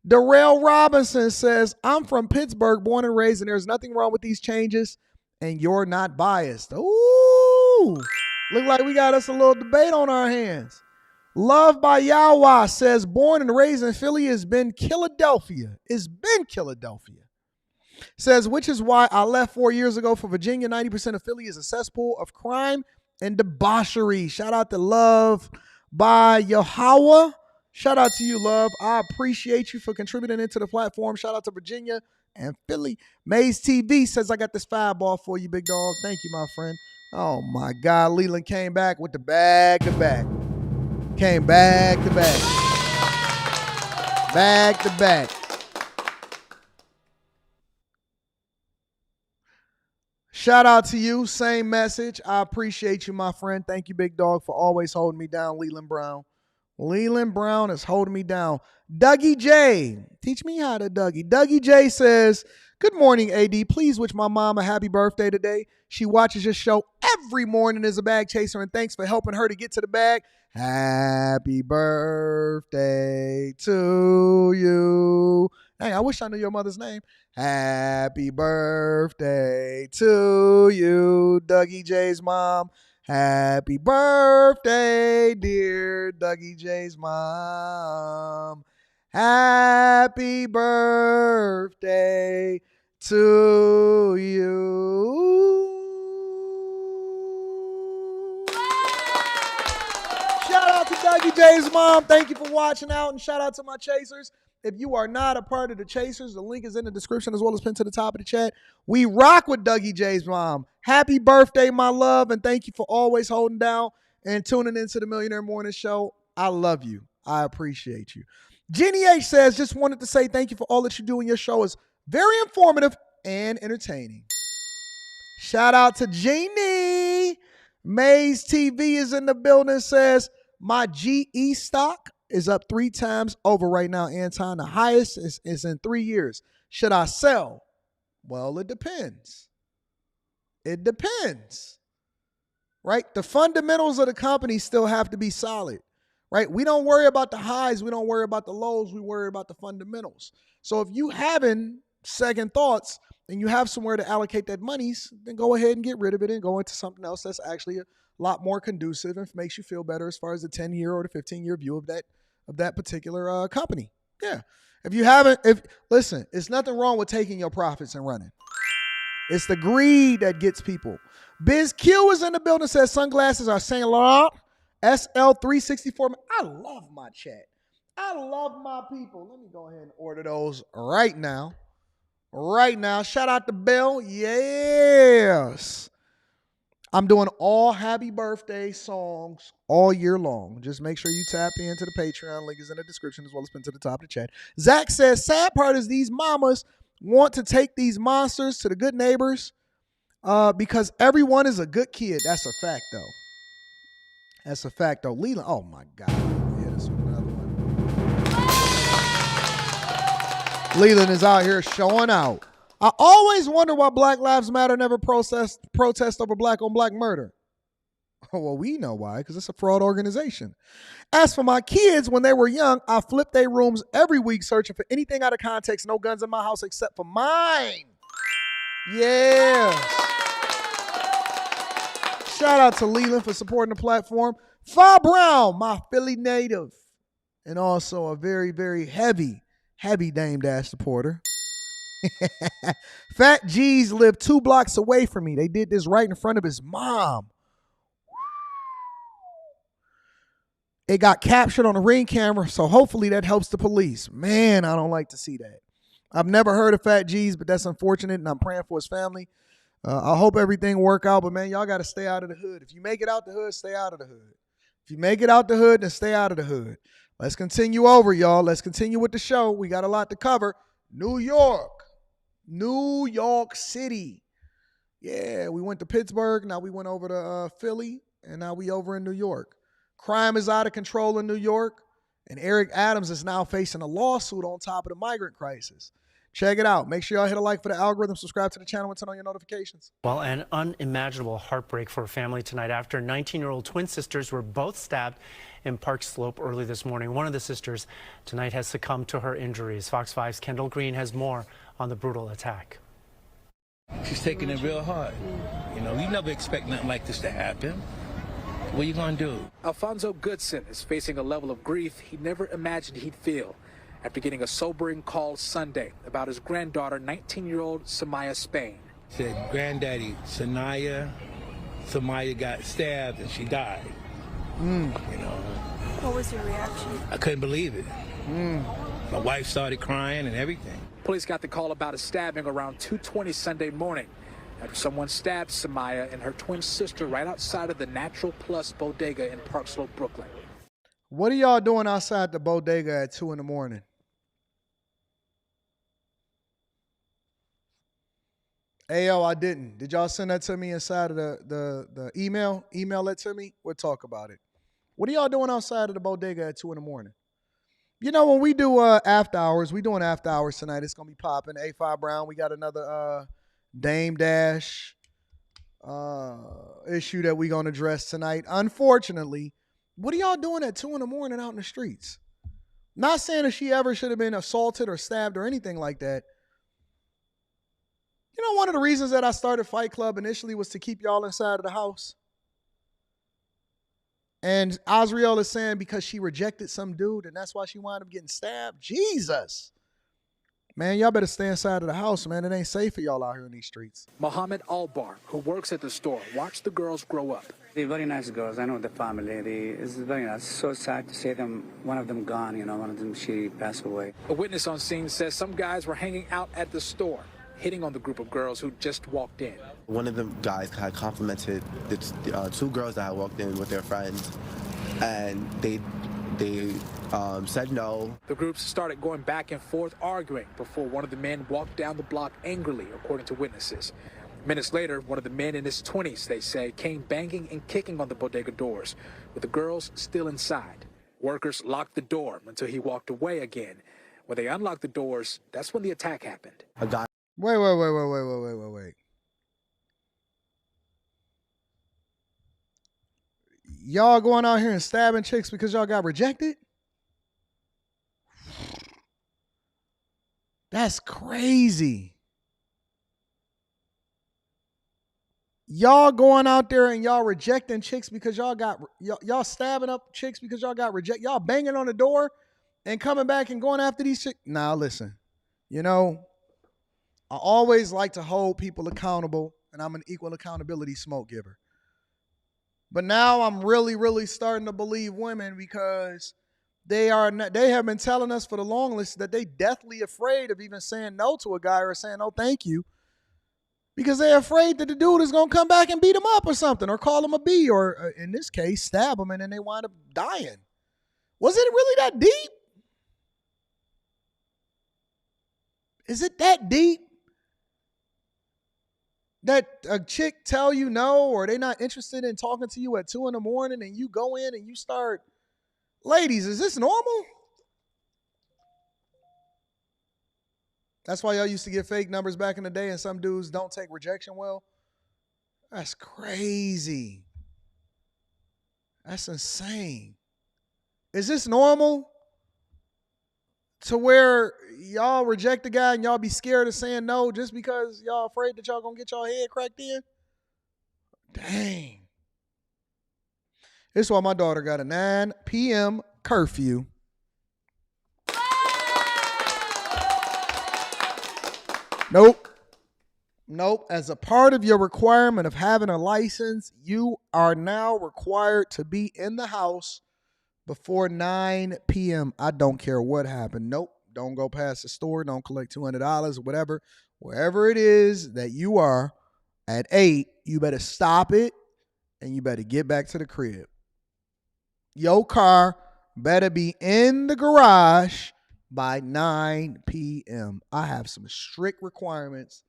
S1: Darrell Robinson says, I'm from Pittsburgh, born and raised, and there's nothing wrong with these changes, and you're not biased. Ooh, look like we got us a little debate on our hands. Love by Yawa says, born and raised in Philly, has been Killadelphia. It's been Killadelphia. Says, which is why I left 4 years ago for Virginia. 90% of Philly is a cesspool of crime and debauchery. Shout out to Love by Yahweh. Shout out to you, Love. I appreciate you for contributing into the platform. Shout out to Virginia and Philly. Maze TV says, I got this 5-ball for you, big dog. Thank you, my friend. Oh, my God. Leland came back with the bag to back. Came back to back. Back to back. Shout out to you. Same message. I appreciate you, my friend. Thank you, big dog, for always holding me down, Leland Brown. Leland Brown is holding me down. Dougie J. Teach me how to Dougie. Dougie J says, good morning, AD. Please wish my mom a happy birthday today. She watches your show every morning as a bag chaser, and thanks for helping her to get to the bag. Happy birthday to you. Hey, I wish I knew your mother's name. Happy birthday to you, Dougie J's mom. Happy birthday, dear Dougie J's mom. Happy birthday to you. Shout out to Dougie J's mom. Thank you for watching out, and shout out to my chasers. If you are not a part of the chasers, the link is in the description as well as pinned to the top of the chat. We rock with Dougie J's mom. Happy birthday, my love, and thank you for always holding down and tuning into the Millionaire Morning Show. I love you. I appreciate you. Jenny H says, just wanted to say thank you for all that you do in your show. Is very informative and entertaining. Shout out to Jeannie. Maze TV is in the building, says, my GE stock is up 3 times over right now, Anton. The highest is in 3 years. Should I sell? Well, it depends. It depends, right? The fundamentals of the company still have to be solid, right? We don't worry about the highs. We don't worry about the lows. We worry about the fundamentals. So if you having second thoughts and you have somewhere to allocate that monies, then go ahead and get rid of it and go into something else that's actually a lot more conducive and makes you feel better as far as the 10-year or the 15-year view of that particular company. Yeah. Listen, it's nothing wrong with taking your profits and running. It's the greed that gets people. Biz Q is in the building, says sunglasses are Saint Laurent. SL364. I love my chat. I love my people. Let me go ahead and order those right now. Right now. Shout out to Bill. Yes. I'm doing all happy birthday songs all year long. Just make sure you tap into the Patreon. Link is in the description as well as pinned to the top of the chat. Zach says, sad part is these mamas want to take these monsters to the good neighbors because everyone is a good kid. That's a fact, though. That's a fact, though. Leland, oh, my God. Yeah, this is another one. Leland is out here showing out. I always wonder why Black Lives Matter never protest over black-on-black murder. Oh, well, we know why, because it's a fraud organization. As for my kids, when they were young, I flipped their rooms every week searching for anything out of context. No guns in my house except for mine. Yeah. Shout out to Leland for supporting the platform. Fa Brown, my Philly native. And also a very, very heavy Dame Dash supporter. Fat G's lived 2 blocks away from me. They did this right in front of his mom. It got captured on a Ring camera, so hopefully that helps the police. Man, I don't like to see that. I've never heard of Fat G's, but that's unfortunate, and I'm praying for his family. I hope everything work out, but man, y'all got to stay out of the hood. If you make it out the hood, stay out of the hood. If you make it out the hood, then stay out of the hood. Let's continue over, y'all. Let's continue with the show. We got a lot to cover. New York City. Yeah, we went to Pittsburgh. Now we went over to Philly, and now we over in New York. Crime is out of control in New York, and Eric Adams is now facing a lawsuit on top of the migrant crisis. Check it out. Make sure y'all hit a like for the algorithm, subscribe to the channel, and turn on your notifications.
S13: Well, an unimaginable heartbreak for a family tonight after 19-year-old twin sisters were both stabbed in Park Slope early this morning. One of the sisters tonight has succumbed to her injuries. Fox 5's Kendall Green has more on the brutal attack.
S14: She's taking it real hard. You know, you never expect nothing like this to happen. What are you going to do?
S15: Alfonso Goodson is facing a level of grief he never imagined he'd feel after getting a sobering call Sunday about his granddaughter, 19-year-old Samaya Spain.
S14: Said, Granddaddy, Samaya got stabbed and she died. You know.
S16: What was your reaction?
S14: I couldn't believe it. My wife started crying and everything.
S15: Police got the call about a stabbing around 2:20 Sunday morning after someone stabbed Samaya and her twin sister right outside of the Natural Plus bodega in Park Slope, Brooklyn.
S1: What are y'all doing outside the bodega at 2 in the morning? Ayo, I didn't. Did y'all send that to me inside of the email? Email that to me. We'll talk about it. What are y'all doing outside of the bodega at 2 in the morning? You know, when we do after hours, we doing after hours tonight. It's going to be popping. A5 Brown, we got another Dame Dash issue that we're going to address tonight. Unfortunately, what are y'all doing at 2 in the morning out in the streets? Not saying that she ever should have been assaulted or stabbed or anything like that. You know, one of the reasons that I started Fight Club initially was to keep y'all inside of the house. And Azriel is saying because she rejected some dude and that's why she wound up getting stabbed. Jesus. Man, y'all better stay inside of the house, man. It ain't safe for y'all out here in these streets.
S15: Mohammed Albar, who works at the store, watched the girls grow up.
S17: They're very nice girls. I know the family. It's very nice. It's so sad to see them. One of them gone, you know, one of them, she passed away.
S15: A witness on scene says some guys were hanging out at the store, hitting on the group of girls who just walked in.
S26: One of the guys had complimented the 2 girls that had walked in with their friends, and they said no.
S15: The groups started going back and forth arguing before one of the men walked down the block angrily, according to witnesses. Minutes later, one of the men in his 20s, they say, came banging and kicking on the bodega doors, with the girls still inside. Workers locked the door until he walked away again. When they unlocked the doors, that's when the attack happened.
S26: A guy.
S1: Wait. Y'all going out here and stabbing chicks because y'all got rejected? That's crazy. Y'all going out there and y'all rejecting chicks because y'all stabbing up chicks because y'all got rejected. Y'all banging on the door and coming back and going after these chicks. Now listen, you know, I always like to hold people accountable, and I'm an equal accountability smoke giver. But now I'm really starting to believe women, because they have been telling us for the longest that they deathly afraid of even saying no to a guy or saying no thank you, because they're afraid that the dude is going to come back and beat them up or something, or call them a B, or in this case, stab them, and then they wind up dying. Was it really that deep? Is it that deep that a chick tell you no, or they not interested in talking to you at 2 a.m. and you go in and you start, ladies, is this normal? That's why y'all used to get fake numbers back in the day, and some dudes don't take rejection well. That's crazy. That's insane. Is this normal? To where y'all reject the guy and y'all be scared of saying no just because y'all afraid that y'all gonna get y'all head cracked in? Dang. This is why my daughter got a 9 p.m. curfew. Nope. As a part of your requirement of having a license, you are now required to be in the house before 9 p.m. I don't care what happened. Nope. Don't go past the store. Don't collect $200 or whatever. Wherever it is that you are at 8, you better stop it and you better get back to the crib. Your car better be in the garage by 9 p.m. I have some strict requirements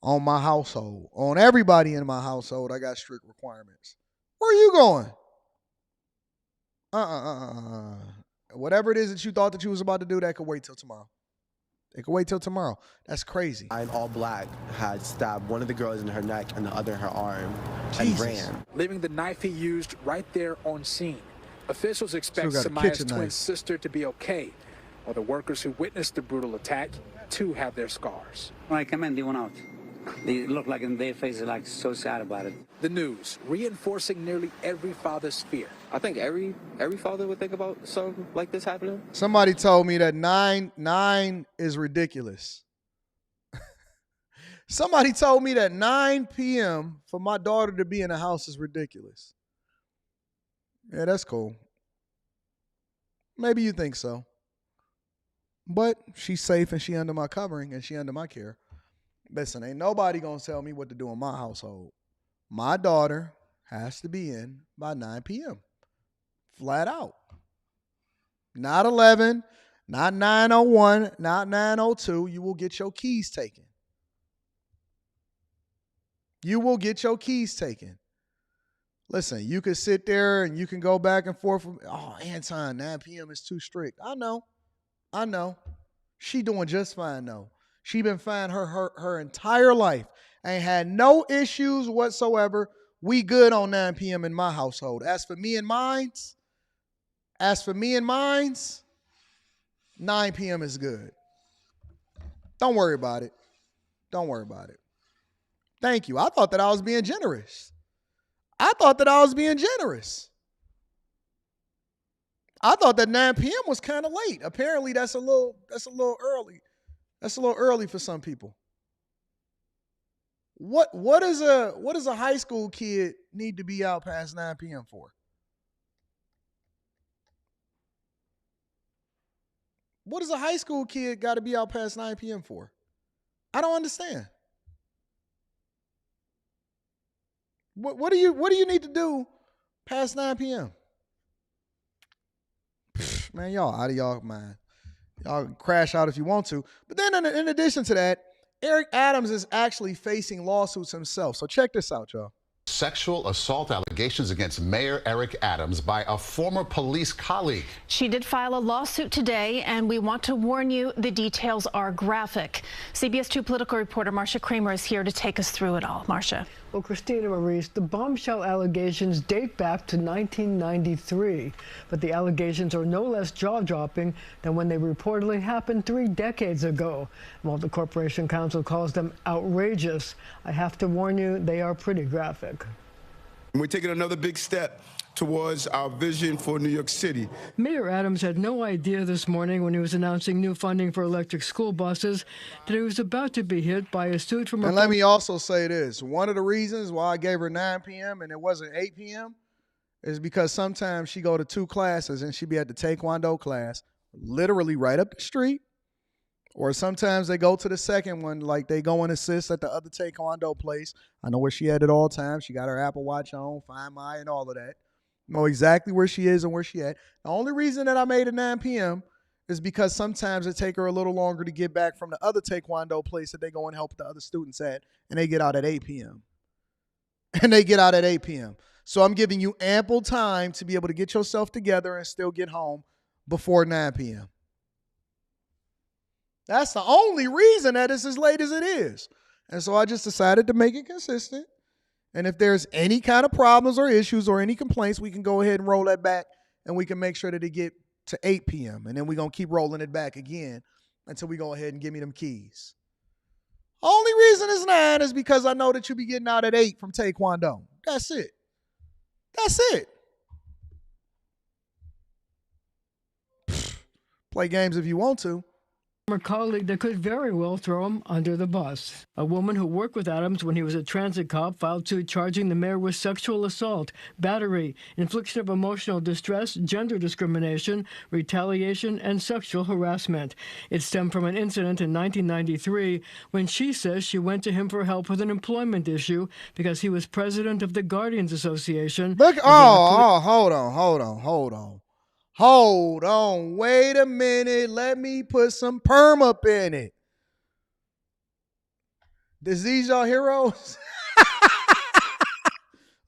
S1: on my household. On everybody in my household, I got strict requirements. Where are you going? Whatever it is that you thought that you was about to do, that could wait till tomorrow. It could wait till tomorrow. That's crazy.
S26: In all black had stabbed one of the girls in her neck and the other in her arm and ran.
S15: Leaving the knife he used right there on scene. Officials expect Samaya's twin sister to be okay, while the workers who witnessed the brutal attack too have their scars.
S17: When I come in, they went out. They look like in their faces like so sad about it.
S15: The news reinforcing nearly every father's fear.
S18: I think every father would think about something like this happening.
S1: Somebody told me that 9 is ridiculous. Somebody told me that 9 p.m. for my daughter to be in the house is ridiculous. Yeah, that's cool. Maybe you think so. But she's safe and she under my covering and she under my care. Listen, ain't nobody gonna tell me what to do in my household. My daughter has to be in by 9 p.m. Flat out. Not 11, not 9:01, not 9:02. You will get your keys taken. You will get your keys taken. Listen, you can sit there and you can go back and forth. Oh, Anton, 9 p.m. is too strict. I know. She doing just fine though. She been fine her entire life. Ain't had no issues whatsoever. We good on 9 p.m. in my household. As for me and mines, 9 p.m. is good. Don't worry about it. Thank you. I thought that I was being generous. I thought that 9 p.m. was kind of late. Apparently that's a little early. That's a little early for some people. What does a high school kid need to be out past 9 p.m. for? What does a high school kid got to be out past 9 p.m. for? I don't understand. What do you need to do past 9 p.m.? Man, y'all out of y'all mind. Y'all can crash out if you want to. But then in addition to that, Eric Adams is actually facing lawsuits himself. So check this out, y'all.
S19: Sexual assault allegations against Mayor Eric Adams by a former police colleague.
S20: She did file a lawsuit today, and we want to warn you, the details are graphic. CBS 2 political reporter Marcia Kramer is here to take us through it all. Marcia.
S21: Well, Christina Maurice, the bombshell allegations date back to 1993, but the allegations are no less jaw-dropping than when they reportedly happened 3 decades ago. While the Corporation Counsel calls them outrageous, I have to warn you, they are pretty graphic.
S22: We're taking another big step towards our vision for New York City.
S21: Mayor Adams had no idea this morning when he was announcing new funding for electric school buses that he was about to be hit by a suit from
S1: And let me also say this. One of the reasons why I gave her 9 p.m. and it wasn't 8 p.m. is because sometimes she go to 2 classes and she be at the Taekwondo class, literally right up the street. Or sometimes they go to the second one, like they go and assist at the other Taekwondo place. I know where she at all times. She got her Apple Watch on, Find My, and all of that. Know exactly where she is and where she at. The only reason that I made it 9 p.m. is because sometimes it take her a little longer to get back from the other Taekwondo place that they go and help the other students at, and they get out at 8 p.m. And they get out at 8 p.m. So I'm giving you ample time to be able to get yourself together and still get home before 9 p.m. That's the only reason that it's as late as it is. And so I just decided to make it consistent. And if there's any kind of problems or issues or any complaints, we can go ahead and roll that back and we can make sure that it get to 8 p.m. And then we're going to keep rolling it back again until we go ahead and give me them keys. Only reason it's 9 is because I know that you be getting out at 8 from Taekwondo. That's it. That's it. Play games if you want to.
S21: A colleague that could very well throw him under the bus. A woman who worked with Adams when he was a transit cop filed suit charging the mayor with sexual assault, battery, infliction of emotional distress, gender discrimination, retaliation, and sexual harassment. It stemmed from an incident in 1993 when she says she went to him for help with an employment issue because he was president of the Guardians Association.
S1: Hold on, wait a minute. Let me put some perm up in it. Is these y'all heroes?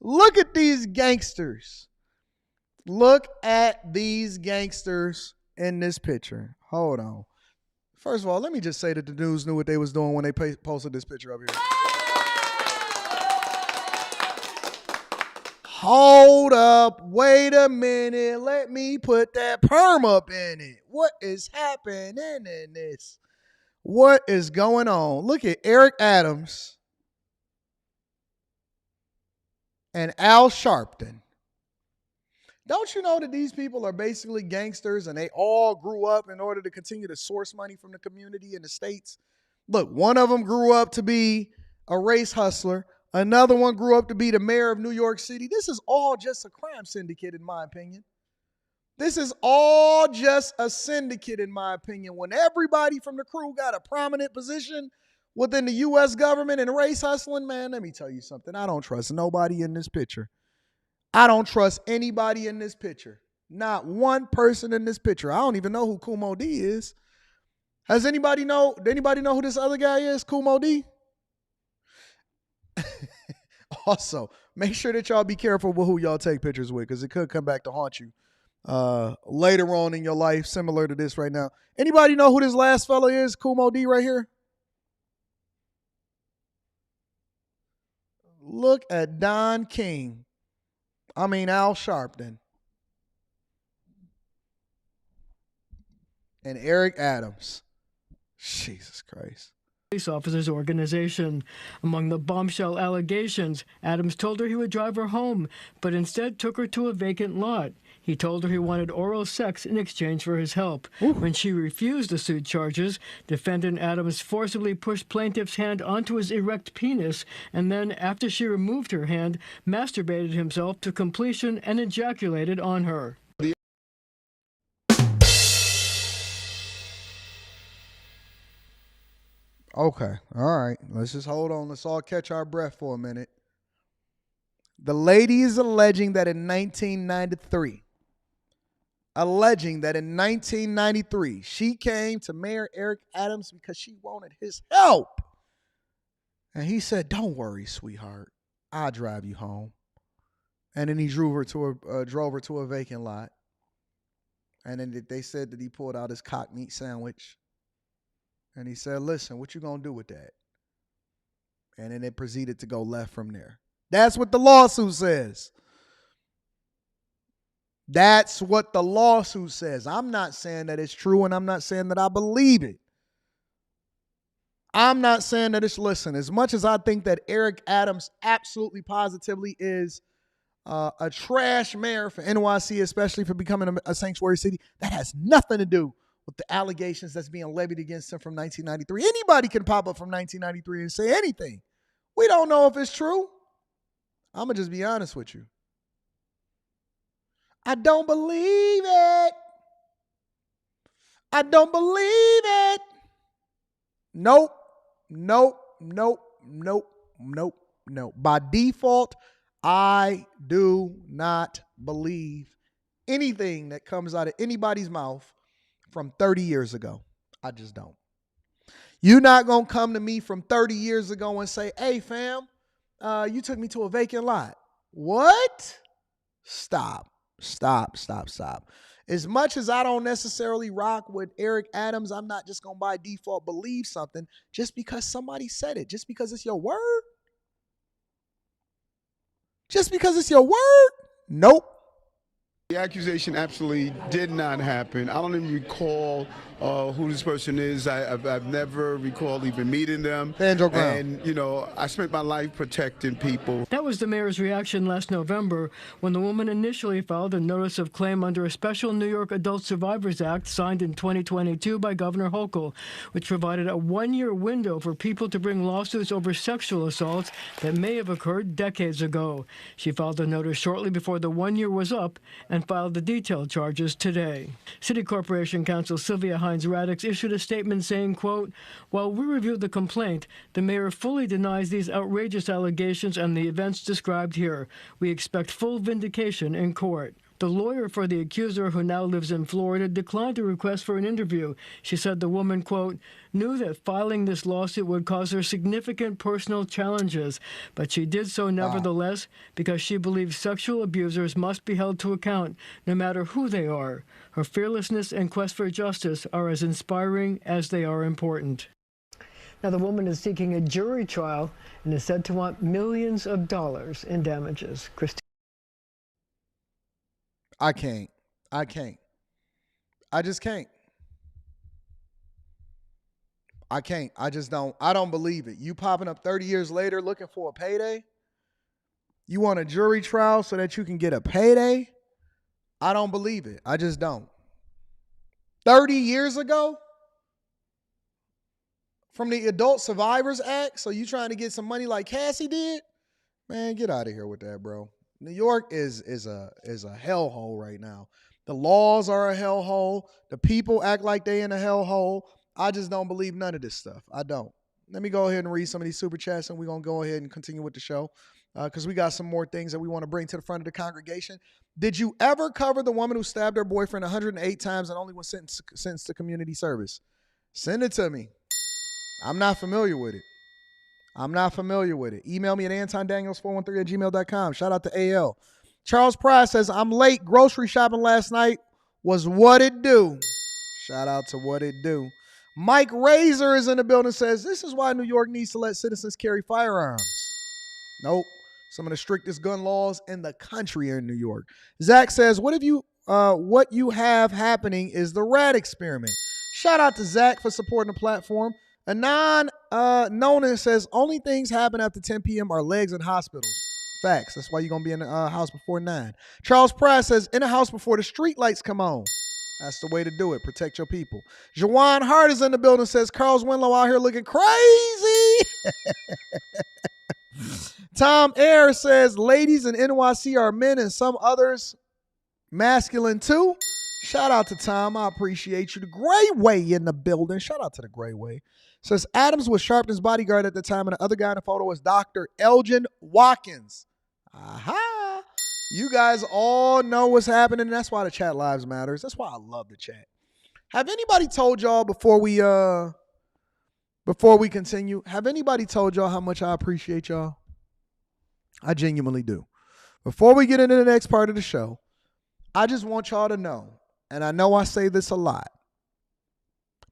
S1: Look at these gangsters. Look at these gangsters in this picture. Hold on. First of all, let me just say that the news knew what they was doing when they posted this picture up here. Hold up, wait a minute, let me put that perm up in it. What is happening in this? What is going on? Look at Eric Adams and Al Sharpton. Don't you know that these people are basically gangsters and they all grew up in order to continue to source money from the community in the States? Look, one of them grew up to be a race hustler. Another one grew up to be the mayor of New York City. This is all just a crime syndicate, in my opinion. This is all just a syndicate, in my opinion. When everybody from the crew got a prominent position within the U.S. government and race hustling, man, let me tell you something. I don't trust nobody in this picture. I don't trust anybody in this picture. Not one person in this picture. I don't even know who Kumo D is. Does anybody know who this other guy is, Kumo D? Also, make sure that y'all be careful with who y'all take pictures with, because it could come back to haunt you later on in your life, similar to this right now. Anybody know who this last fella is, Kumo D right here? Look at Al Sharpton and Eric Adams. Jesus Christ.
S21: Police officers organization. Among the bombshell allegations, Adams told her he would drive her home, but instead took her to a vacant lot. He told her he wanted oral sex in exchange for his help. Ooh. When she refused the suit charges, defendant Adams forcibly pushed plaintiff's hand onto his erect penis, and then, after she removed her hand, masturbated himself to completion and ejaculated on her.
S1: Okay, all right. Let's just hold on. Let's all catch our breath for a minute. The lady is alleging that in 1993, she came to Mayor Eric Adams because she wanted his help. And he said, "Don't worry, sweetheart. I'll drive you home. And then he drove her to a vacant lot. And then they said that he pulled out his cock meat sandwich. And he said, listen, what you going to do with that? And then it proceeded to go left from there. That's what the lawsuit says. That's what the lawsuit says. I'm not saying that it's true, and I'm not saying that I believe it. I'm not saying that it's, listen, as much as I think that Eric Adams absolutely positively is a trash mayor for NYC, especially for becoming a sanctuary city, that has nothing to do with the allegations that's being levied against him from 1993. Anybody can pop up from 1993 and say anything. We don't know if it's true. I'm going to just be honest with you. I don't believe it. I don't believe it. Nope. Nope. Nope. Nope. Nope. Nope. By default, I do not believe anything that comes out of anybody's mouth from 30 years ago. I just don't. You're not going to come to me from 30 years ago and say, hey, fam, you took me to a vacant lot. What? Stop. As much as I don't necessarily rock with Eric Adams, I'm not just going to by default believe something just because somebody said it, just because it's your word. Just because it's your word? Nope.
S22: The accusation absolutely did not happen. I don't even recall who this person is. I've never recalled even meeting them. And, you know, I spent my life protecting people.
S21: That was the mayor's reaction last November when the woman initially filed a notice of claim under a special New York Adult Survivors Act signed in 2022 by Governor Hochul, which provided a one-year window for people to bring lawsuits over sexual assaults that may have occurred decades ago. She filed the notice shortly before the 1 year was up and filed the detailed charges today. City Corporation Counsel Sylvia Hines-Radix issued a statement saying, quote, while we reviewed the complaint, the mayor fully denies these outrageous allegations and the events described here. We expect full vindication in court. The lawyer for the accuser, who now lives in Florida, declined a request for an interview. She said the woman, quote, knew that filing this lawsuit would cause her significant personal challenges, but she did so nevertheless because she believes sexual abusers must be held to account, no matter who they are. Her fearlessness and quest for justice are as inspiring as they are important. Now, the woman is seeking a jury trial and is said to want millions of dollars in damages. Christine.
S1: I can't. I just can't. I just don't. I don't believe it. You popping up 30 years later looking for a payday? You want a jury trial so that you can get a payday? I don't believe it. I just don't. 30 years ago? From the Adult Survivors Act? So you trying to get some money like Cassie did? Man, get out of here with that, bro. New York is a hellhole right now. The laws are a hellhole. The people act like they in a hellhole. I just don't believe none of this stuff. I don't. Let me go ahead and read some of these super chats, and we're going to go ahead and continue with the show because we got some more things that we want to bring to the front of the congregation. Did you ever cover the woman who stabbed her boyfriend 108 times and only was sentenced to community service? Send it to me. I'm not familiar with it. Email me at AntonDaniels413@gmail.com. Shout out to AL. Charles Price says, I'm late. Grocery shopping last night was what it do. Shout out to what it do. Mike Razor is in the building, says, this is why New York needs to let citizens carry firearms. Nope. Some of the strictest gun laws in the country are in New York. Zach says, what you have happening is the rat experiment. Shout out to Zach for supporting the platform. Anon Nona says, only things happen after 10 p.m. are legs in hospitals. Facts. That's why you're going to be in the house before 9. Charles Price says, in the house before the street lights come on. That's the way to do it. Protect your people. Jawan Hart is in the building, says, Carl's Winlow out here looking crazy. Tom Ayer says, ladies in NYC are men and some others masculine too. Shout out to Tom. I appreciate you. The Gray Way in the building. Shout out to the Gray Way. Says Adams was Sharpton's bodyguard at the time, and the other guy in the photo was Dr. Elgin Watkins. Aha. You guys all know what's happening, and that's why the chat lives matters. That's why I love the chat. Have anybody told y'all before we continue, have anybody told y'all how much I appreciate y'all? I genuinely do. Before we get into the next part of the show, I just want y'all to know, and I know I say this a lot,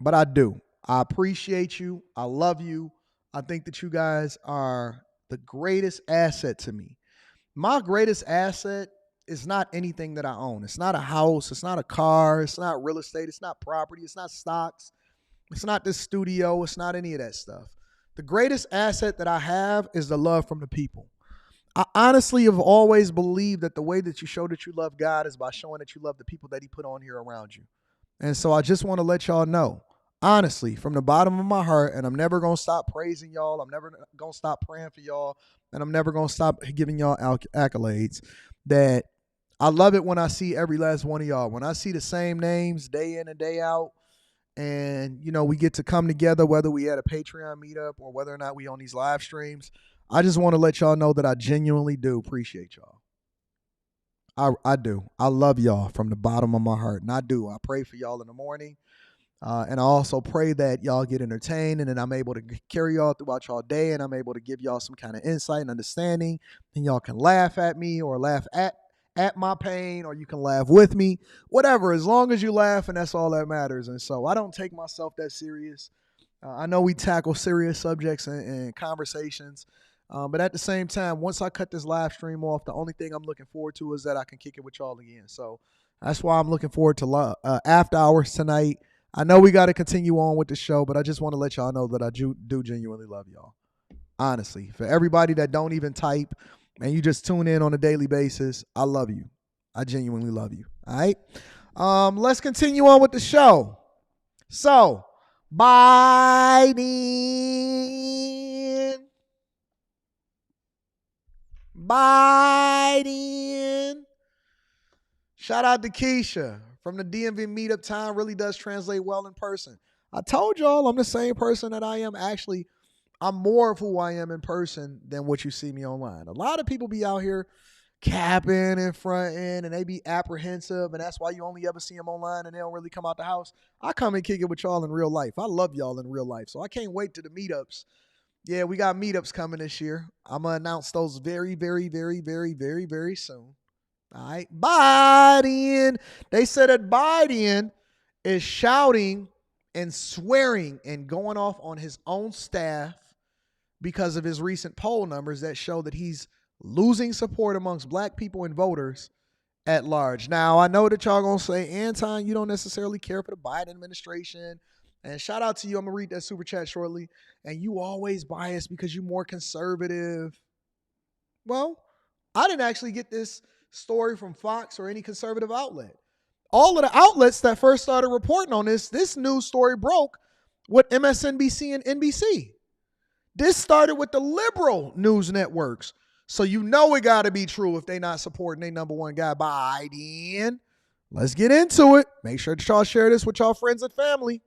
S1: but I do. I appreciate you. I love you. I think that you guys are the greatest asset to me. My greatest asset is not anything that I own. It's not a house. It's not a car. It's not real estate. It's not property. It's not stocks. It's not this studio. It's not any of that stuff. The greatest asset that I have is the love from the people. I honestly have always believed that the way that you show that you love God is by showing that you love the people that he put on here around you. And so I just want to let y'all know, honestly, from the bottom of my heart, and I'm never going to stop praising y'all. I'm never going to stop praying for y'all. And I'm never going to stop giving y'all accolades, that I love it when I see every last one of y'all. When I see the same names day in and day out, and, you know, we get to come together, whether we at a Patreon meetup or whether or not we on these live streams, I just want to let y'all know that I genuinely do appreciate y'all. I do. I love y'all from the bottom of my heart. And I do. I pray for y'all in the morning. And I also pray that y'all get entertained and then I'm able to carry y'all throughout y'all day and I'm able to give y'all some kind of insight and understanding. And y'all can laugh at me or laugh at my pain, or you can laugh with me, whatever, as long as you laugh, and that's all that matters. And so I don't take myself that serious. I know we tackle serious subjects and conversations, but at the same time, once I cut this live stream off, the only thing I'm looking forward to is that I can kick it with y'all again. So that's why I'm looking forward to after hours tonight. I know we got to continue on with the show, but I just want to let y'all know that I do genuinely love y'all. Honestly, for everybody that don't even type and you just tune in on a daily basis, I love you. I genuinely love you. All right. Let's continue on with the show. So, Biden. Shout out to Keisha from the DMV meetup. Time really does translate well in person. I told y'all I'm the same person that I am. Actually, I'm more of who I am in person than what you see me online. A lot of people be out here capping and fronting, and they be apprehensive, and that's why you only ever see them online and they don't really come out the house. I come and kick it with y'all in real life. I love y'all in real life, so I can't wait to the meetups. Yeah, we got meetups coming this year. I'm going to announce those very, very, very, very, very, very soon. All right. Biden. They said that Biden is shouting and swearing and going off on his own staff because of his recent poll numbers that show that he's losing support amongst black people and voters at large. Now, I know that y'all going to say, Anton, you don't necessarily care for the Biden administration. And shout out to you. I'm going to read that super chat shortly. And you always biased because you're more conservative. Well, I didn't actually get this story from Fox or any conservative outlet. All of the outlets that first started reporting on this news story broke with MSNBC and NBC. This started with the liberal news networks. So you know it got to be true if they not supporting their number one guy, Biden. Let's get into it. Make sure that y'all share this with y'all friends and family.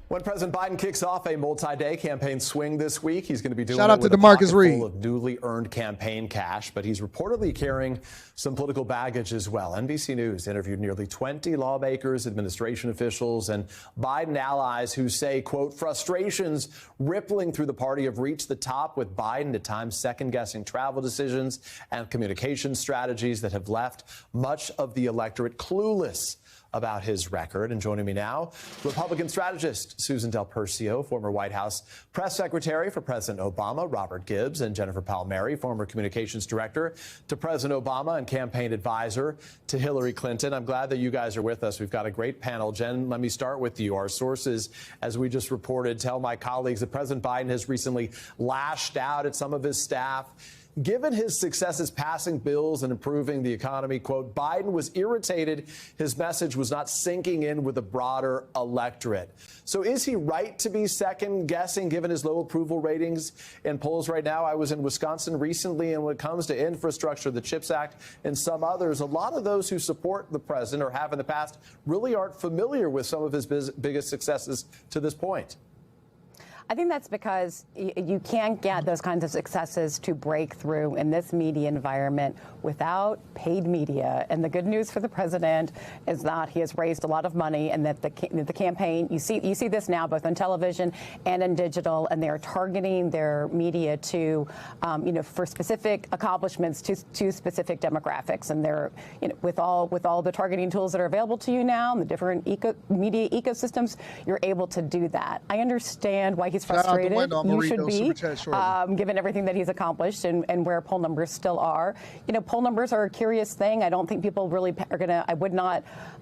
S2: When President Biden kicks off a multi-day campaign swing this week, he's going to be doing
S1: Shout out
S2: it
S1: to
S2: with
S1: DeMarcus
S2: a
S1: Reed.
S2: pocket full of newly earned campaign cash, but he's reportedly carrying some political baggage as well. NBC News interviewed nearly 20 lawmakers, administration officials, and Biden allies who say, quote, frustrations rippling through the party have reached the top, with Biden at times second-guessing travel decisions and communication strategies that have left much of the electorate clueless about his record. And joining me now, Republican strategist Susan Del Percio, former White House press secretary for President Obama, Robert Gibbs, and Jennifer Palmieri, former communications director to President Obama and campaign advisor to Hillary Clinton. I'm glad that you guys are with us. We've got a great panel. Jen, let me start with you. Our sources, as we just reported, tell my colleagues that President Biden has recently lashed out at some of his staff. Given his successes passing bills and improving the economy, quote, Biden was irritated his message was not sinking in with the broader electorate. So is he right to be second guessing given his low approval ratings in polls right now? I was in Wisconsin recently, and when it comes to infrastructure, the CHIPS Act, and some others, a lot of those who support the president or have in the past really aren't familiar with some of his biggest successes to this point.
S4: I think that's because you can't get those kinds of successes to break through in this media environment without paid media. And the good news for the president is that he has raised a lot of money, and that the campaign, you see this now both on television and in digital, and they are targeting their media to, for specific accomplishments to specific demographics. And they're, with all the targeting tools that are available to you now, and the different media ecosystems, you're able to do that. I understand why he's frustrated. You should be, given everything that he's accomplished and where poll numbers still are. Poll numbers are a curious thing. I don't think people really are going to,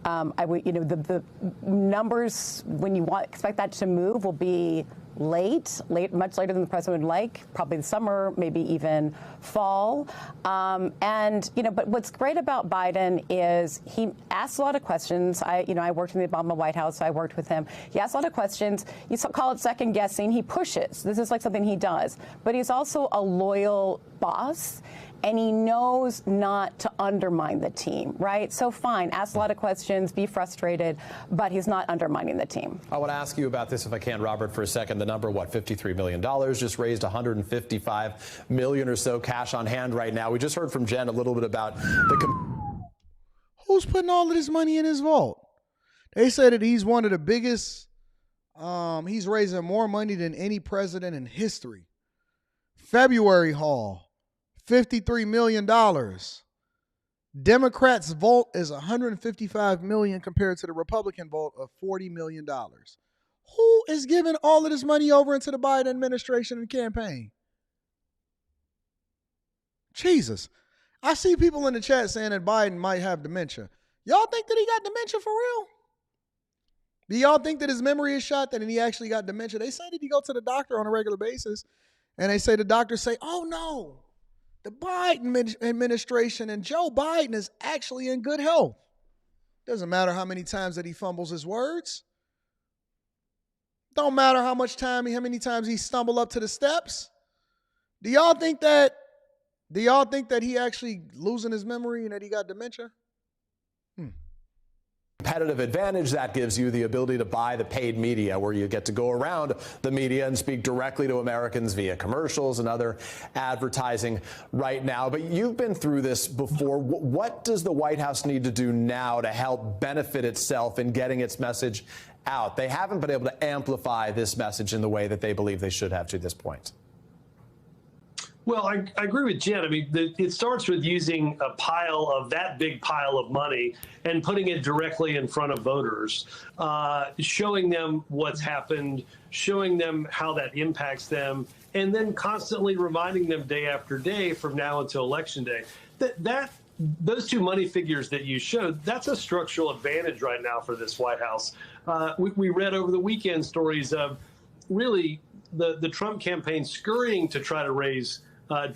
S4: the numbers, when you expect that to move, will be late, much later than the president would like, probably the summer, maybe even fall. But what's great about Biden is he asks a lot of questions. I worked in the Obama White House, so I worked with him. He asks a lot of questions. You call it second guessing. He pushes. This is like something he does. But he's also a loyal boss, and he knows not to undermine the team, right? So fine, ask a lot of questions, be frustrated, but he's not undermining the team.
S2: I want to ask you about this, if I can, Robert, for a second. The number, $53 million, just raised $155 million or so cash on hand right now. We just heard from Jen a little bit about
S1: who's putting all of this money in his vault. They say that he's one of the biggest, he's raising more money than any president in history. February haul, $53 million. Democrats' vault is $155 million compared to the Republican vault of $40 million. Who is giving all of this money over into the Biden administration and campaign? Jesus. I see people in the chat saying that Biden might have dementia. Y'all think that he got dementia for real? Do y'all think that his memory is shot, that he actually got dementia? They say that he go to the doctor on a regular basis, and they say the doctors say, oh no, the Biden administration and Joe Biden is actually in good health. Doesn't matter how many times that he fumbles his words. Don't matter how many times he stumbled up to the steps. Do y'all think that he actually losing his memory and that he got dementia?
S2: Competitive advantage that gives you the ability to buy the paid media, where you get to go around the media and speak directly to Americans via commercials and other advertising right now. But you've been through this before. What does the White House need to do now to help benefit itself in getting its message out? They haven't been able to amplify this message in the way that they believe they should have to this point.
S5: Well, I agree with Jen. I mean, it starts with using that big pile of money and putting it directly in front of voters, showing them what's happened, showing them how that impacts them, and then constantly reminding them day after day from now until Election Day. Those two money figures that you showed, that's a structural advantage right now for this White House. We read over the weekend stories of really the Trump campaign scurrying to try to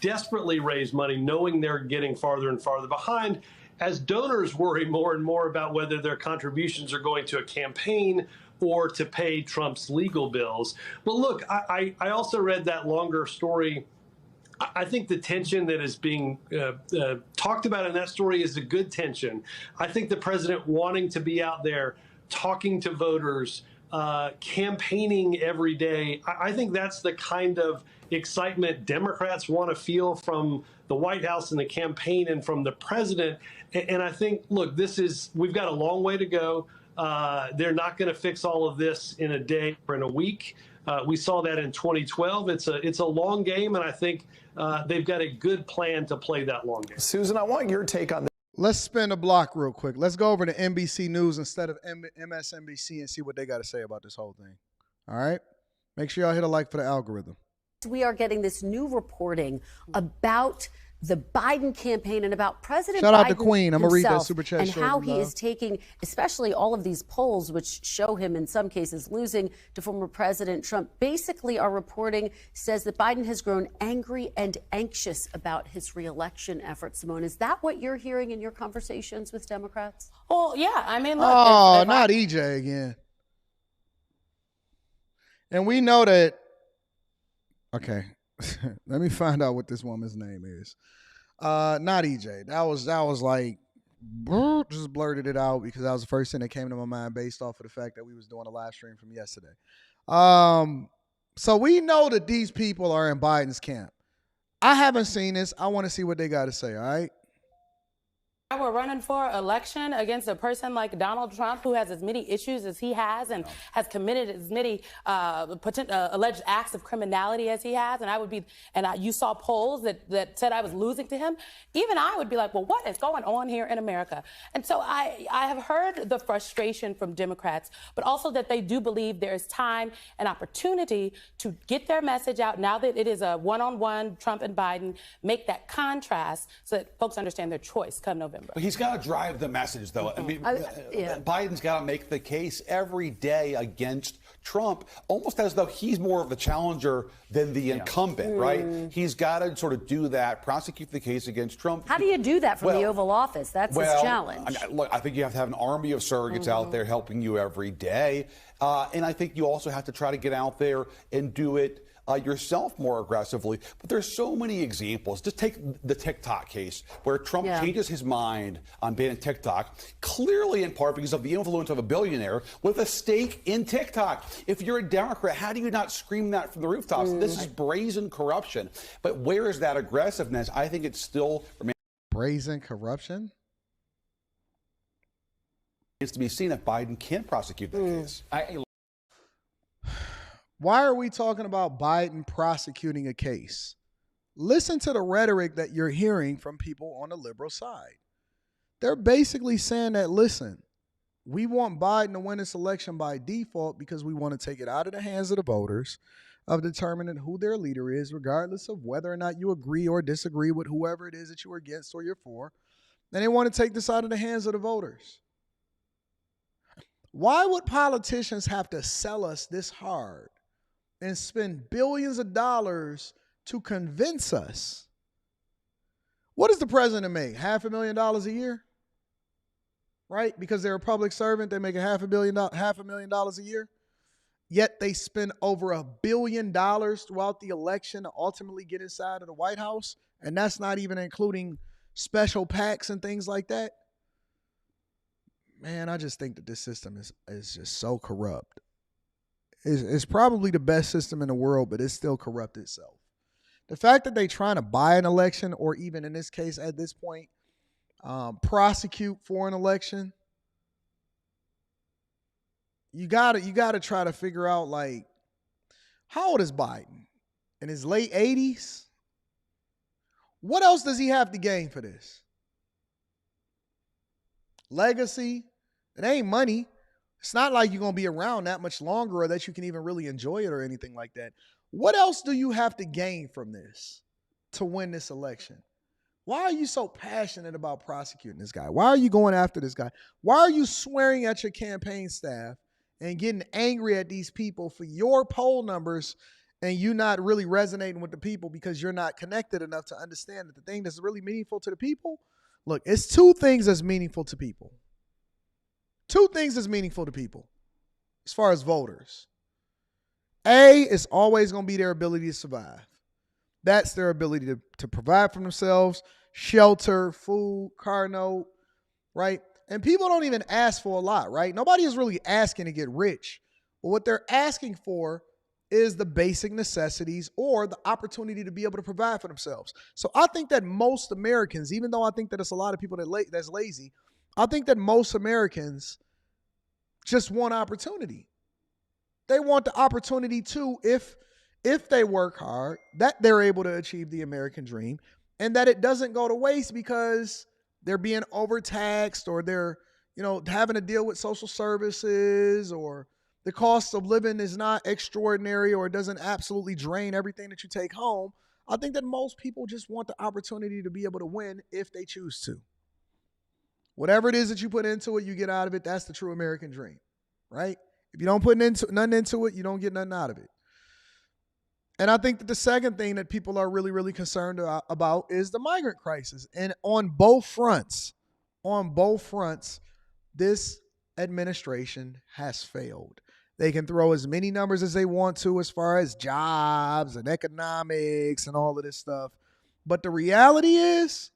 S5: desperately raise money, knowing they're getting farther and farther behind, as donors worry more and more about whether their contributions are going to a campaign or to pay Trump's legal bills. But look, I also read that longer story. I think the tension that is being talked about in that story is a good tension. I think the president wanting to be out there talking to voters, campaigning every day, I think that's the kind of excitement Democrats want to feel from the White House and the campaign and from the president. And I think, look, we've got a long way to go. They're not going to fix all of this in a day or in a week. We saw that in 2012. It's a long game, and I think they've got a good plan to play that long game.
S2: Susan, I want your take on this.
S1: Let's spin the block real quick. Let's go over to NBC News instead of MSNBC and see what they got to say about this whole thing. All right? Make sure y'all hit a like for the algorithm.
S6: We are getting this new reporting about the Biden campaign and about President
S1: Shout out
S6: Biden
S1: to Queen. I'm going to read that
S6: himself
S1: super chat.
S6: and how he is taking, especially all of these polls, which show him in some cases losing to former President Trump. Basically, our reporting says that Biden has grown angry and anxious about his reelection efforts. Simone, is that what you're hearing in your conversations with Democrats?
S23: Well, yeah. I mean, look.
S1: Oh, not EJ again. And we know that. Okay. Let me find out what this woman's name is. Not EJ. That was like, just blurted it out because that was the first thing that came to my mind based off of the fact that we was doing a live stream from yesterday. So we know that these people are in Biden's camp. I haven't seen this. I want to see what they got to say, all right?
S3: We're running for election against a person like Donald Trump, who has as many issues as he has and has committed as many alleged acts of criminality as he has. And you saw polls that said I was losing to him. Even I would be like, well, what is going on here in America? And so I have heard the frustration from Democrats, but also that they do believe there is time and opportunity to get their message out now that it is a one-on-one Trump and Biden, make that contrast so that folks understand their choice come November.
S9: But he's got to drive the message, though. I mean, Biden's got to make the case every day against Trump, almost as though he's more of the challenger than the incumbent, right? He's got to sort of do that, prosecute the case against Trump.
S6: How do you do that from the Oval Office? That's his challenge.
S9: Look, I think you have to have an army of surrogates out there helping you every day. And I think you also have to try to get out there and do it yourself more aggressively. But there's so many examples. Just take the TikTok case where Trump changes his mind on banning TikTok, clearly in part because of the influence of a billionaire with a stake in TikTok. If you're a Democrat, how do you not scream that from the rooftops? This is brazen corruption. But where is that aggressiveness? I think it's still
S1: brazen corruption.
S9: It's to be seen if Biden can prosecute that case.
S1: Why are we talking about Biden prosecuting a case? Listen to the rhetoric that you're hearing from people on the liberal side. They're basically saying that, listen, we want Biden to win this election by default because we want to take it out of the hands of the voters of determining who their leader is, regardless of whether or not you agree or disagree with whoever it is that you're against or you're for. And they want to take this out of the hands of the voters. Why would politicians have to sell us this hard and spend billions of dollars to convince us? What does the president make? $500,000 a year? Right? Because they're a public servant, they make $500,000 a year. Yet they spend over $1 billion throughout the election to ultimately get inside of the White House. And that's not even including special PACs and things like that. Man, I just think that this system is just so corrupt. It's probably the best system in the world, but it's still corrupt itself. The fact that they're trying to buy an election, or even in this case at this point, prosecute for an election, you gotta try to figure out, like, how old is Biden? In his late 80s? What else does he have to gain for this? Legacy? It ain't money. It's not like you're going to be around that much longer or that you can even really enjoy it or anything like that. What else do you have to gain from this to win this election? Why are you so passionate about prosecuting this guy? Why are you going after this guy? Why are you swearing at your campaign staff and getting angry at these people for your poll numbers and you not really resonating with the people because you're not connected enough to understand that the thing that's really meaningful to the people? Look, it's two things that's meaningful to people. Two things that's meaningful to people as far as voters. A, is always going to be their ability to survive. That's their ability to provide for themselves, shelter, food, car note, right? And people don't even ask for a lot, right? Nobody is really asking to get rich. But what they're asking for is the basic necessities or the opportunity to be able to provide for themselves. So I think that most Americans, even though I think that it's a lot of people that's lazy, I think that most Americans just want opportunity. They want the opportunity to, if they work hard, that they're able to achieve the American dream, and that it doesn't go to waste because they're being overtaxed or they're, having to deal with social services, or the cost of living is not extraordinary, or it doesn't absolutely drain everything that you take home. I think that most people just want the opportunity to be able to win if they choose to. Whatever it is that you put into it, you get out of it. That's the true American dream, right? If you don't put nothing into it, you don't get nothing out of it. And I think that the second thing that people are really, really concerned about is the migrant crisis. And on both fronts, this administration has failed. They can throw as many numbers as they want to as far as jobs and economics and all of this stuff. But the reality is,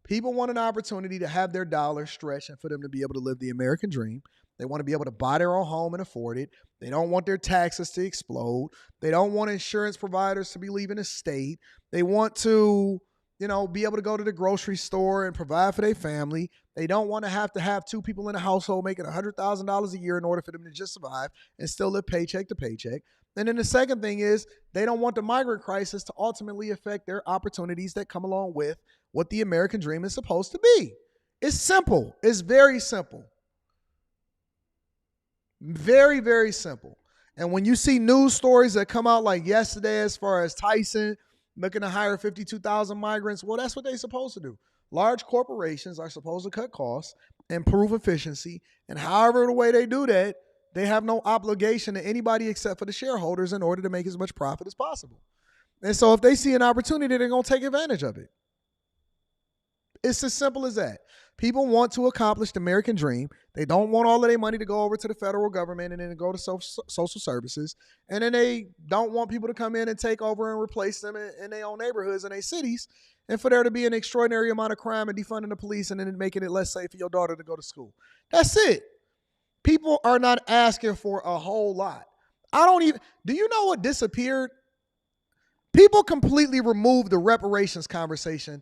S1: people want an opportunity to have their dollars stretched and for them to be able to live the American dream. They want to be able to buy their own home and afford it. They don't want their taxes to explode. They don't want insurance providers to be leaving the state. They want to, be able to go to the grocery store and provide for their family. They don't want to have two people in a household making $100,000 a year in order for them to just survive and still live paycheck to paycheck. And then the second thing is they don't want the migrant crisis to ultimately affect their opportunities that come along with what the American dream is supposed to be. It's simple. It's very simple. Very, very simple. And when you see news stories that come out like yesterday as far as Tyson looking to hire 52,000 migrants, well, that's what they're supposed to do. Large corporations are supposed to cut costs, improve efficiency, and however the way they do that, they have no obligation to anybody except for the shareholders in order to make as much profit as possible. And so if they see an opportunity, they're going to take advantage of it. It's as simple as that. People want to accomplish the American dream. They don't want all of their money to go over to the federal government and then go to social services. And then they don't want people to come in and take over and replace them in their own neighborhoods and their cities. And for there to be an extraordinary amount of crime and defunding the police and then making it less safe for your daughter to go to school. That's it. People are not asking for a whole lot. Do you know what disappeared? People completely removed the reparations conversation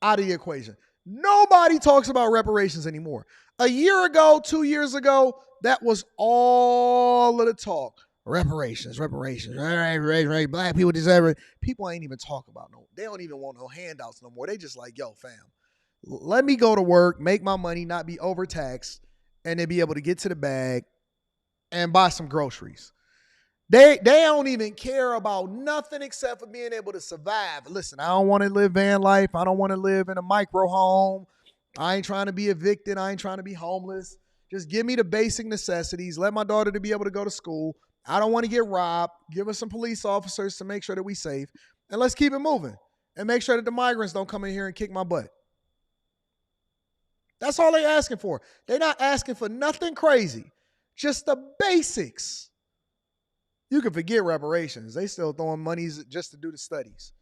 S1: out of the equation. Nobody talks about reparations anymore. A year ago, 2 years ago, that was all of the talk. Reparations. Right. Black people deserve it. People ain't even talking about they don't even want no handouts no more. They just like, yo, fam, let me go to work, make my money, not be overtaxed, and then be able to get to the bag and buy some groceries. They don't even care about nothing except for being able to survive. Listen, I don't want to live van life. I don't want to live in a micro home. I ain't trying to be evicted. I ain't trying to be homeless. Just give me the basic necessities. Let my daughter to be able to go to school. I don't want to get robbed. Give us some police officers to make sure that we safe. And let's keep it moving. And make sure that the migrants don't come in here and kick my butt. That's all they're asking for. They're not asking for nothing crazy. Just the basics. You can forget reparations. They still throwing monies just to do the studies.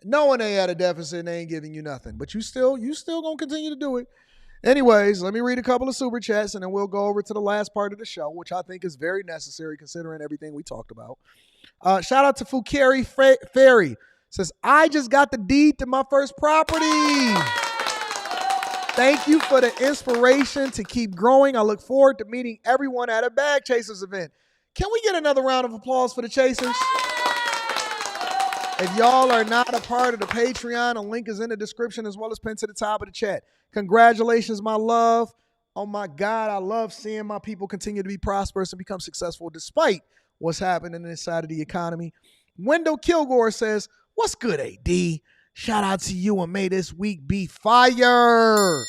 S1: Knowing they had a deficit and they ain't giving you nothing. But you still going to continue to do it. Anyways, let me read a couple of super chats and then we'll go over to the last part of the show, which I think is very necessary considering everything we talked about. Shout out to Fukari Ferry. Says, I just got the deed to my first property. Thank you for the inspiration to keep growing. I look forward to meeting everyone at a Bag Chasers event. Can we get another round of applause for the Chasers? If y'all are not a part of the Patreon, a link is in the description as well as pinned to the top of the chat. Congratulations, my love. Oh my God, I love seeing my people continue to be prosperous and become successful despite what's happening inside of the economy. Wendell Kilgore says, what's good, AD? Shout out to you and may this week be fire.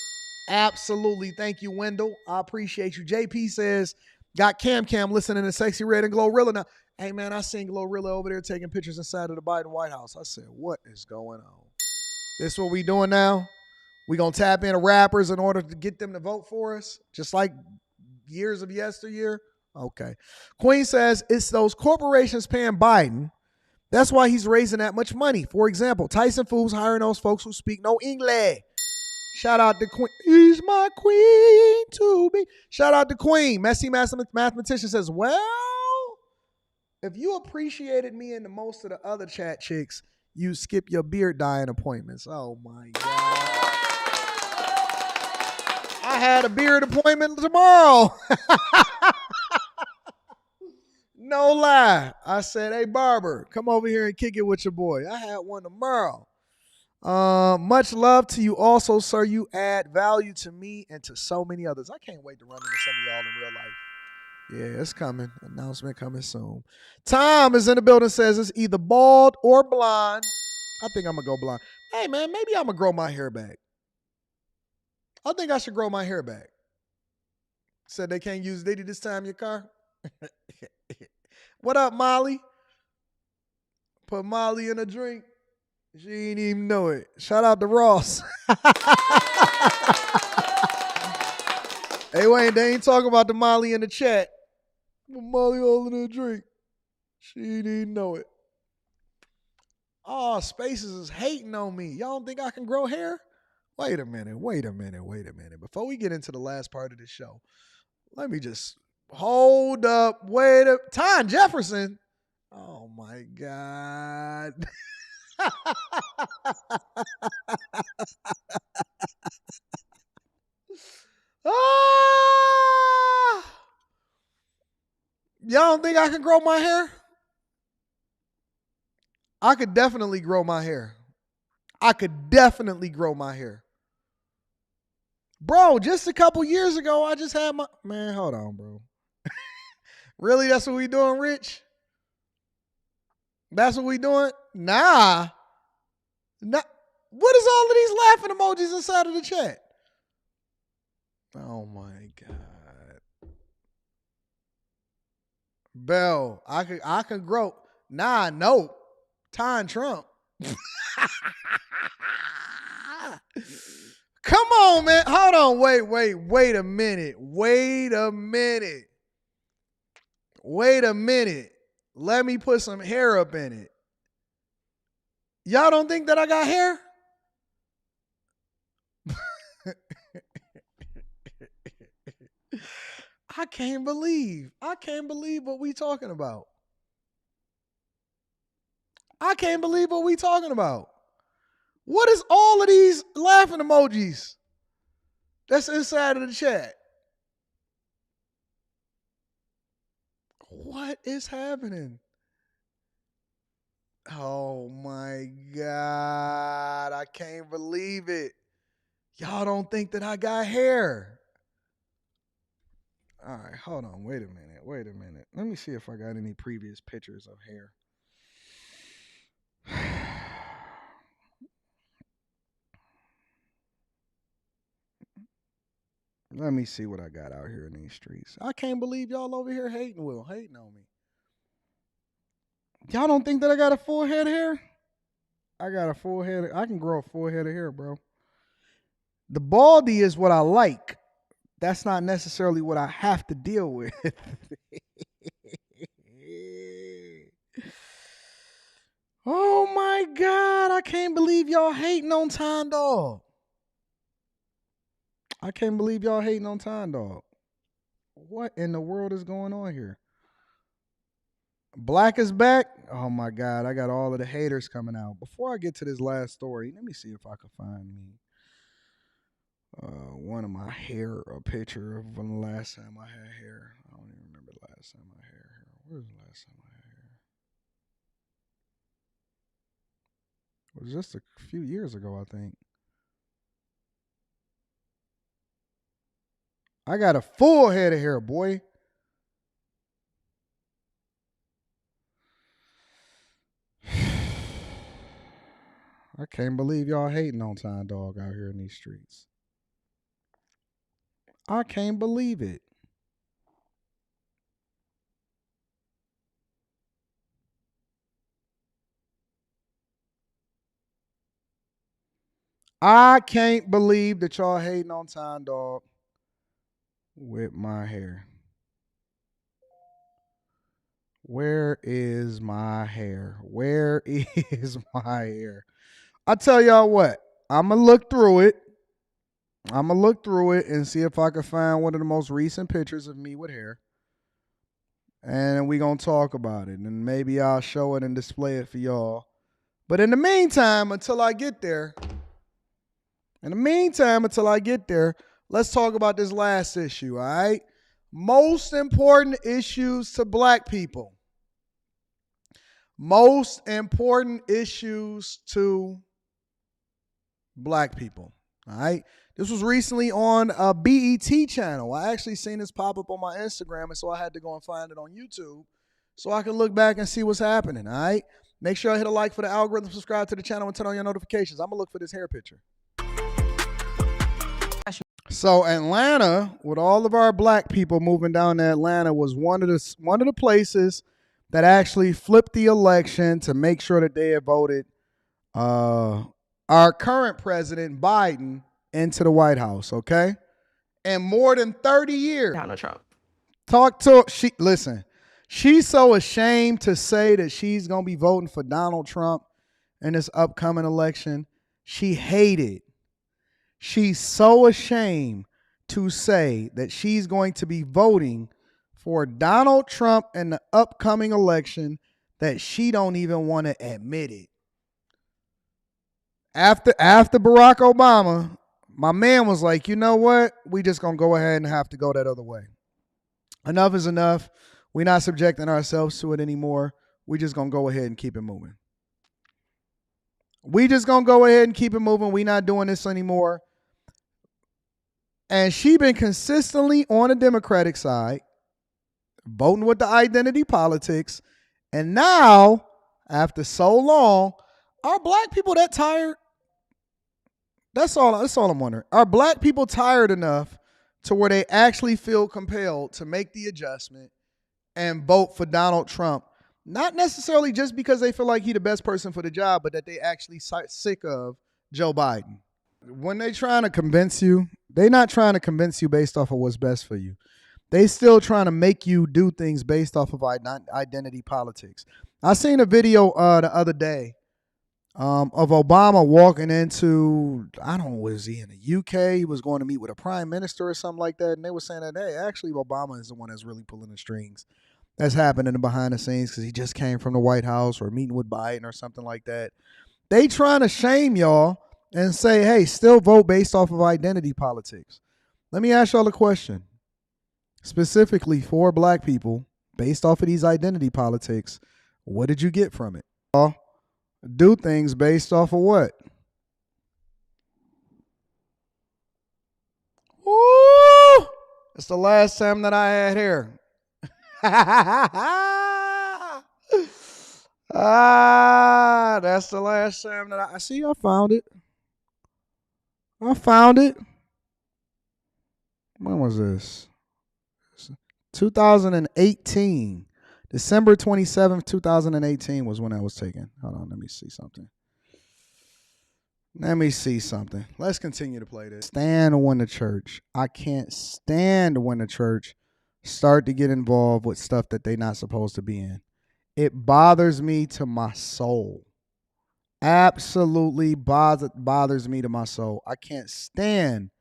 S1: Absolutely. Thank you, Wendell. I appreciate you. JP says, got Cam listening to Sexy Red and Glorilla now. Hey, man, I seen Glorilla over there taking pictures inside of the Biden White House. I said, what is going on? This what we doing now? We going to tap into rappers in order to get them to vote for us? Just like years of yesteryear? Okay. Queen says, it's those corporations paying Biden. That's why he's raising that much money. For example, Tyson Foods hiring those folks who speak no English. Shout out to Queen. He's my queen to be. Shout out to Queen. Messy Mathematician says, well, if you appreciated me and the most of the other chat chicks, you skip your beard dyeing appointments. Oh, my God. I had a beard appointment tomorrow. No lie. I said, hey, barber, come over here and kick it with your boy. I had one tomorrow. Much love to you also, sir. You add value to me and to so many others. I can't wait to run into some of y'all in real life. Yeah, it's coming. Announcement coming soon. Tom is in the building, says it's either bald or blonde. I think I'm going to go blonde. Hey, man, maybe I'm going to grow my hair back. I think I should grow my hair back. Said they can't use Diddy this time in your car. What up, Molly? Put Molly in a drink. She ain't even know it. Shout out to Ross. Hey, Wayne, they ain't talking about the Molly in the chat. Put Molly all in a drink. She ain't even know it. Oh, Spaces is hating on me. Y'all don't think I can grow hair? Wait a minute. Before we get into the last part of the show, Let me just hold up. Wait up. Tom Jefferson. Oh my God. Ah! Y'all don't think I can grow my hair? I could definitely grow my hair. Bro, just a couple years ago, I just had my... Man, hold on, bro. Really? That's what we doing, Rich? That's what we doing? Nah. What is all of these laughing emojis inside of the chat? Oh, my God. Bell, I could grow. Nah, no. Time Trump. Come on, man. Hold on. Wait a minute. Let me put some hair up in it. Y'all don't think that I got hair? I can't believe what we talking about. What is all of these laughing emojis that's inside of the chat? What is happening? Oh my God. I can't believe it. Y'all don't think that I got hair. All right, hold on. Wait a minute. Let me see if I got any previous pictures of hair. Let me see what I got out here in these streets. I can't believe y'all over here hating on me. Y'all don't think that I got a full head of hair? I can grow a full head of hair, bro. The baldy is what I like. That's not necessarily what I have to deal with. Oh my God, I can't believe y'all hating on Time Dog. What in the world is going on here? Black is back. Oh my God, I got all of the haters coming out. Before I get to this last story, let me see if I can find me one of my hair, a picture of when the last time I had hair. I don't even remember the last time I had hair. Where's the last time I had hair? It was just a few years ago, I think. I got a full head of hair, boy. I can't believe y'all hating on Time Dog out here in these streets. I can't believe it. I can't believe that y'all hating on Time Dog with my hair. Where is my hair? I tell y'all what, I'm going to look through it. And see if I can find one of the most recent pictures of me with hair. And we're going to talk about it. And maybe I'll show it and display it for y'all. But in the meantime, until I get there, let's talk about this last issue, all right? Most important issues to black people. All right? This was recently on a BET channel. I actually seen this pop up on my Instagram, and so I had to go and find it on YouTube so I can look back and see what's happening, all right? Make sure I hit a like for the algorithm, subscribe to the channel, and turn on your notifications. I'm going to look for this hair picture. So Atlanta, with all of our black people moving down to Atlanta, was one of the places that actually flipped the election to make sure that they had voted our current president, Biden, into the White House, okay? In more than 30 years.
S7: Donald Trump.
S1: Listen, she's so ashamed to say that she's going to be voting for Donald Trump in this upcoming election. She's so ashamed to say that she's going to be voting for Donald Trump in the upcoming election that she don't even want to admit it. After Barack Obama, my man was like, you know what? We just going to go ahead and have to go that other way. Enough is enough. We're not subjecting ourselves to it anymore. We're just going to go ahead and keep it moving. We just going to go ahead and keep it moving. We're not doing this anymore. And she been consistently on the Democratic side, voting with the identity politics. And now, after so long, are black people that tired? That's all I'm wondering. Are black people tired enough to where they actually feel compelled to make the adjustment and vote for Donald Trump? Not necessarily just because they feel like he's the best person for the job, but that they actually sick of Joe Biden. When they trying to convince you, they not trying to convince you based off of what's best for you. They still trying to make you do things based off of identity politics. I seen a video the other day of Obama walking into, I don't know, was he in the UK? He was going to meet with a prime minister or something like that. And they were saying that, hey, actually Obama is the one that's really pulling the strings. That's happening behind the scenes because he just came from the White House or meeting with Biden or something like that. They trying to shame y'all and say, hey, still vote based off of identity politics. Let me ask y'all a question. Specifically for black people, based off of these identity politics, what did you get from it? Do things based off of what? Woo! It's the last time that I had hair. That's the last time that I see. I found it. When was this? 2018. December 27th, 2018 was when I was taken. Hold on, let me see something. Let's continue to play this. Stand when the church. I can't stand when the church start to get involved with stuff that they're not supposed to be in. It bothers me to my soul. Absolutely bothers me to my soul. I can't stand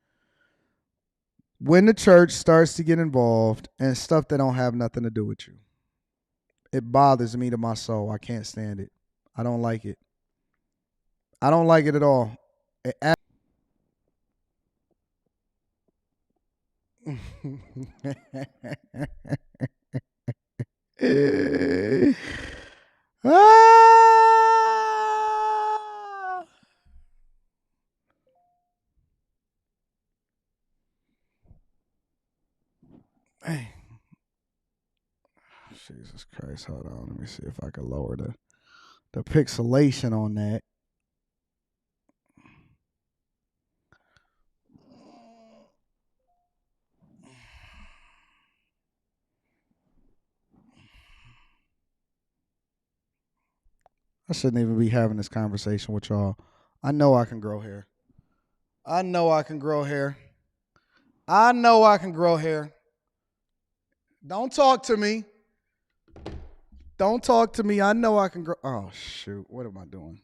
S1: when the church starts to get involved in stuff that don't have nothing to do with you. It bothers me to my soul. I can't stand it. I don't like it. I don't like it at all. Hey. Jesus Christ, hold on. Let me see if I can lower the pixelation on that. I shouldn't even be having this conversation with y'all. I know I can grow hair. Don't talk to me. I know I can grow. Oh, shoot. What am I doing?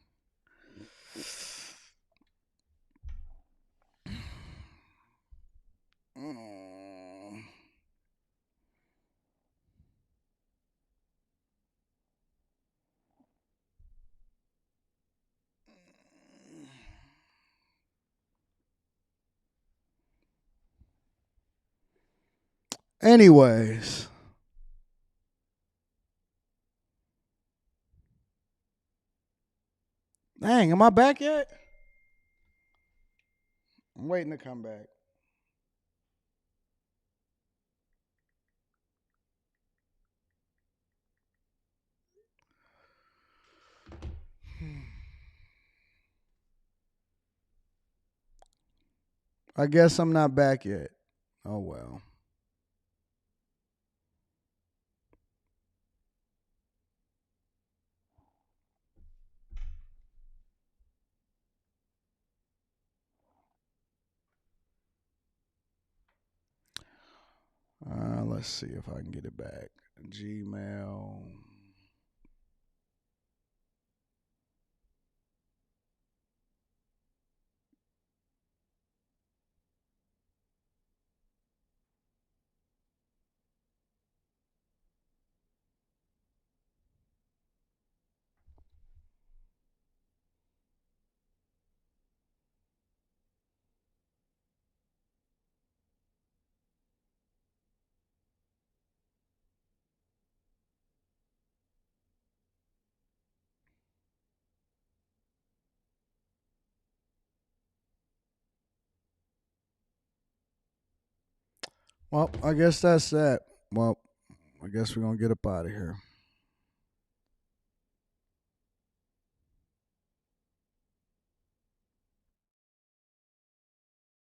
S1: Anyways. Dang, am I back yet? I'm waiting to come back. I guess I'm not back yet. Oh, well. Let's see if I can get it back. Gmail. Well, I guess that's that. Well, I guess we're going to get up out of here.